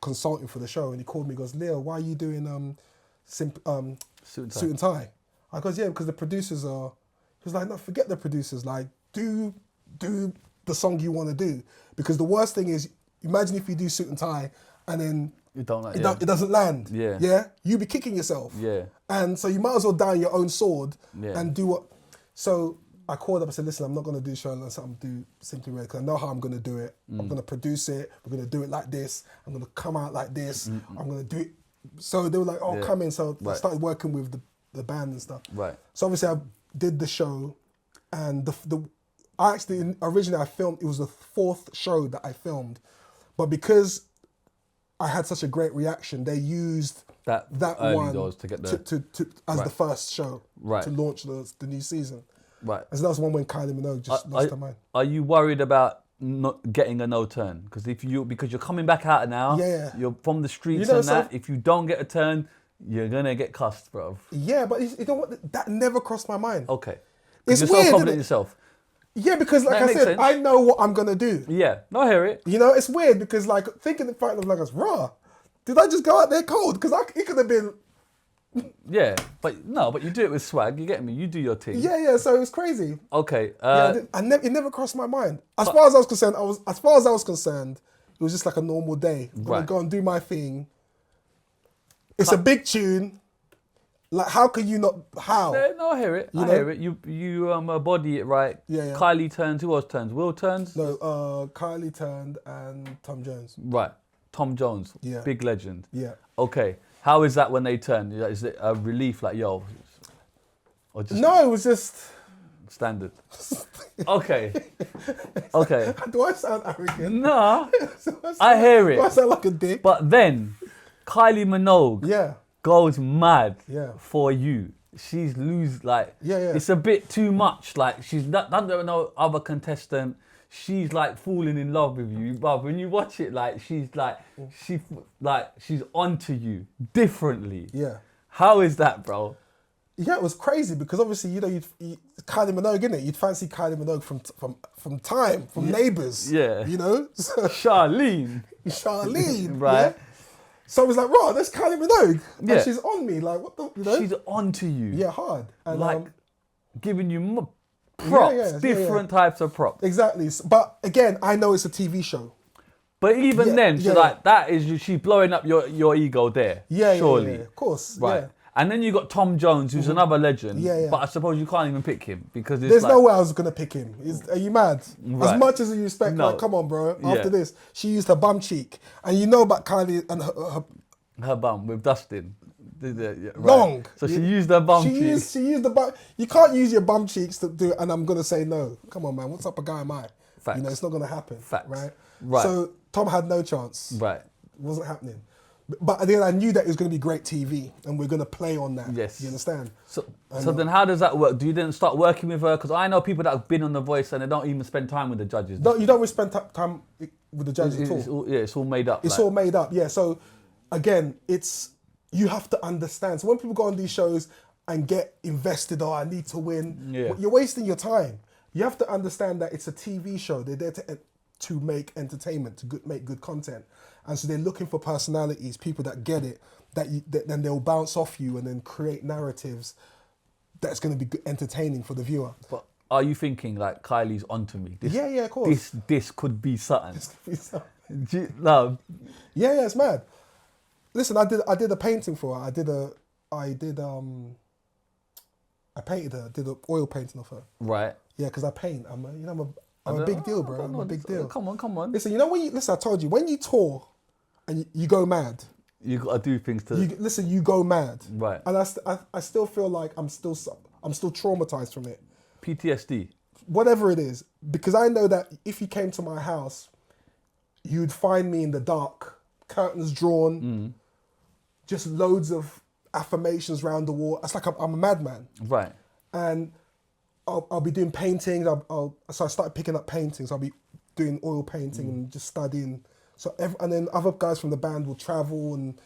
B: consulting for the show. And he called me and goes, Leo, why are you doing Suit and Tie? I goes, yeah, because the producers are was like, no, forget the producers. Like, do the song you want to do. Because the worst thing is, imagine if you do Suit and Tie and then
A: You don't like
B: it doesn't land.
A: Yeah.
B: Yeah? You be kicking yourself.
A: Yeah.
B: And so you might as well die on your own sword
A: Yeah.
B: and do what. So I called up and said, listen, I'm not going to do show unless I'm do Simply Red because I know how I'm going to do it. I'm going to produce it. We're going to do it like this. I'm going to come out like this. I'm going to do it. So they were like, oh,
A: Yeah.
B: come in. So I
A: Right.
B: started working with the band and stuff.
A: Right.
B: So obviously I did the show and I actually, originally I filmed, it was the 4th show that I filmed. But because I had such a great reaction, they used
A: That early
B: one
A: doors to get the-
B: as
A: Right.
B: the first show
A: Right.
B: to launch the new season.
A: Right.
B: And so that was one when Kylie Minogue just lost her mind.
A: Are you worried about not getting a no turn? Because because you're coming back out now,
B: Yeah.
A: you're from the streets
B: You know,
A: and
B: so-
A: that. If you don't get a turn, you're gonna get cussed, bro.
B: Yeah, but you know what? That never crossed my mind.
A: Okay.
B: It's
A: you're
B: weird,
A: so confident
B: isn't
A: in
B: it?
A: yourself.
B: Yeah, because like
A: That
B: I
A: makes
B: said,
A: sense.
B: I know what I'm gonna do.
A: Yeah, no, I hear it.
B: You know, it's weird because like thinking the fact of like, raw. Did I just go out there cold? Because it could have been.
A: Yeah, but you do it with swag. You get me? You do your thing.
B: Yeah. So it was crazy.
A: Okay.
B: It never crossed my mind. As far as I was concerned, it was just like a normal day. I'm gonna
A: Right.
B: go and do my thing. It's a big tune. Like, how can you not? How?
A: Yeah, no, I hear it. I
B: know?
A: hear it. You body it right.
B: Yeah.
A: Kylie turns. Who else turns? Will turns.
B: No, Kylie turned and Tom Jones.
A: Right. Tom Jones.
B: Yeah.
A: Big legend.
B: Yeah.
A: Okay. How is that when they turn? Is it a relief, like yo, or just
B: No, it was just.
A: standard? Okay. Okay.
B: Do I sound arrogant?
A: Nah, I hear
B: Do I
A: it.
B: sound like a dick?
A: But then Kylie Minogue
B: Yeah.
A: goes mad
B: Yeah.
A: for you. She's like,
B: Yeah.
A: it's a bit too much. Like she's not no other contestant. She's like falling in love with you, but when you watch it, like she's onto you differently.
B: Yeah.
A: How is that, bro?
B: Yeah, it was crazy because obviously, you know, Kylie Minogue, innit? You'd fancy Kylie Minogue from Neighbours.
A: Yeah.
B: You know? So,
A: Charlene.
B: Charlene.
A: Right.
B: Yeah? So I was like, right, that's Kylie Minogue.
A: Yeah.
B: And she's on me, like, what the, you know?
A: She's onto you.
B: Yeah, hard. And,
A: Like giving you props,
B: yeah.
A: different types of props.
B: Exactly. But again, I know it's a TV show.
A: But even
B: Yeah,
A: then,
B: yeah,
A: like that is she's blowing up your ego there.
B: Yeah,
A: surely.
B: yeah, of course.
A: Right.
B: Yeah.
A: And then you got Tom Jones, who's another legend.
B: Yeah.
A: But I suppose you can't even pick him because it's
B: There's
A: like,
B: no way I was going to pick him. Are you mad?
A: Right.
B: As much as you respect,
A: No.
B: like, come on, bro.
A: Yeah.
B: After this, she used her bum cheek. And you know about Kylie and
A: her bum with Dustin. Right.
B: Long.
A: So she used her bum
B: She
A: cheek.
B: used the bum. You can't use your bum cheeks to do it, and I'm gonna say no. Come on, man. What's up, a guy am I?
A: Facts.
B: You know, it's not gonna happen.
A: Facts.
B: Right.
A: Right.
B: So Tom had no chance.
A: Right.
B: It wasn't happening. But at the end, I knew that it was gonna be great TV, and we're gonna play on that.
A: Yes.
B: You understand?
A: So then how does that work? Do you then start working with her? Because I know people that have been on The Voice and they don't even spend time with the judges.
B: No, you don't really spend time with the judges at all.
A: It's all made up.
B: It's all made up. Yeah. So again, you have to understand. So when people go on these shows and get invested, I need to win.
A: Yeah.
B: You're wasting your time. You have to understand that it's a TV show. They're there to make entertainment, to make good content. And so they're looking for personalities, people that get it, that then they'll bounce off you and then create narratives that's going to be entertaining for the viewer.
A: But are you thinking like Kylie's onto me?
B: Yeah, of course.
A: This could be something. No.
B: Yeah, it's mad. Listen, I did a painting for her. I painted her. I did an oil painting of her.
A: Right.
B: Yeah, because I paint. I'm a big deal, bro. I'm a big deal.
A: Come on.
B: Listen, you know listen, I told you, when you tour and you go mad,
A: You got to do things to.
B: you go mad.
A: Right.
B: And I still feel like I'm still traumatized from it.
A: PTSD.
B: Whatever it is, because I know that if you came to my house, you'd find me in the dark, curtains drawn, just loads of affirmations around the wall. It's like I'm a madman.
A: Right.
B: And I'll be doing paintings. So I started picking up paintings. I'll be doing oil painting and just studying. So and then other guys from the band will travel and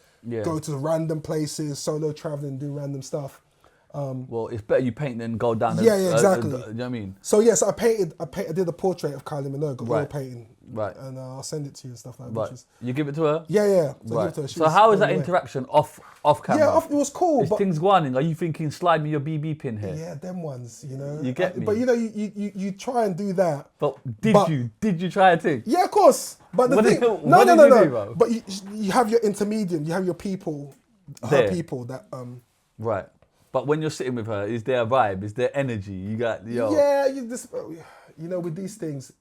B: go to random places, solo traveling, do random stuff.
A: Well, it's better you paint than go down.
B: Yeah, exactly.
A: You know what I mean?
B: So yes, I did a portrait of Kylie Minogue, oil painting.
A: Right.
B: And I'll send it to you and stuff like that.
A: Right.
B: Which is,
A: you give it to her?
B: yeah. So, I
A: Right.
B: give it to her.
A: So how is that interaction off camera?
B: Yeah, it was cool.
A: Is
B: but
A: things going? Are you thinking, slide me your BB pin here?
B: yeah, them ones, you know.
A: You get me?
B: But you know, you try and do that.
A: But did you try a thing?
B: Yeah, of course. But the
A: What
B: thing,
A: did you
B: no.
A: do, bro?
B: But you have your intermediate, you have your people,
A: There.
B: her people that
A: Right. But when you're sitting with her, is there a vibe? Is there energy? You got
B: Yeah, you know, with these things,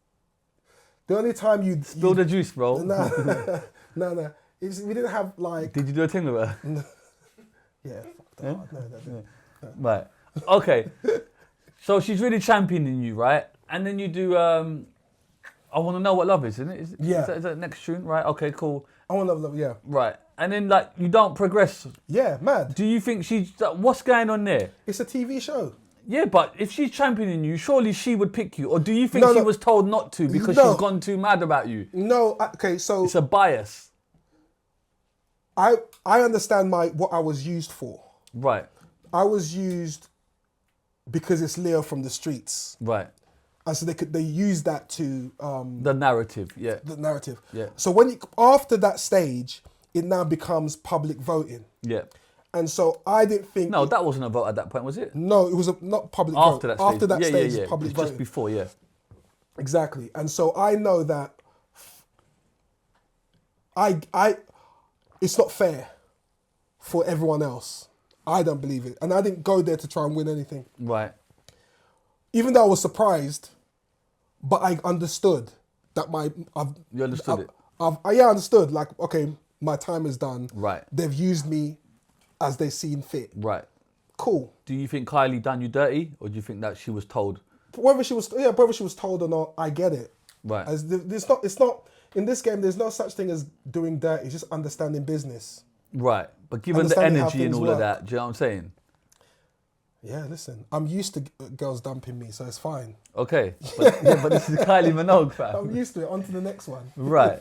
B: the only time you
A: Spill the juice, bro.
B: No. We didn't have like.
A: Did you do a thing with her?
B: Yeah, fuck that. No.
A: Right. Okay. So she's really championing you, right? And then you do I Want to Know What Love Is, isn't it?
B: Yeah.
A: Is that the next tune? Right. Okay, cool.
B: I want to love, yeah.
A: Right. And then like you don't progress.
B: Yeah, mad.
A: Do you think what's going on there?
B: It's a TV show.
A: Yeah, but if she's championing you, surely she would pick you. Or do you think
B: No,
A: she
B: no.
A: was told not to because
B: No.
A: she's gone too mad about you?
B: No, okay, so
A: It's a bias.
B: I understand what I was used for.
A: Right.
B: I was used because it's Leo from the streets.
A: Right.
B: And so they use that to
A: The narrative, yeah.
B: the narrative.
A: Yeah.
B: So after that stage, it now becomes public voting.
A: Yeah.
B: And so I didn't think
A: No, that wasn't a vote at that point, was it?
B: No, it was not public
A: After
B: vote.
A: that stage.
B: After that stage,
A: yeah.
B: it's public
A: It's
B: voting.
A: just before, yeah.
B: Exactly. And so I know that it's not fair for everyone else. I don't believe it. And I didn't go there to try and win anything.
A: Right.
B: Even though I was surprised, but I understood that
A: You understood it?
B: I understood. Like, okay, my time is done.
A: Right.
B: They've used me as they seen fit.
A: Right.
B: Cool.
A: Do you think Kylie done you dirty, or do you think that she was told?
B: Whether she was told or not, I get it.
A: Right.
B: It's not in this game. There's no such thing as doing dirty. It's just understanding business.
A: Right. But given the
B: Understanding how
A: energy and
B: things
A: all of
B: work.
A: that, do you know what I'm saying?
B: Yeah, listen, I'm used to girls dumping me, so it's fine.
A: Okay. But, yeah, but this is Kylie Minogue, fam.
B: I'm used to it. On to the next one.
A: Right.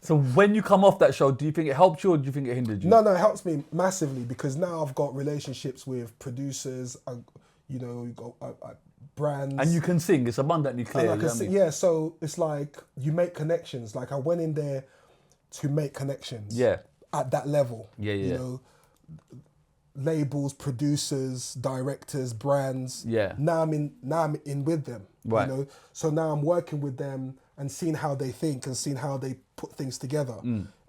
A: So when you come off that show, do you think it helped you or do you think it hindered you?
B: No, it helps me massively because now I've got relationships with producers, brands.
A: And you can sing. It's abundantly clear.
B: And I
A: you
B: can
A: know what I
B: see,
A: mean?
B: yeah, so it's like you make connections. Like I went in there to make connections.
A: Yeah.
B: At that level.
A: Yeah.
B: You know, labels, producers, directors, brands.
A: Yeah.
B: Now I'm in with them.
A: Right.
B: You know, so now I'm working with them and seeing how they think and seeing how they put things together.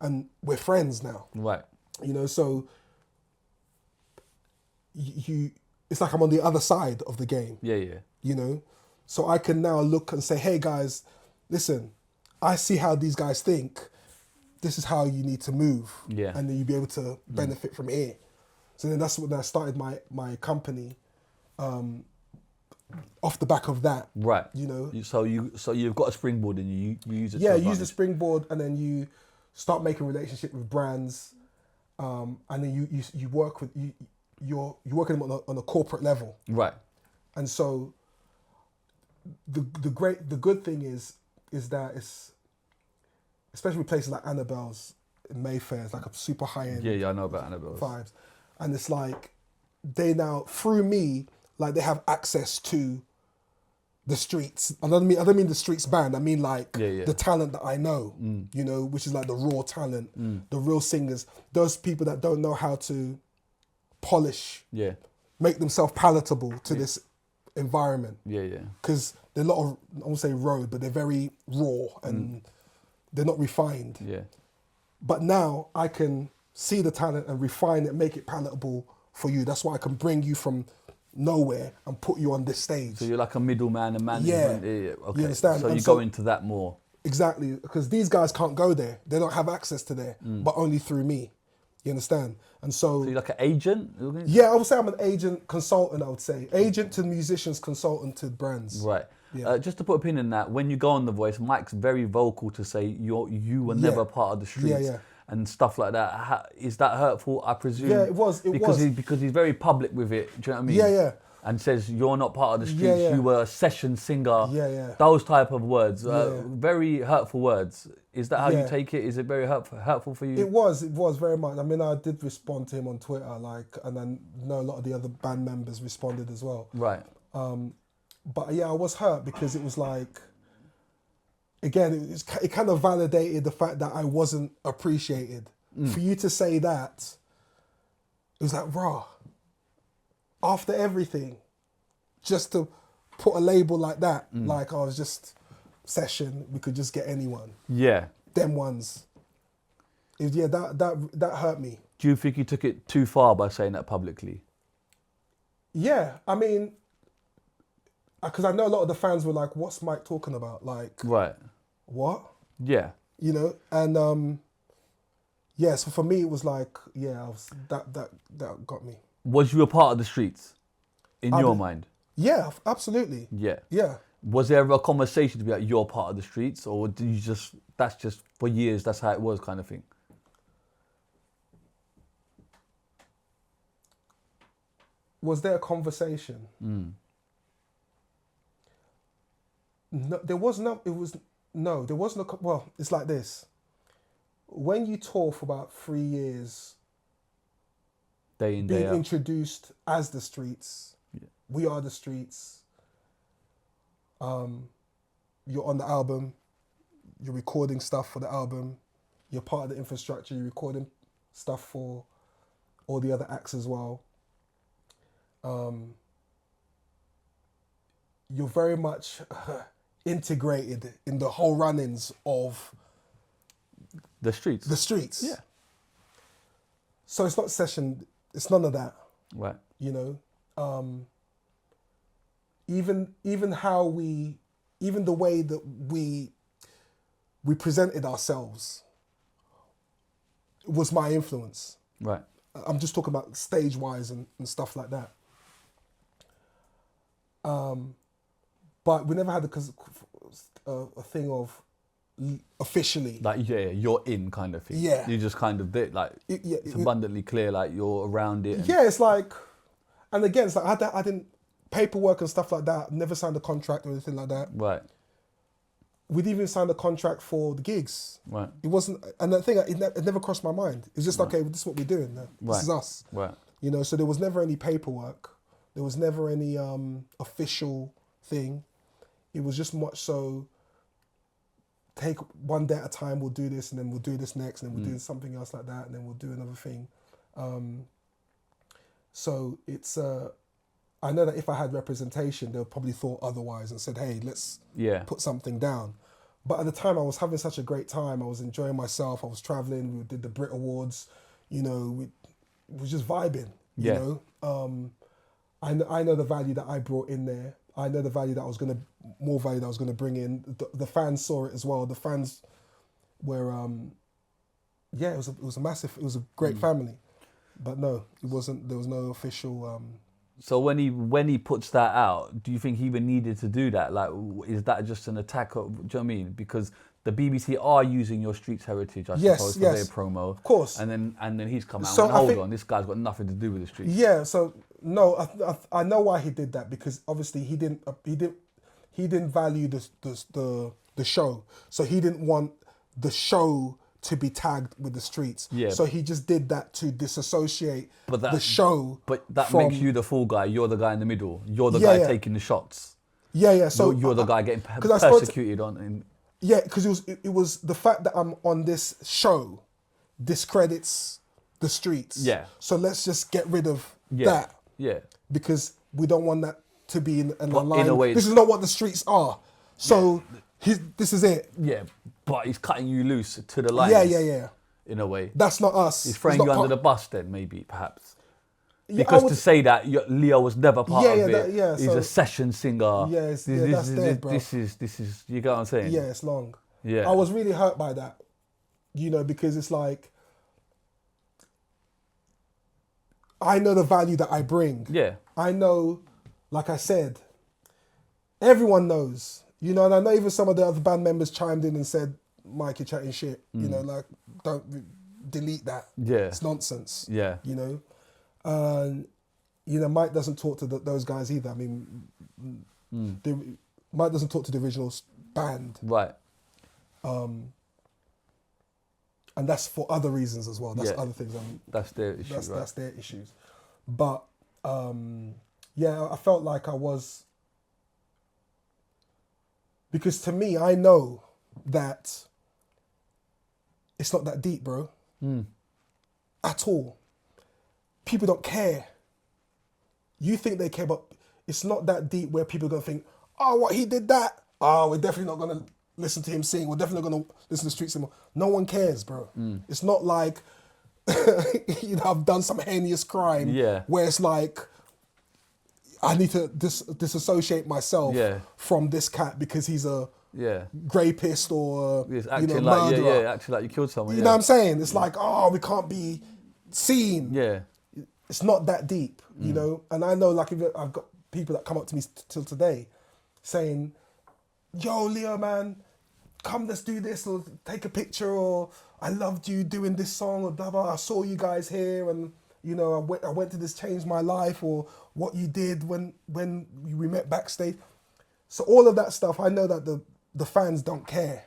B: And we're friends now.
A: Right.
B: You know, so it's like I'm on the other side of the game.
A: Yeah.
B: You know, so I can now look and say, hey guys, listen, I see how these guys think. This is how you need to move.
A: Yeah.
B: And then you'll be able to benefit from it. So then that's when I started my company off the back of that.
A: Right.
B: You know.
A: So you've got a springboard and you use it.
B: Yeah,
A: to
B: use the
A: advantage.
B: springboard and then you start making relationship with brands. And then you work with you're working on a corporate level.
A: Right.
B: And so the good thing is that it's especially with places like Annabelle's in Mayfair, it's like a super high end
A: Yeah, I know about Annabelle.
B: vibes. And it's like they now through me, like they have access to the streets. I don't mean the streets band, I mean like
A: Yeah.
B: the talent that I know, you know, which is like the raw talent, the real singers, those people that don't know how to polish,
A: Yeah.
B: make themselves palatable to this environment.
A: Yeah.
B: Because they're a lot of, I won't say road, but they're very raw and they're not refined.
A: Yeah.
B: But now I can see the talent and refine it, make it palatable for you. That's why I can bring you from nowhere and put you on this stage.
A: So you're like a middleman, a man.
B: Yeah.
A: Okay.
B: You understand?
A: So
B: And
A: you
B: so-
A: go into that more.
B: Exactly, because these guys can't go there. They don't have access to there, but only through me. You understand? And
A: So you're like an agent?
B: yeah, I would say I'm an agent, consultant, I would say. Agent to musicians, consultant to brands.
A: Right.
B: Yeah.
A: Just to put a pin in that, when you go on The Voice, Mike's very vocal to say you were never part of the streets
B: Yeah.
A: and stuff like that. Is that hurtful, I presume?
B: Yeah, it was,
A: because he's very public with it, do you know what I mean?
B: Yeah.
A: And says you're not part of the streets,
B: Yeah.
A: you were a session singer.
B: Yeah.
A: Those type of words, very hurtful words. Is that how
B: Yeah.
A: you take it? Is it very helpful for you?
B: It was very much. I mean, I did respond to him on Twitter, and I know a lot of the other band members responded as well.
A: Right.
B: But yeah, I was hurt because it was like, again, it kind of validated the fact that I wasn't appreciated. For you to say that, it was like, raw. After everything, just to put a label like that, like I was just session, we could just get anyone.
A: Yeah.
B: Them ones. That hurt me.
A: Do you think you took it too far by saying that publicly?
B: Yeah, I mean, because I know a lot of the fans were like, "What's Mike talking about?" Like,
A: Right.
B: what?
A: Yeah.
B: You know, and yeah. So for me, it was like, yeah, that got me.
A: Was you a part of the streets in your mind?
B: Yeah, absolutely.
A: Yeah.
B: Yeah.
A: Was there ever a conversation to be like, you're part of the streets, or do you just, that's just for years, that's how it was kind of thing?
B: Was there a conversation? No, there was no. It was no. There was no. Well, it's like this. When you tour for about 3 years,
A: Day in, day
B: being
A: out.
B: introduced as the streets, we are the streets. You're on the album. You're recording stuff for the album. You're part of the infrastructure. You're recording stuff for all the other acts as well. You're very much integrated in the whole run-ins of
A: The streets.
B: the streets.
A: Yeah.
B: So it's not session. It's none of that.
A: Right.
B: You know. Even how even the way that we presented ourselves was my influence.
A: Right.
B: I'm just talking about stage-wise and stuff like that. But we never had a thing of officially.
A: Like, yeah, you're in kind of thing.
B: Yeah.
A: You just kind of did, like, it's abundantly clear, like, you're around it.
B: Yeah, it's like, and again, it's like I didn't, paperwork and stuff like that, never signed a contract or anything like that.
A: Right.
B: We'd even signed a contract for the gigs.
A: Right.
B: It wasn't, and the thing, it never crossed my mind. It was just, okay, well, this is what we're doing now. This is us.
A: Right.
B: You know, so there was never any paperwork. There was never any official thing. It was just much so, take one day at a time, we'll do this, and then we'll do this next, and then we'll do something else like that, and then we'll do another thing. So it's, I know that if I had representation, they would probably thought otherwise and said, hey, let's put something down. But at the time, I was having such a great time. I was enjoying myself. I was traveling. We did the Brit Awards. You know, we was just vibing, you know. I know the value that I brought in there. I know the value that more value that I was going to bring in. The fans saw it as well. The fans were, it was a great family. But no, it wasn't, there was no official...
A: So when he puts that out, do you think he even needed to do that? Like, is that just an attack? Do you know what I mean? Because the BBC are using your streets heritage, I suppose, for their promo.
B: Of course.
A: And then he's come out
B: So
A: and hold on, this guy's got nothing to do with the streets.
B: Yeah. So no, I know why he did that, because obviously he didn't value the show. So he didn't want the show to be tagged with the streets.
A: Yeah.
B: So he just did that to disassociate the show.
A: But that
B: from,
A: makes you the fall guy. You're the guy in the middle. You're the guy taking the shots.
B: Yeah. So
A: you're the guy getting persecuted on.
B: Yeah, because it was the fact that I'm on this show discredits the streets. Yeah. So let's just get rid of that. Yeah. Because we don't want that to be in a line. In a way, this is not what the streets are. So this is it. Yeah. But he's cutting you loose to the lines. Yeah. In a way. That's not us. He's throwing you under the bus then, maybe, perhaps. Because to say that Leo was never part of it. He's a session singer. Yeah, that's dead, bro. This is, you get what I'm saying? Yeah, it's long. Yeah. I was really hurt by that, you know, because it's like, I know the value that I bring. Yeah. I know, like I said, everyone knows, you know, and I know even some of the other band members chimed in and said, Mike, you're chatting shit, you know, like, don't delete that. Yeah. It's nonsense. Yeah. You know? You know, Mike doesn't talk to those guys either. I mean, Mike doesn't talk to the original band. Right. and that's for other reasons as well. That's
A: Yeah.
B: other things.
A: That's their issue, right?
B: That's their issues. But yeah, I felt like I was, because to me, I know that it's not that deep, bro. At all. People don't care. You think they care, but it's not that deep where people are going to think, oh, what, he did that? Oh, we're definitely not going to listen to him sing. We're definitely going to listen to Street Symbol. No one cares, bro. It's not like, you know, I've done some heinous crime where it's like, I need to disassociate myself from this cat because he's a rapist or
A: acting
B: murderer.
A: acting like you killed someone.
B: You know what I'm saying? It's like, oh, we can't be seen.
A: Yeah.
B: It's not that deep, you know? And I know, like, I've got people that come up to me till today saying, yo, Leo, man, come, let's do this, or take a picture, or I loved you doing this song, or blah, blah, I saw you guys here, and, you know, I went to this, changed my life, or what you did when we met backstage. So all of that stuff, I know that the fans don't care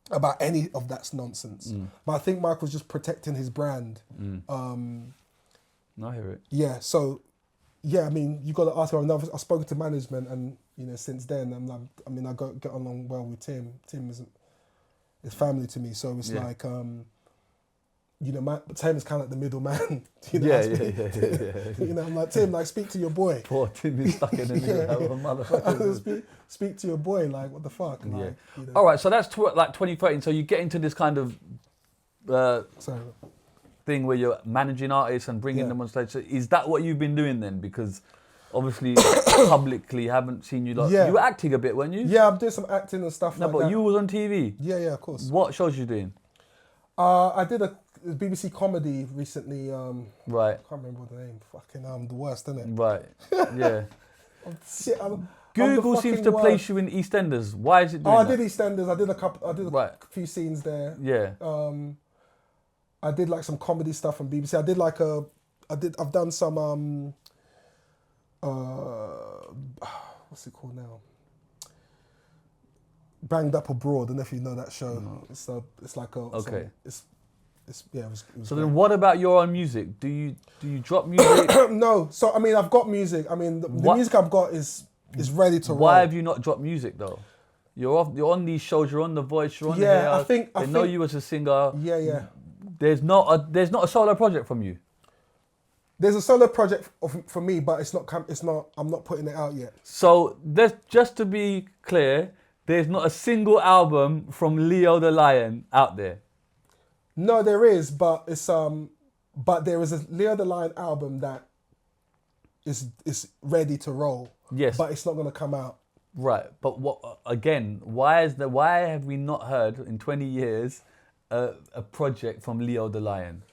B: about any of that nonsense. But I think Mike was just protecting his brand.
A: I hear it.
B: Yeah, so, yeah, I mean, you got to ask him. I've spoken to management, and, you know, since then, I get along well with Tim. Tim is family to me, so it's like, you know, Tim is kind of like the middleman. You know,
A: Yeah.
B: You know, I'm like, Tim, like, speak to your boy.
A: Poor Tim is stuck in the middle of motherfuckers.
B: Speak to your boy, like, what the fuck? Like, you know.
A: All right, so that's like 2013. So you get into this kind of thing where you're managing artists and bringing them on stage. So is that what you've been doing then? Because obviously publicly haven't seen you. Like, you were acting a bit, weren't you?
B: Yeah, I'm doing some acting and stuff like that.
A: No, but you was on TV.
B: Yeah, of course.
A: What shows you doing?
B: I did a BBC comedy recently.
A: Right.
B: I can't remember the name. Fucking, I'm the worst, isn't it?
A: Right. Yeah.
B: Shit,
A: Google seems to place you in Eastenders. Why is it doing
B: I
A: that?
B: did Eastenders. I did a few scenes there.
A: Yeah.
B: I did like some comedy stuff on BBC. I did like I've done some what's it called now? Banged Up Abroad. I don't know if you know that show. No. It's like a
A: okay.
B: It was
A: so
B: great.
A: then, what about your own music? Do you drop music?
B: No. So I mean, I've got music. I mean, the music I've got is ready to roll.
A: Why have you not dropped music though? You're on these shows. You're on The Voice. You're on here.
B: I think
A: they know you as a singer.
B: Yeah.
A: There's not a solo project from you.
B: There's a solo project for me, but it's not. I'm not putting it out yet.
A: So just to be clear, there's not a single album from Leo the Lion out there.
B: No, there is, but it's but there is a Leo the Lion album that is ready to roll.
A: Yes,
B: but it's not going to come out.
A: Right, but what again? Why have we not heard in 20 years a project from Leo the Lion?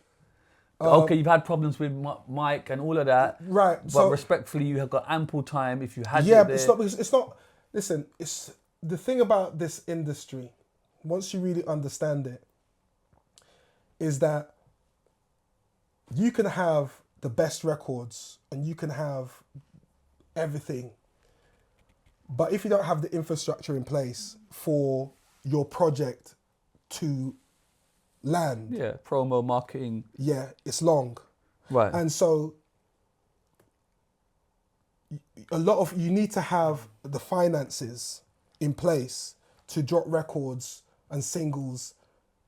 A: Okay, you've had problems with Mike and all of that.
B: Right,
A: but
B: so
A: respectfully, you have got ample time if you had.
B: Yeah, but it's not. Listen, it's the thing about this industry. Once you really understand it, is that you can have the best records and you can have everything, but if you don't have the infrastructure in place for your project to land,
A: promo, marketing,
B: it's long,
A: right?
B: And so you need to have the finances in place to drop records and singles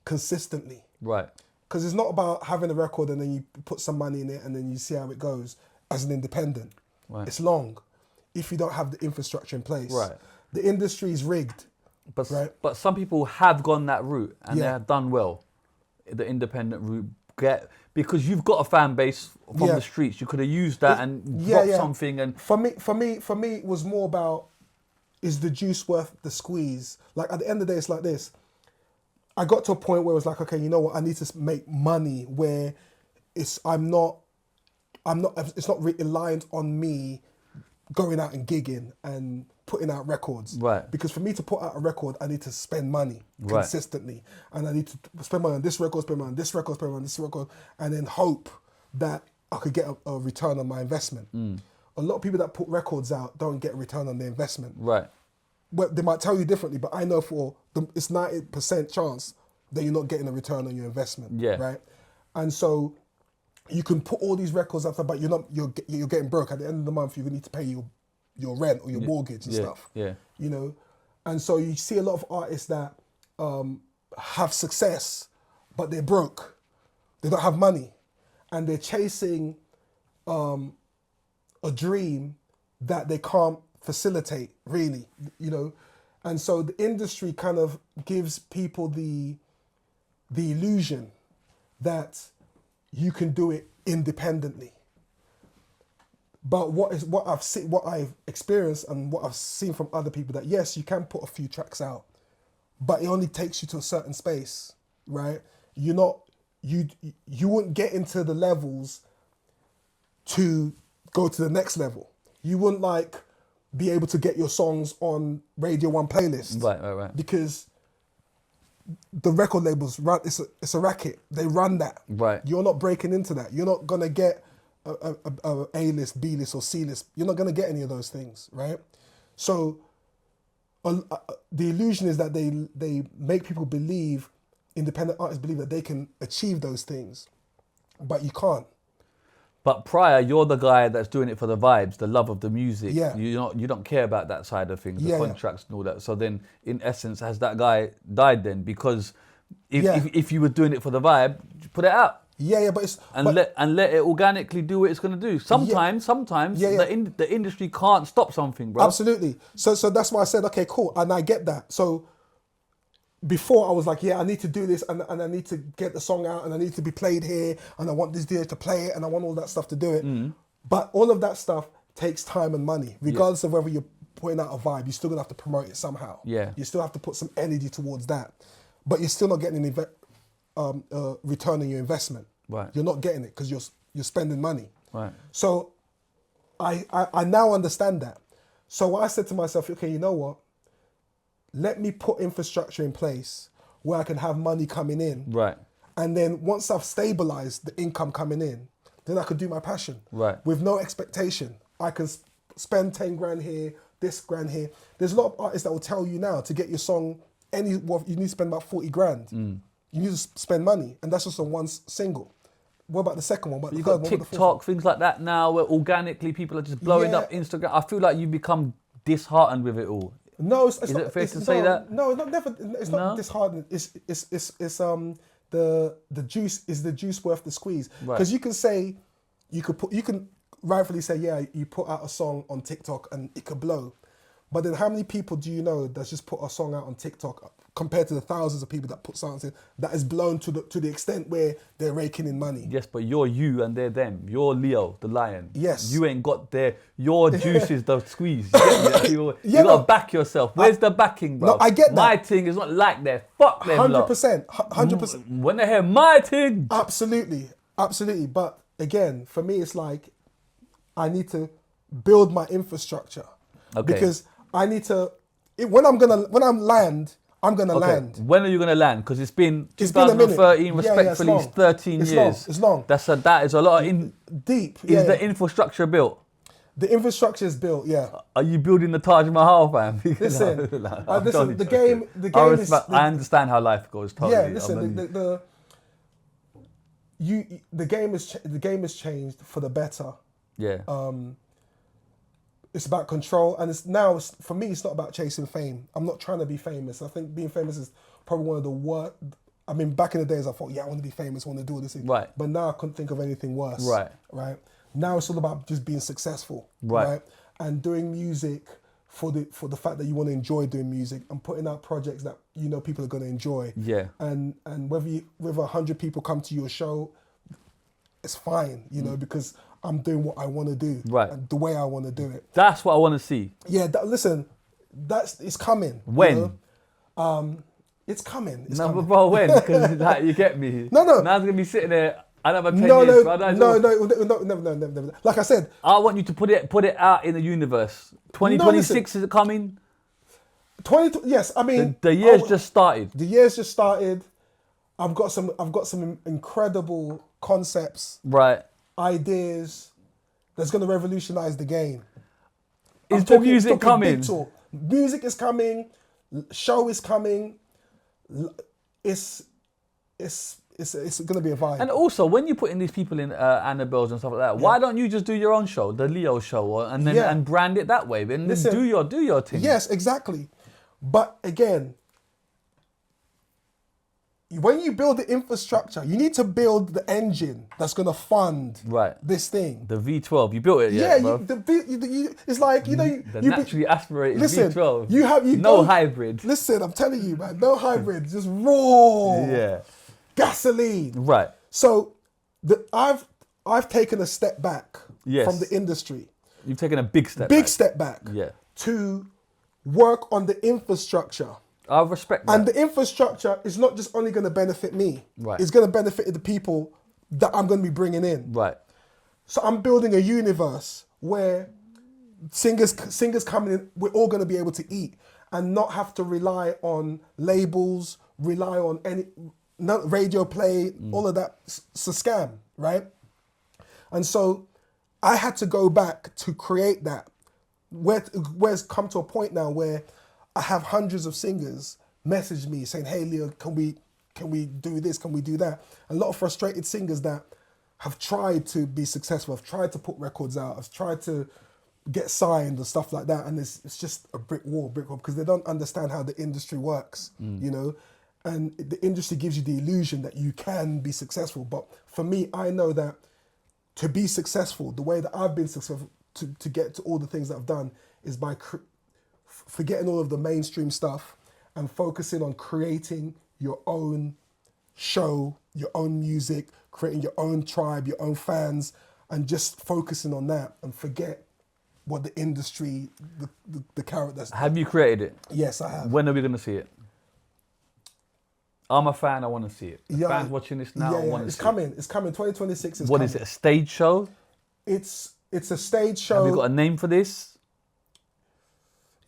B: consistently.
A: Right.
B: Because it's not about having a record and then you put some money in it and then you see how it goes as an independent.
A: Right.
B: It's long if you don't have the infrastructure in place.
A: Right.
B: The industry is rigged.
A: But some people have gone that route and they have done well. The independent route. Because you've got a fan base from the streets. You could have used that and dropped something. And
B: For me, it was more about, is the juice worth the squeeze? Like, at the end of the day, it's like this. I got to a point where it was like, okay, you know what? I need to make money where it's not reliant on me going out and gigging and putting out records.
A: Right.
B: Because for me to put out a record, I need to spend money consistently. And I need to spend money on this record, spend money on this record, spend money on this record, and then hope that I could get a return on my investment. A lot of people that put records out don't get a return on their investment.
A: Right.
B: Well, they might tell you differently, but I know it's 90% chance then you're not getting a return on your investment.
A: Yeah.
B: Right. And so you can put all these records up, but you're getting broke. At the end of the month, you need to pay your rent or your mortgage and stuff.
A: Yeah.
B: You know, and so you see a lot of artists that have success, but they're broke. They don't have money, and they're chasing a dream that they can't facilitate, really. You know, and so the industry kind of gives people the illusion that you can do it independently. But what I've experienced and what I've seen from other people, that yes, you can put a few tracks out, but it only takes you to a certain space, right? You wouldn't get into the levels to go to the next level. You wouldn't like be able to get your songs on Radio 1 playlist.
A: Right.
B: Because the record labels run, it's a racket. They run that.
A: Right.
B: You're not breaking into that. You're not gonna get a A-list, B-list or C-list. You're not gonna get any of those things, right? So the illusion is that they make people believe, independent artists believe that they can achieve those things, but you can't.
A: But prior, you're the guy that's doing it for the vibes, the love of the music.
B: Yeah.
A: You don't care about that side of things, the
B: Yeah,
A: contracts and all that. So then, in essence, has that guy died then? Because
B: Yeah.
A: if you were doing it for the vibe, put it out.
B: Yeah, but
A: let it organically do what it's going to do. Sometimes the industry can't stop something, bro.
B: Absolutely. So that's why I said, okay, cool, and I get that. So before I was like, yeah, I need to do this, and I need to get the song out, and I need to be played here, and I want this DJ to play it, and I want all that stuff to do it. But all of that stuff takes time and money, regardless of whether you're putting out a vibe. You're still gonna have to promote it somehow.
A: Yeah.
B: You still have to put some energy towards that, but you're still not getting return on your investment.
A: Right.
B: You're not getting it because you're spending money.
A: Right.
B: So I now understand that. So I said to myself, okay, you know what? Let me put infrastructure in place where I can have money coming in.
A: Right.
B: And then once I've stabilized the income coming in, then I could do my passion.
A: Right.
B: With no expectation. I can spend 10 grand here, this grand here. There's a lot of artists that will tell you now to get your song, you need to spend about 40 grand. You need to spend money. And that's just on one single. What about the second one? What about
A: You've
B: the third
A: got
B: one? What about the fourth
A: TikTok, things like that now, where organically people are just blowing up Instagram. I feel like you've become disheartened with it all.
B: No, it's
A: Is
B: not,
A: it fair to say that?
B: No, it's not. Never. It's not disheartening. It's the juice is the juice worth the squeeze. Because you can rightfully say, yeah, you put out a song on TikTok and it could blow, but then how many people do you know that's just put a song out on TikTok compared to the thousands of people that put songs in that is blown to the extent where they're raking in money?
A: Yes, but you're you and they're them. You're Leo, the lion.
B: Yes.
A: You ain't got your juice is the squeeze. You gotta back yourself. Where's the backing, bro?
B: No, I get that.
A: My thing is not like that. Fuck them,
B: 100%. 100%.
A: When they hear my thing.
B: Absolutely. But again, for me, it's like I need to build my infrastructure.
A: Okay.
B: Because I need to. When I'm land. I'm going to land.
A: When are you going to land? Because it's been
B: It's been a minute.
A: 2013,
B: Yeah,
A: respectfully,
B: it's
A: it's 13
B: It's
A: years.
B: It's long.
A: That is a lot of...
B: Deep.
A: Is the infrastructure built?
B: The infrastructure is built, yeah.
A: Are you building the Taj Mahal, fam?
B: Listen,
A: I'm
B: listen,
A: totally
B: the
A: joking.
B: game is...
A: I understand how life goes, totally.
B: Yeah, listen, the game has changed for the better.
A: Yeah.
B: It's about control, and for me, it's not about chasing fame. I'm not trying to be famous. I think being famous is probably one of the worst. I mean, back in the days, I thought, yeah, I want to be famous, I want to do all this thing.
A: Right.
B: But now I couldn't think of anything worse. Right. Now it's all about just being successful. Right. And doing music for the fact that you want to enjoy doing music and putting out projects that you know people are going to enjoy.
A: Yeah.
B: And whether 100 people come to your show, it's fine, you know, because I'm doing what I want to do, and the way I want to do it.
A: That's what I want to see.
B: Yeah, listen, it's coming.
A: When?
B: You know? It's coming. It's
A: No,
B: coming.
A: but bro, when? Because like, you get me.
B: No.
A: Now I'm gonna be sitting there. Another 10
B: No.
A: years. Bro,
B: No. Like I said,
A: I want you to put it out in the universe. 2026 is it coming?
B: 22. Yes, I mean
A: The year's just started.
B: The year's just started. I've got some incredible concepts.
A: Right.
B: Ideas that's going to revolutionize the game.
A: Is the music
B: talking
A: coming?
B: big talk. Music is coming. Show is coming. It's it's gonna be a vibe.
A: And also, when you put in these people in Annabelle's and stuff like that, why don't you just do your own show, the Leo show, and then and brand it that way? Then
B: Listen,
A: do your thing.
B: Yes, exactly. But again, when you build the infrastructure, you need to build the engine that's gonna fund this thing.
A: The V12, you built it,
B: it's like the
A: naturally aspirated V12.
B: You
A: no hybrid.
B: Listen, I'm telling you, man, no hybrid, just raw gasoline.
A: Right.
B: So I've taken a step back from the industry.
A: You've taken a big step
B: back.
A: Yeah.
B: To work on the infrastructure.
A: I respect that.
B: And the infrastructure is not just only going to benefit me.
A: Right.
B: It's going to benefit the people that I'm going to be bringing in.
A: Right.
B: So I'm building a universe where singers coming in, we're all going to be able to eat and not have to rely on labels, rely on radio play, all of that. It's a scam, right? And so I had to go back to create that. Where it's come to a point now where I have hundreds of singers message me saying, "Hey Leo, can we do this? Can we do that?" A lot of frustrated singers that have tried to be successful, have tried to put records out, have tried to get signed and stuff like that, and it's just a brick wall because they don't understand how the industry works, you know. And the industry gives you the illusion that you can be successful, but for me, I know that to be successful, the way that I've been successful to get to all the things that I've done is by forgetting all of the mainstream stuff and focusing on creating your own show, your own music, creating your own tribe, your own fans, and just focusing on that and forget what the industry, the carrot that's...
A: Have you created it?
B: Yes, I have.
A: When are we going to see it? I'm a fan, I want to see it. The fans watching this now, I want to see it.
B: It's coming, 2026 is
A: What
B: coming.
A: is it, a stage show?
B: It's a stage show.
A: Have you got a name for this?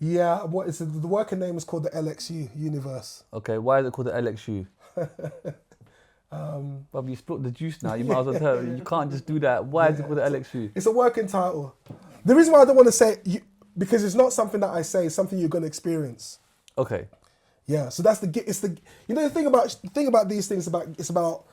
B: Yeah, the working name is called the LXU Universe.
A: Okay, why is it called the LXU? Bob, you spilled the juice now. You might as well tell me. You can't just do that. Why is it called the LXU?
B: It's a working title. The reason why I don't want to say it, because it's not something that I say, it's something you're going to experience.
A: Okay.
B: Yeah, so that's the thing about these things it's about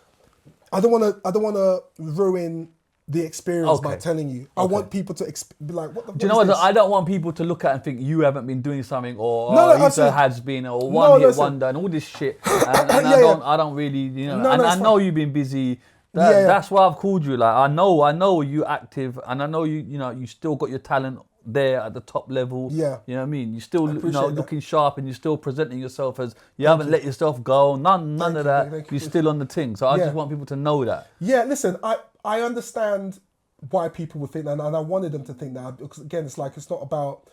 B: I don't want to ruin the experience by telling you. I want people to be like, what the fuck?
A: Do you know what? I don't want people to look at and think you haven't been doing something, or Issa has been, or one hit wonder, and all this shit. And I don't really, you know. And I know you've been busy. That's why I've called you. Like I know you active, and I know you still got your talent there at the top level.
B: Yeah.
A: You know what I mean? You're still looking sharp, and you're still presenting yourself as you haven't let yourself go. None of that. You're still on the thing. So I just want people to know that. Yeah.
B: Listen, I understand why people would think that, and I wanted them to think that, because again, it's not about,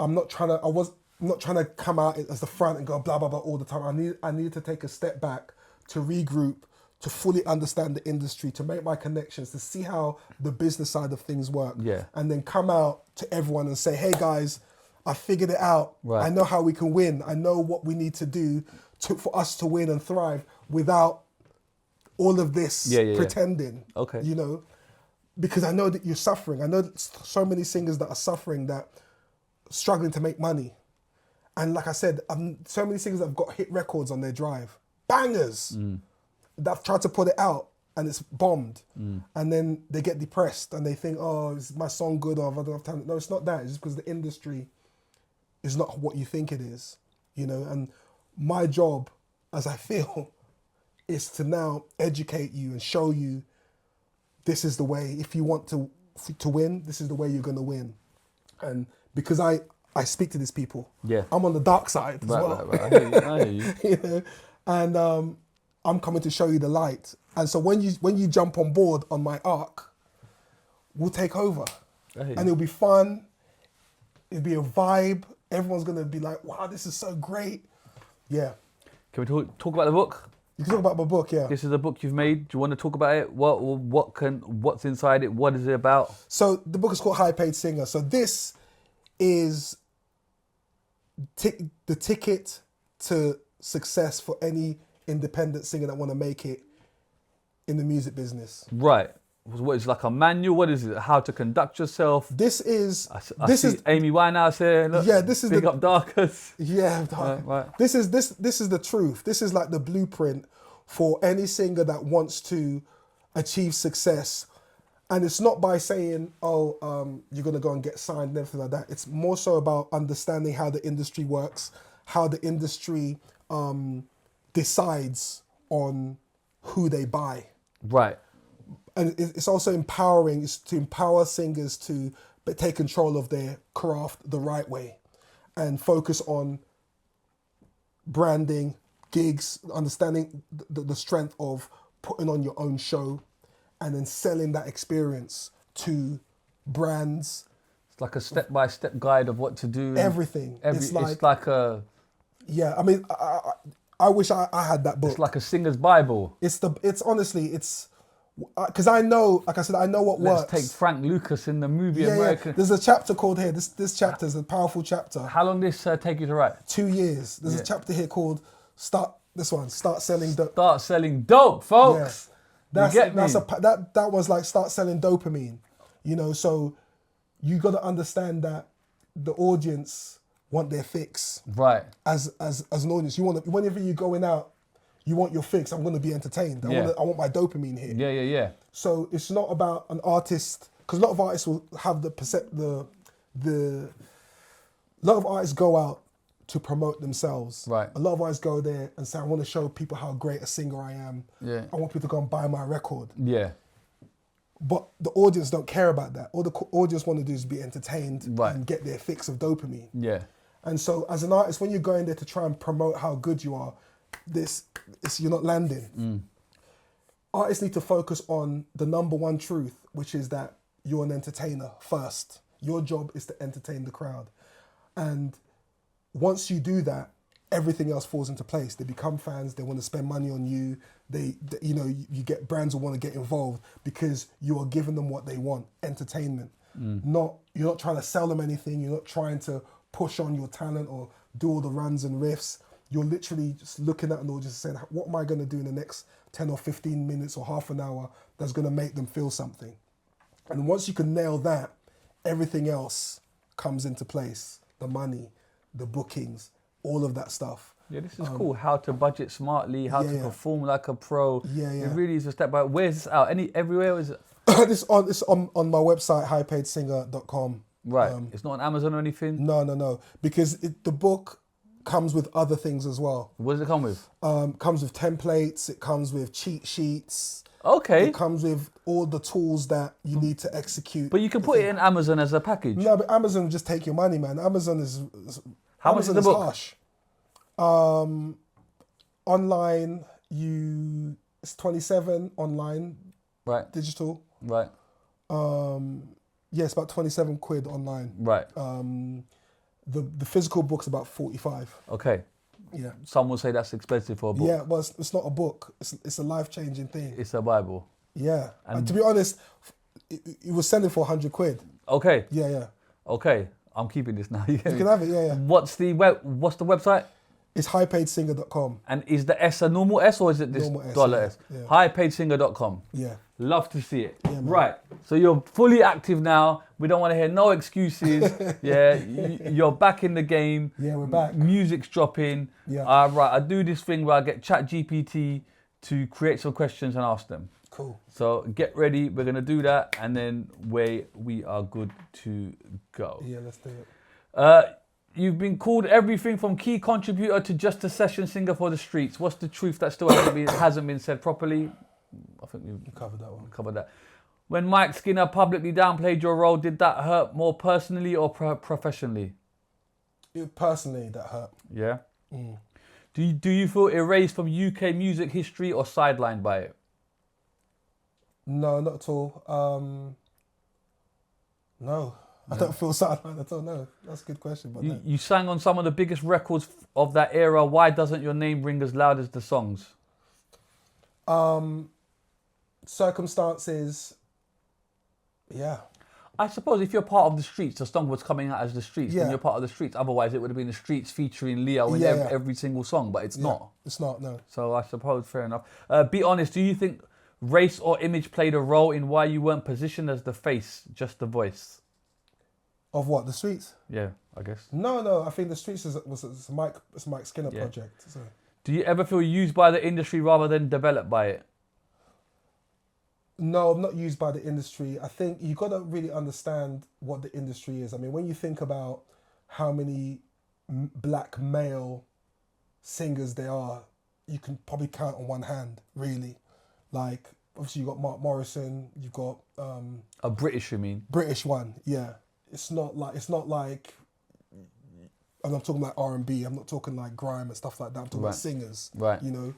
B: I'm not trying to come out as the front and go blah blah blah all the time. I need to take a step back to regroup, to fully understand the industry, to make my connections, to see how the business side of things work, and then come out to everyone and say, hey guys, I figured it out. Right. I know how we can win. I know what we need to do for us to win and thrive without all of this pretending. Okay. You know, because I know that you're suffering. I know so many singers that are suffering, that struggling to make money. And like I said, so many singers that have got hit records on their drive, bangers, that have tried to put it out and it's bombed. And then they get depressed and they think, oh, is my song good, or I don't have talent? No, it's not that. It's just because the industry is not what you think it is, you know? And my job, as I feel, is to now educate you and show you this is the way. If you want to win, this is the way you're going to win. And because I speak to these people, I'm on the dark side as well. Right. I hear you. You know? And I'm coming to show you the light. And so when you jump on board on my arc, we'll take over. And it'll be fun. It'll be a vibe. Everyone's going to be like, wow, this is so great. Yeah.
A: Can we talk about the book?
B: You can talk about my book, yeah.
A: This is a book you've made. Do you want to talk about it? What's inside it? What is it about?
B: So the book is called High Paid Singer. So this is the ticket to success for any independent singer that want to make it in the music business.
A: Right. What is it, like a manual? What is it? How to conduct yourself?
B: This is
A: Amy Winehouse here. Look,
B: this is
A: up Darkers.
B: Yeah, right. This is the truth. This is like the blueprint for any singer that wants to achieve success. And it's not by saying, you're going to go and get signed and everything like that. It's more so about understanding how the industry works, how the industry decides on who they buy.
A: Right.
B: And it's also empowering, it's to empower singers to take control of their craft the right way and focus on branding, gigs, understanding the strength of putting on your own show and then selling that experience to brands.
A: It's like a step-by-step guide of what to do.
B: Everything.
A: It's like a...
B: Yeah, I mean, I wish I had that book.
A: It's like a singer's Bible.
B: It's honestly, because I know, like I said, I know what works.
A: Let's take Frank Lucas in the movie
B: Yeah.
A: American.
B: There's a chapter called here. This chapter is a powerful chapter.
A: How long did this take you to write?
B: 2 years. There's a chapter here called Start Selling Dope.
A: Start selling dope, folks.
B: Yeah.
A: You get me?
B: That was like start selling dopamine. You know, so you got to understand that the audience want their fix.
A: Right.
B: As an audience, you want whenever you're going out, you want your fix. I'm going to be entertained. I want my dopamine here.
A: Yeah.
B: So it's not about an artist, because a lot of artists will have a lot of artists go out to promote themselves.
A: Right.
B: A lot of artists go there and say, I want to show people how great a singer I am.
A: Yeah.
B: I want people to go and buy my record.
A: Yeah.
B: But the audience don't care about that. All the audience want to do is be entertained and get their fix of dopamine.
A: Yeah.
B: And so as an artist, when you're going there to try and promote how good you are, you're not landing. Artists need to focus on the number one truth, which is that you're an entertainer first. Your job is to entertain the crowd. And once you do that, everything else falls into place. They become fans. They want to spend money on you. You get brands who want to get involved because you are giving them what they want, entertainment. You're not trying to sell them anything. You're not trying to push on your talent or do all the runs and riffs. You're literally just looking at an audience and saying, what am I going to do in the next 10 or 15 minutes or half an hour that's going to make them feel something? And once you can nail that, everything else comes into place. The money, the bookings, all of that stuff.
A: Yeah, this is cool. How to budget smartly, how to perform like a pro.
B: Yeah.
A: It really is a step by. Where's this out? Everywhere? Is it?
B: It's on my website, highpaidsinger.com.
A: Right. It's not on Amazon or anything?
B: No. Because the book comes with other things as well.
A: What does it come with?
B: Comes with templates. It comes with cheat sheets.
A: Okay.
B: It comes with all the tools that you need to execute.
A: But you can put it in Amazon as a package.
B: No, but Amazon will just take your money, man. Amazon is
A: How much is the book?
B: Harsh. Online, it's 27 online.
A: Right.
B: Digital.
A: Right.
B: It's about 27 quid online.
A: Right.
B: The physical book's about 45.
A: Okay.
B: Yeah.
A: Some will say that's expensive for a book.
B: Yeah, well, it's not a book. It's a life-changing thing.
A: It's a Bible.
B: Yeah. And to be honest, it was selling for 100 quid.
A: Okay.
B: Yeah.
A: Okay. I'm keeping this now. You
B: can have it, yeah.
A: What's the website?
B: It's highpaidsinger.com.
A: And is the S a normal S or is it this dollar S?
B: Yeah.
A: Highpaidsinger.com.
B: Yeah.
A: Love to see it.
B: Yeah,
A: right. So you're fully active now. We don't want to hear no excuses. Yeah. You're back in the game.
B: Yeah, we're back.
A: Music's dropping.
B: Yeah.
A: Right. I do this thing where I get ChatGPT to create some questions and ask them.
B: Cool.
A: So get ready. We're going to do that. And then we are good to go.
B: Yeah, let's do it.
A: You've been called everything from key contributor to just a session singer for the streets. What's the truth that still hasn't been said properly? I think we've
B: covered that one.
A: Covered that. When Mike Skinner publicly downplayed your role, did that hurt more personally or professionally?
B: Personally, that hurt.
A: Yeah. Do you feel erased from UK music history or sidelined by it?
B: No, not at all. No. I don't feel sidelined at all, no. That's a good question. But
A: you sang on some of the biggest records of that era. Why doesn't your name ring as loud as the songs?
B: Circumstances, yeah.
A: I suppose if you're part of the streets, the song was coming out as the streets, then
B: Yeah.
A: you're part of the streets. Otherwise, it would have been the streets featuring Leo in every single song, but it's not.
B: It's not, no.
A: So I suppose, fair enough. Be honest, do you think race or image played a role in why you weren't positioned as the face, just the voice?
B: Of what, the streets?
A: Yeah, I guess.
B: No, I think the streets was a Mike Skinner project. So.
A: Do you ever feel used by the industry rather than developed by it?
B: No, I'm not used by the industry. I think you got to really understand what the industry is. I mean, when you think about how many black male singers there are, you can probably count on one hand, really. Like, obviously you've got Mark Morrison, you've got...
A: A British, you mean?
B: British one, yeah. It's not like, and I'm talking like R&B, I'm not talking like grime and stuff like that, I'm talking about singers, you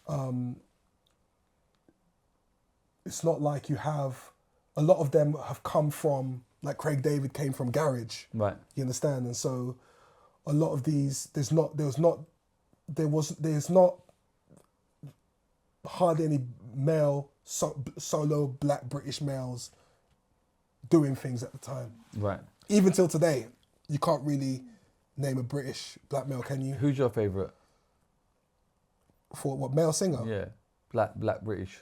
B: know. It's not like you have, a lot of them have come from, like Craig David came from garage,
A: right?
B: You understand? And so a lot of these, there's not hardly any male solo black British males doing things at the time.
A: Right.
B: Even till today, you can't really name a British black male, can you?
A: Who's your favourite?
B: For what, male singer?
A: Yeah, black British.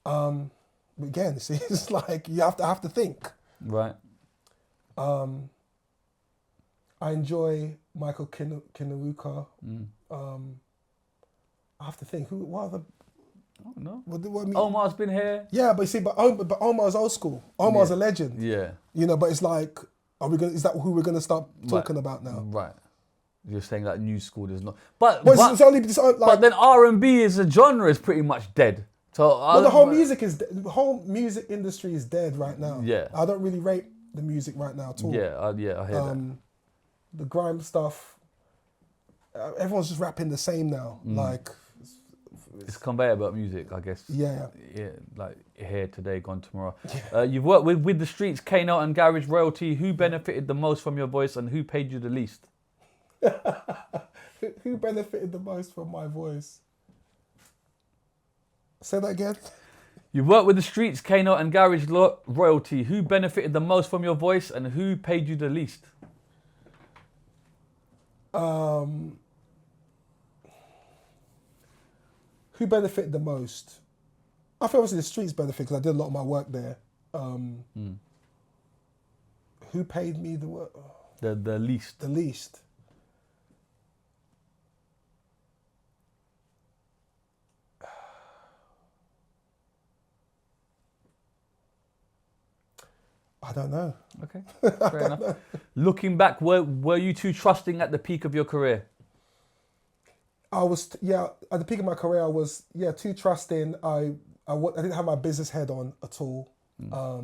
B: Again, see, it's like you have to think.
A: Right.
B: I enjoy Michael Kiwanuka. I have to think. What other?
A: I don't know.
B: What I mean?
A: Omar's been here.
B: Yeah, but see, but Omar's old school. Omar's a legend.
A: Yeah.
B: You know, but it's like, is that who we're gonna start talking about now?
A: Right. You're saying like new school, there's not. But
B: it's only like,
A: but then R&B as a genre is pretty much dead. So
B: the whole music industry is dead right now.
A: Yeah.
B: I don't really rate the music right now at all.
A: Yeah, I hear that.
B: The grime stuff, everyone's just rapping the same now. Like,
A: it's conveyor belt music, I guess.
B: Yeah.
A: Yeah, like here today, gone tomorrow. You've worked with the streets, Kano and Garage Royalty. Who benefited the most from your voice and who paid you the least?
B: Who benefited the most from my voice? Say that again.
A: You've worked with the streets, Kano and Garage Royalty. Who benefited the most from your voice and who paid you the least?
B: Who benefited the most? I think obviously the streets benefit because I did a lot of my work there. Who paid me the work?
A: The least.
B: The least. I don't know.
A: Okay, fair enough. Looking back, were you too trusting at the peak of your career?
B: I was, at the peak of my career, I was, too trusting. I didn't have my business head on at all. I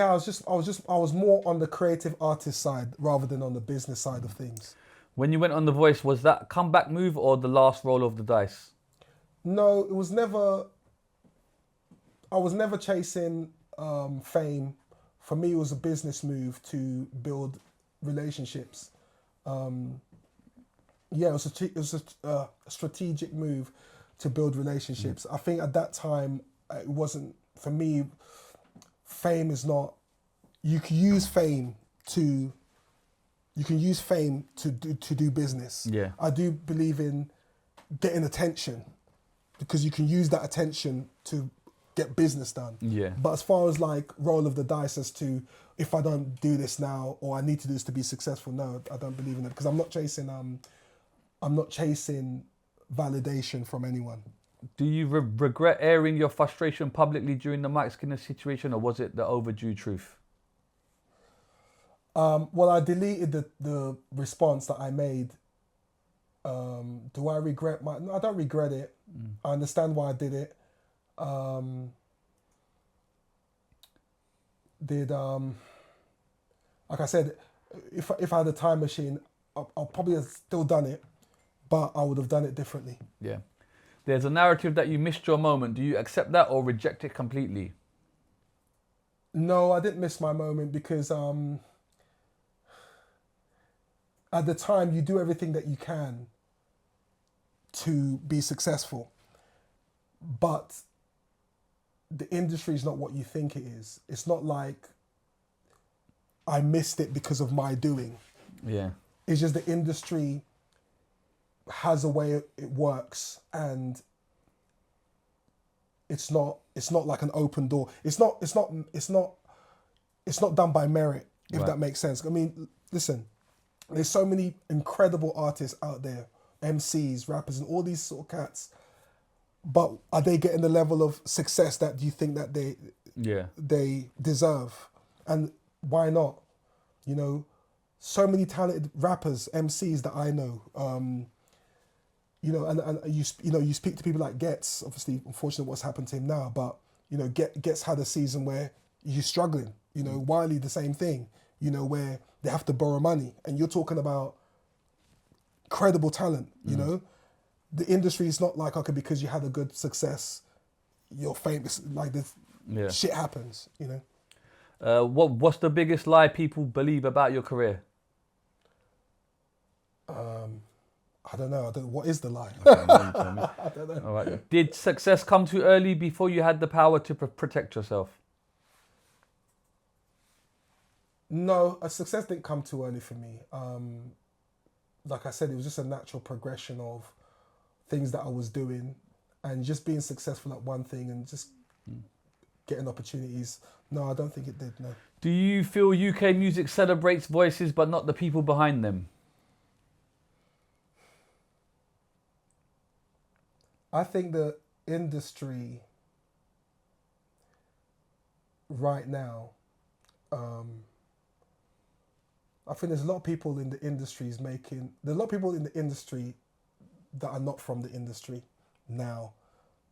B: was more on the creative artist side rather than on the business side of things.
A: When you went on The Voice, was that a comeback move or the last roll of the dice?
B: No, it was never. I was never chasing fame. For me, it was a business move to build relationships. It was a strategic move to build relationships. I think at that time, it wasn't, for me, fame is not, you can use fame to do business.
A: Yeah.
B: I do believe in getting attention because you can use that attention to get business done.
A: Yeah.
B: But as far as like roll of the dice as to if I don't do this now or I need to do this to be successful, no, I don't believe in it because I'm not chasing validation from anyone.
A: Do you regret airing your frustration publicly during the Mike Skinner situation, or was it the overdue truth?
B: Well, I deleted the response that I made. Do I regret no, I don't regret it. I understand why I did it. Like I said, if I had a time machine, I'll probably have still done it, but I would have done it differently.
A: Yeah. There's a narrative that you missed your moment. Do you accept that or reject it completely?
B: No, I didn't miss my moment because at the time you do everything that you can to be successful, but the industry is not what you think it is. It's not like I missed it because of my doing.
A: Yeah.
B: It's just the industry has a way it works, and it's not like an open door. It's not done by merit, if that makes sense. I mean, listen, There's so many incredible artists out there, MCs, rappers, and all these sort of cats. But are they getting the level of success that you think that they deserve? And why not? You know, so many talented rappers, MCs that I know. You know, and you speak to people like Ghetts. Obviously, unfortunately, what's happened to him now. But you know, Ghetts had a season where he's struggling. You know, Wiley the same thing. You know, where they have to borrow money, and you're talking about credible talent. You know, the industry is not like, okay, because you had a good success, you're famous. Like this, shit happens. You know.
A: What's the biggest lie people believe about your career?
B: I don't know. What is the lie?
A: Okay, you tell me.
B: I don't know.
A: All right. Did success come too early before you had the power to protect yourself?
B: No, a success didn't come too early for me. Like I said, it was just a natural progression of things that I was doing, and just being successful at one thing and just getting opportunities. No, I don't think it did. No.
A: Do you feel UK music celebrates voices but not the people behind them?
B: I think the industry right now, I think there's a lot of people in the industries there's a lot of people in the industry that are not from the industry now.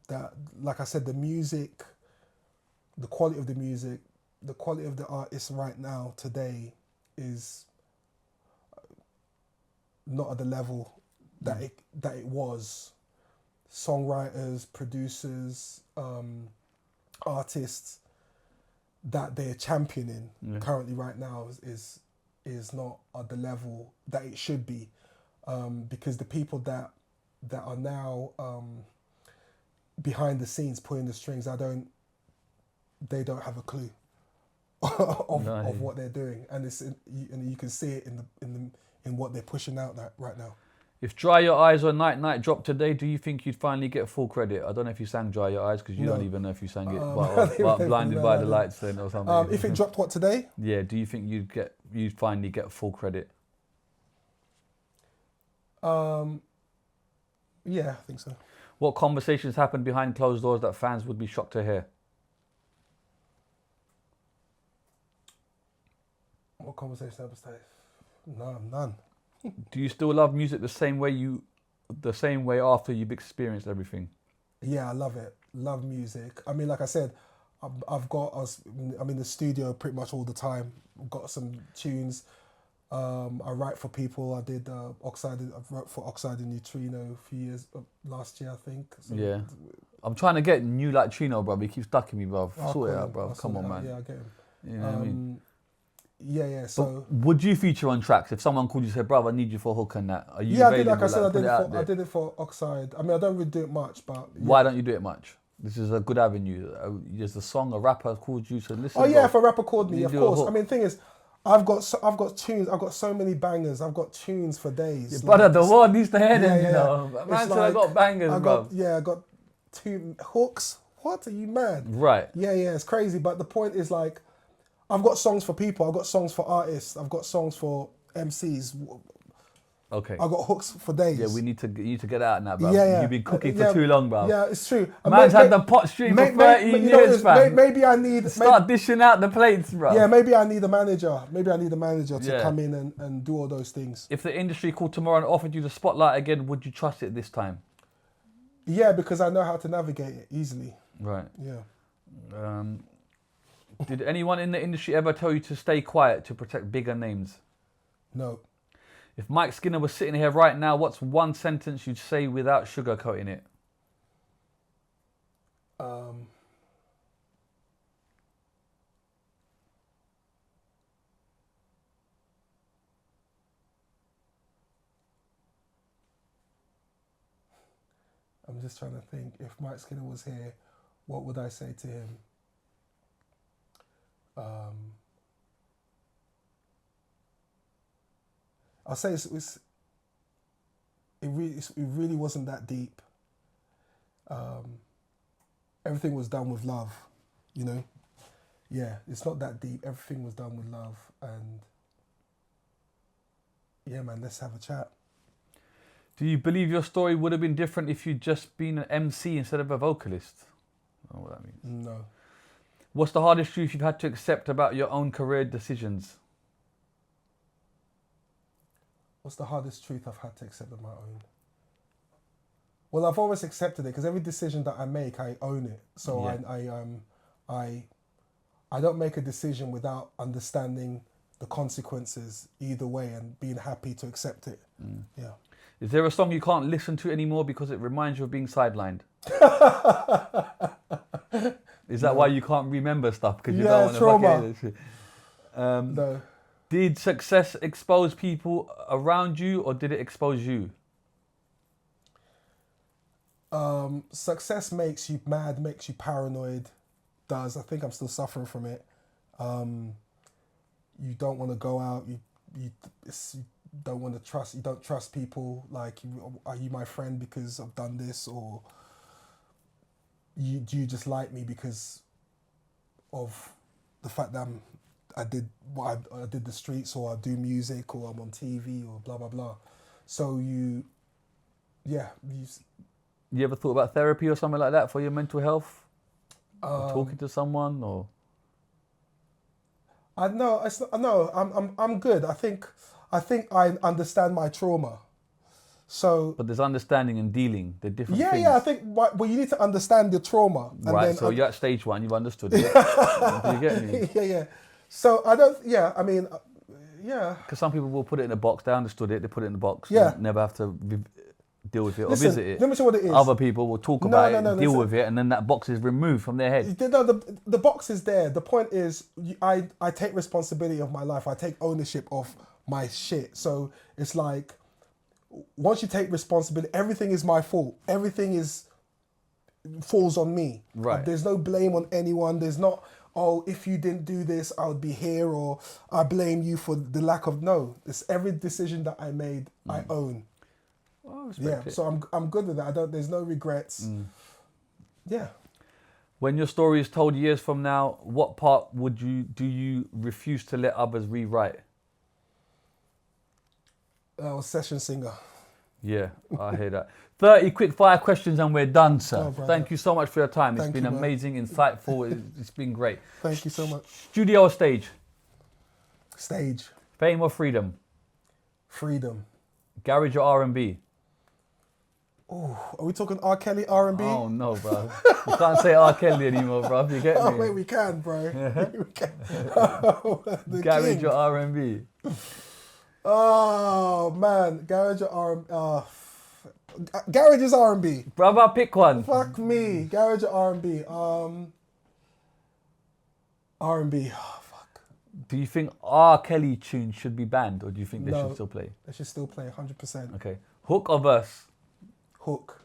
B: That, like I said, the music, the quality of the music, the quality of the artists right now, today, is not at the level that it was. Songwriters, producers, artists that they're championing currently right now is not at the level that it should be, because the people that are now behind the scenes pulling the strings, they don't have a clue of what they're doing, and you can see it in what they're pushing out right now.
A: If Dry Your Eyes or Nite Nite dropped today, do you think you'd finally get full credit? I don't know if you sang Dry Your Eyes, because you don't even know if you sang it, but Blinded by the Lights then or something.
B: If it dropped what today?
A: Yeah, do you think you'd finally get full credit?
B: Yeah, I think so.
A: What conversations happened behind closed doors that fans would be shocked to hear?
B: What conversations happened today? No, none.
A: Do you still love music the same way after you've experienced everything?
B: Yeah, I love it. Love music. I mean, like I said, I'm in the studio pretty much all the time. I've got some tunes. I write for people. I did Oxide. I wrote for Oxide and Neutrino a few years last year, I think. So
A: yeah. I'm trying to get new like Trino, bro. He keeps ducking me, bro. Sort it out, bro. Come on, man.
B: Yeah, I get him.
A: You know what I mean?
B: Yeah. So,
A: but would you feature on tracks if someone called you and said, "Brother, I need you for a hook and that"? Are you
B: yeah,
A: available?
B: I did. Like I said, I did it for Oxide. I mean, I don't really do it much, but yeah.
A: Why don't you do it much? This is a good avenue. There's a song, a rapper called you, so listen.
B: Oh yeah, if a rapper called me,
A: you
B: of
A: do a
B: course.
A: hook.
B: I mean, the thing is, I've got tunes. I've got so many bangers. I've got tunes for days.
A: Yeah, brother, the world needs to hear them, you know.
B: It's
A: Man said I got bangers, bro.
B: I got 2 hooks. What, are you mad?
A: Right.
B: Yeah, it's crazy. But the point is, like, I've got songs for people. I've got songs for artists. I've got songs for MCs.
A: Okay.
B: I've got hooks for days.
A: Yeah, you need to get out now, bro.
B: Yeah.
A: You've been cooking for too long, bro.
B: Yeah, it's true.
A: Man's had the pot stream for 13 years, fam.
B: Maybe I need...
A: Start dishing out the plates, bro.
B: Yeah, maybe I need a manager. Maybe I need a manager to come in and do all those things.
A: If the industry called tomorrow and offered you the spotlight again, would you trust it this time?
B: Yeah, because I know how to navigate it easily.
A: Right.
B: Yeah.
A: Did anyone in the industry ever tell you to stay quiet to protect bigger names?
B: No.
A: If Mike Skinner was sitting here right now, what's one sentence you'd say without sugarcoating it?
B: I'm just trying to think. If Mike Skinner was here, what would I say to him? I'll say it really wasn't that deep. Everything was done with love, you know? Yeah, it's not that deep. Everything was done with love, and Yeah, man, let's have a chat.
A: Do you believe your story would have been different if you'd just been an MC instead of a vocalist? I don't know what that means.
B: No.
A: What's the hardest truth you've had to accept about your own career decisions?
B: What's the hardest truth I've had to accept of my own? Well, I've always accepted it because every decision that I make, I own it. So
A: Yeah.
B: I don't make a decision without understanding the consequences either way and being happy to accept it. Yeah.
A: Is there a song you can't listen to anymore because it reminds you of being sidelined? Is that why you can't remember stuff? Because you don't want to
B: trauma.
A: shit?
B: No.
A: Did success expose people around you or did it expose you?
B: Success makes you mad, makes you paranoid. I think I'm still suffering from it. You don't want to go out. You don't want to trust. You don't trust people. Like, are you my friend because I've done this, or do you just like me because of the fact that I did the streets, or I do music, or I'm on TV, or blah blah blah. So you
A: ever thought about therapy or something like that for your mental health? Or talking to someone, or?
B: I'm good. I think I understand my trauma. So.
A: But there's understanding and dealing. They're different things.
B: Yeah. I think well, you need to understand the trauma. And
A: right.
B: then
A: So you're at stage 1. You've understood it. Do you get me?
B: Yeah. So I don't. Yeah. I mean. Yeah.
A: Because some people will put it in a box. They understood it. They put it in the box.
B: Yeah.
A: And never have to deal with it or
B: Listen,
A: visit it.
B: let me tell you what it is.
A: Other people will talk about it, deal
B: listen.
A: with it, and then that box is removed from their head.
B: No, the box is there. The point is, I take responsibility of my life. I take ownership of my shit. So it's like, once you take responsibility, everything is my fault. Everything falls on me.
A: Right.
B: There's no blame on anyone. There's not, oh, if you didn't do this, I would be here, or I blame you for the lack of. No, it's every decision that I made, I own.
A: Oh, it.
B: So I'm good with that. There's no regrets. Yeah.
A: When your story is told years from now, what part do you refuse to let others rewrite?
B: I was session singer.
A: Yeah, I hear that. 30 quick fire questions and we're done, sir.
B: Oh,
A: Thank you so much for your time. It's
B: Thank
A: been
B: you, man.
A: amazing, insightful. It's been great.
B: Thank you so much.
A: Studio or stage?
B: Stage.
A: Fame or freedom?
B: Freedom.
A: Garage or R&B?
B: Oh, are we talking R. Kelly R&B?
A: Oh no, bro. You can't say R. Kelly anymore, bro. You get me?
B: Oh, wait, we can, bro. We can. The
A: Garage
B: king.
A: or R&B?
B: Oh, man. Garage or R&B? Garage is R&B.
A: Brother, pick one.
B: Fuck me. Garage or R&B? R&B. Oh, fuck.
A: Do you think R. Kelly tunes should be banned, or do you think they
B: No.
A: should still play?
B: They should still play 100%.
A: Okay. Hook or verse?
B: Hook.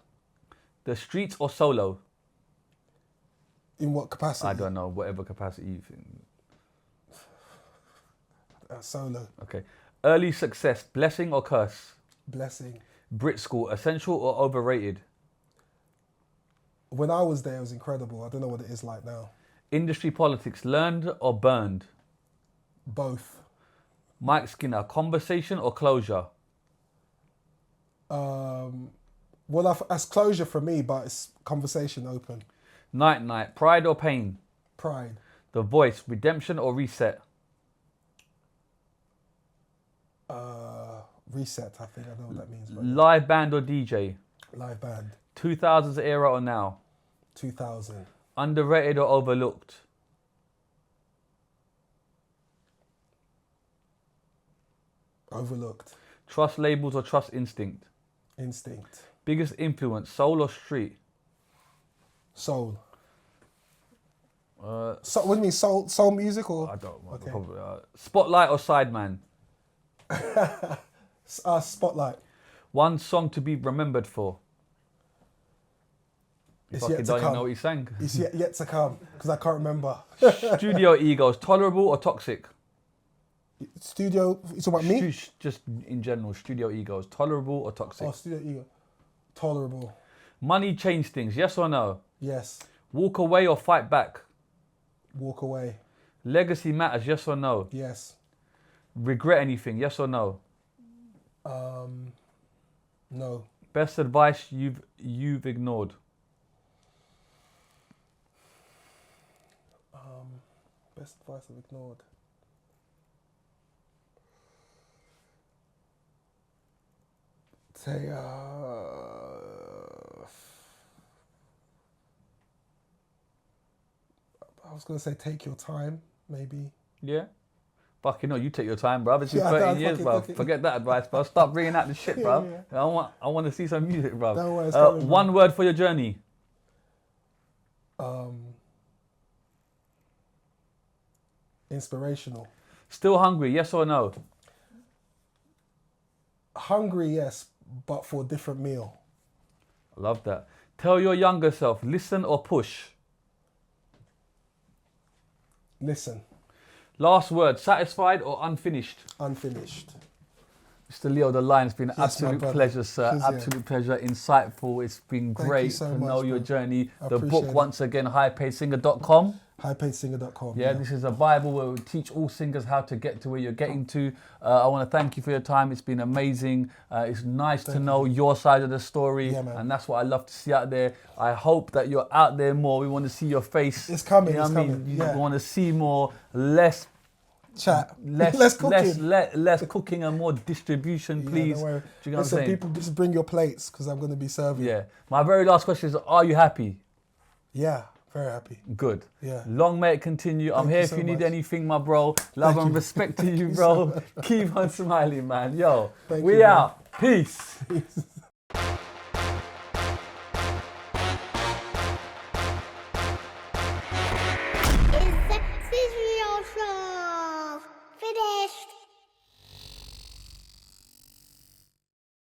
A: The streets or solo?
B: In what capacity?
A: I don't know, whatever capacity you think.
B: Solo.
A: Okay. Early success, blessing or curse?
B: Blessing.
A: Brit School, essential or overrated?
B: When I was there, it was incredible. I don't know what it is like now.
A: Industry politics, learned or burned?
B: Both.
A: Mike Skinner, conversation or closure?
B: Well, that's closure for me, but it's conversation open.
A: Nite Nite, pride or pain?
B: Pride.
A: The Voice, redemption or reset?
B: Reset, I think I know what that means. But
A: Live band or DJ?
B: live band.
A: 2000s era or now?
B: 2000.
A: Underrated or overlooked?
B: Overlooked.
A: Trust labels or trust instinct?
B: Instinct.
A: Biggest influence, soul or street?
B: Soul. So, what do you mean, soul music or?
A: I don't know.
B: Okay.
A: Probably, Spotlight or Sideman?
B: Spotlight.
A: One song to be remembered for? You
B: It's
A: fucking
B: yet to
A: don't even
B: come.
A: know what he sang.
B: It's yet to come because I can't remember.
A: Studio egos, tolerable or toxic?
B: Studio. You talking about me?
A: Just in general, studio egos, tolerable or toxic?
B: Oh, studio ego. Tolerable.
A: Money change things, yes or no?
B: Yes.
A: Walk away or fight back?
B: Walk away.
A: Legacy matters, yes or no?
B: Yes.
A: Regret anything, yes or no?
B: No.
A: Best advice you've ignored.
B: Best advice I've ignored. Say, I was gonna say take your time, maybe.
A: Yeah. Fucking no, you take your time, bruv. It's been
B: Yeah,
A: 13
B: no,
A: years,
B: fucking
A: bruv.
B: take it.
A: Forget that advice, bruv. Start bringing out the shit, bruv.
B: Yeah.
A: I want to see some music, bruv.
B: Don't worry, it's coming,
A: One
B: bruv.
A: word for your journey.
B: Inspirational.
A: Still hungry, yes or no?
B: Hungry, yes, but for a different meal.
A: I love that. Tell your younger self, listen or push.
B: Listen.
A: Last word, satisfied or unfinished?
B: Unfinished.
A: Mr. Leo the Lion, it's been an
B: Yes, my
A: absolute
B: brother.
A: pleasure, sir.
B: Cheers, yeah.
A: Absolute pleasure. Insightful. It's been
B: Thank you
A: great
B: so
A: to
B: much,
A: know your
B: bro.
A: journey.
B: I
A: The book,
B: appreciate it.
A: once again, highpaidsinger.com.
B: Highpaidsinger.com.
A: Yeah, this is a Bible where we teach all singers how to get to where you're getting to. I want to thank you for your time. It's been amazing. It's nice to know your side of the story.
B: Yeah, man.
A: And that's what I love to see out there. I hope that you're out there more. We want to see your face.
B: It's coming,
A: You know
B: it's
A: what I mean?
B: coming,
A: You
B: yeah.
A: want to see more, less
B: Chat.
A: less
B: cooking.
A: less cooking and more distribution,
B: Yeah,
A: please.
B: don't worry.
A: Do you know what I'm
B: Listen,
A: saying?
B: people, just bring your plates because I'm going to be serving.
A: Yeah. My very last question is, are you happy?
B: Yeah, very happy.
A: Good.
B: Yeah.
A: Long may it continue. I'm
B: Thank
A: here
B: you
A: if
B: so
A: you need
B: much.
A: anything, my bro. Love
B: Thank
A: and
B: you.
A: respect to you,
B: you
A: bro.
B: so much.
A: Keep on smiling, man. Yo,
B: Thank
A: we
B: you, bro.
A: out. Peace.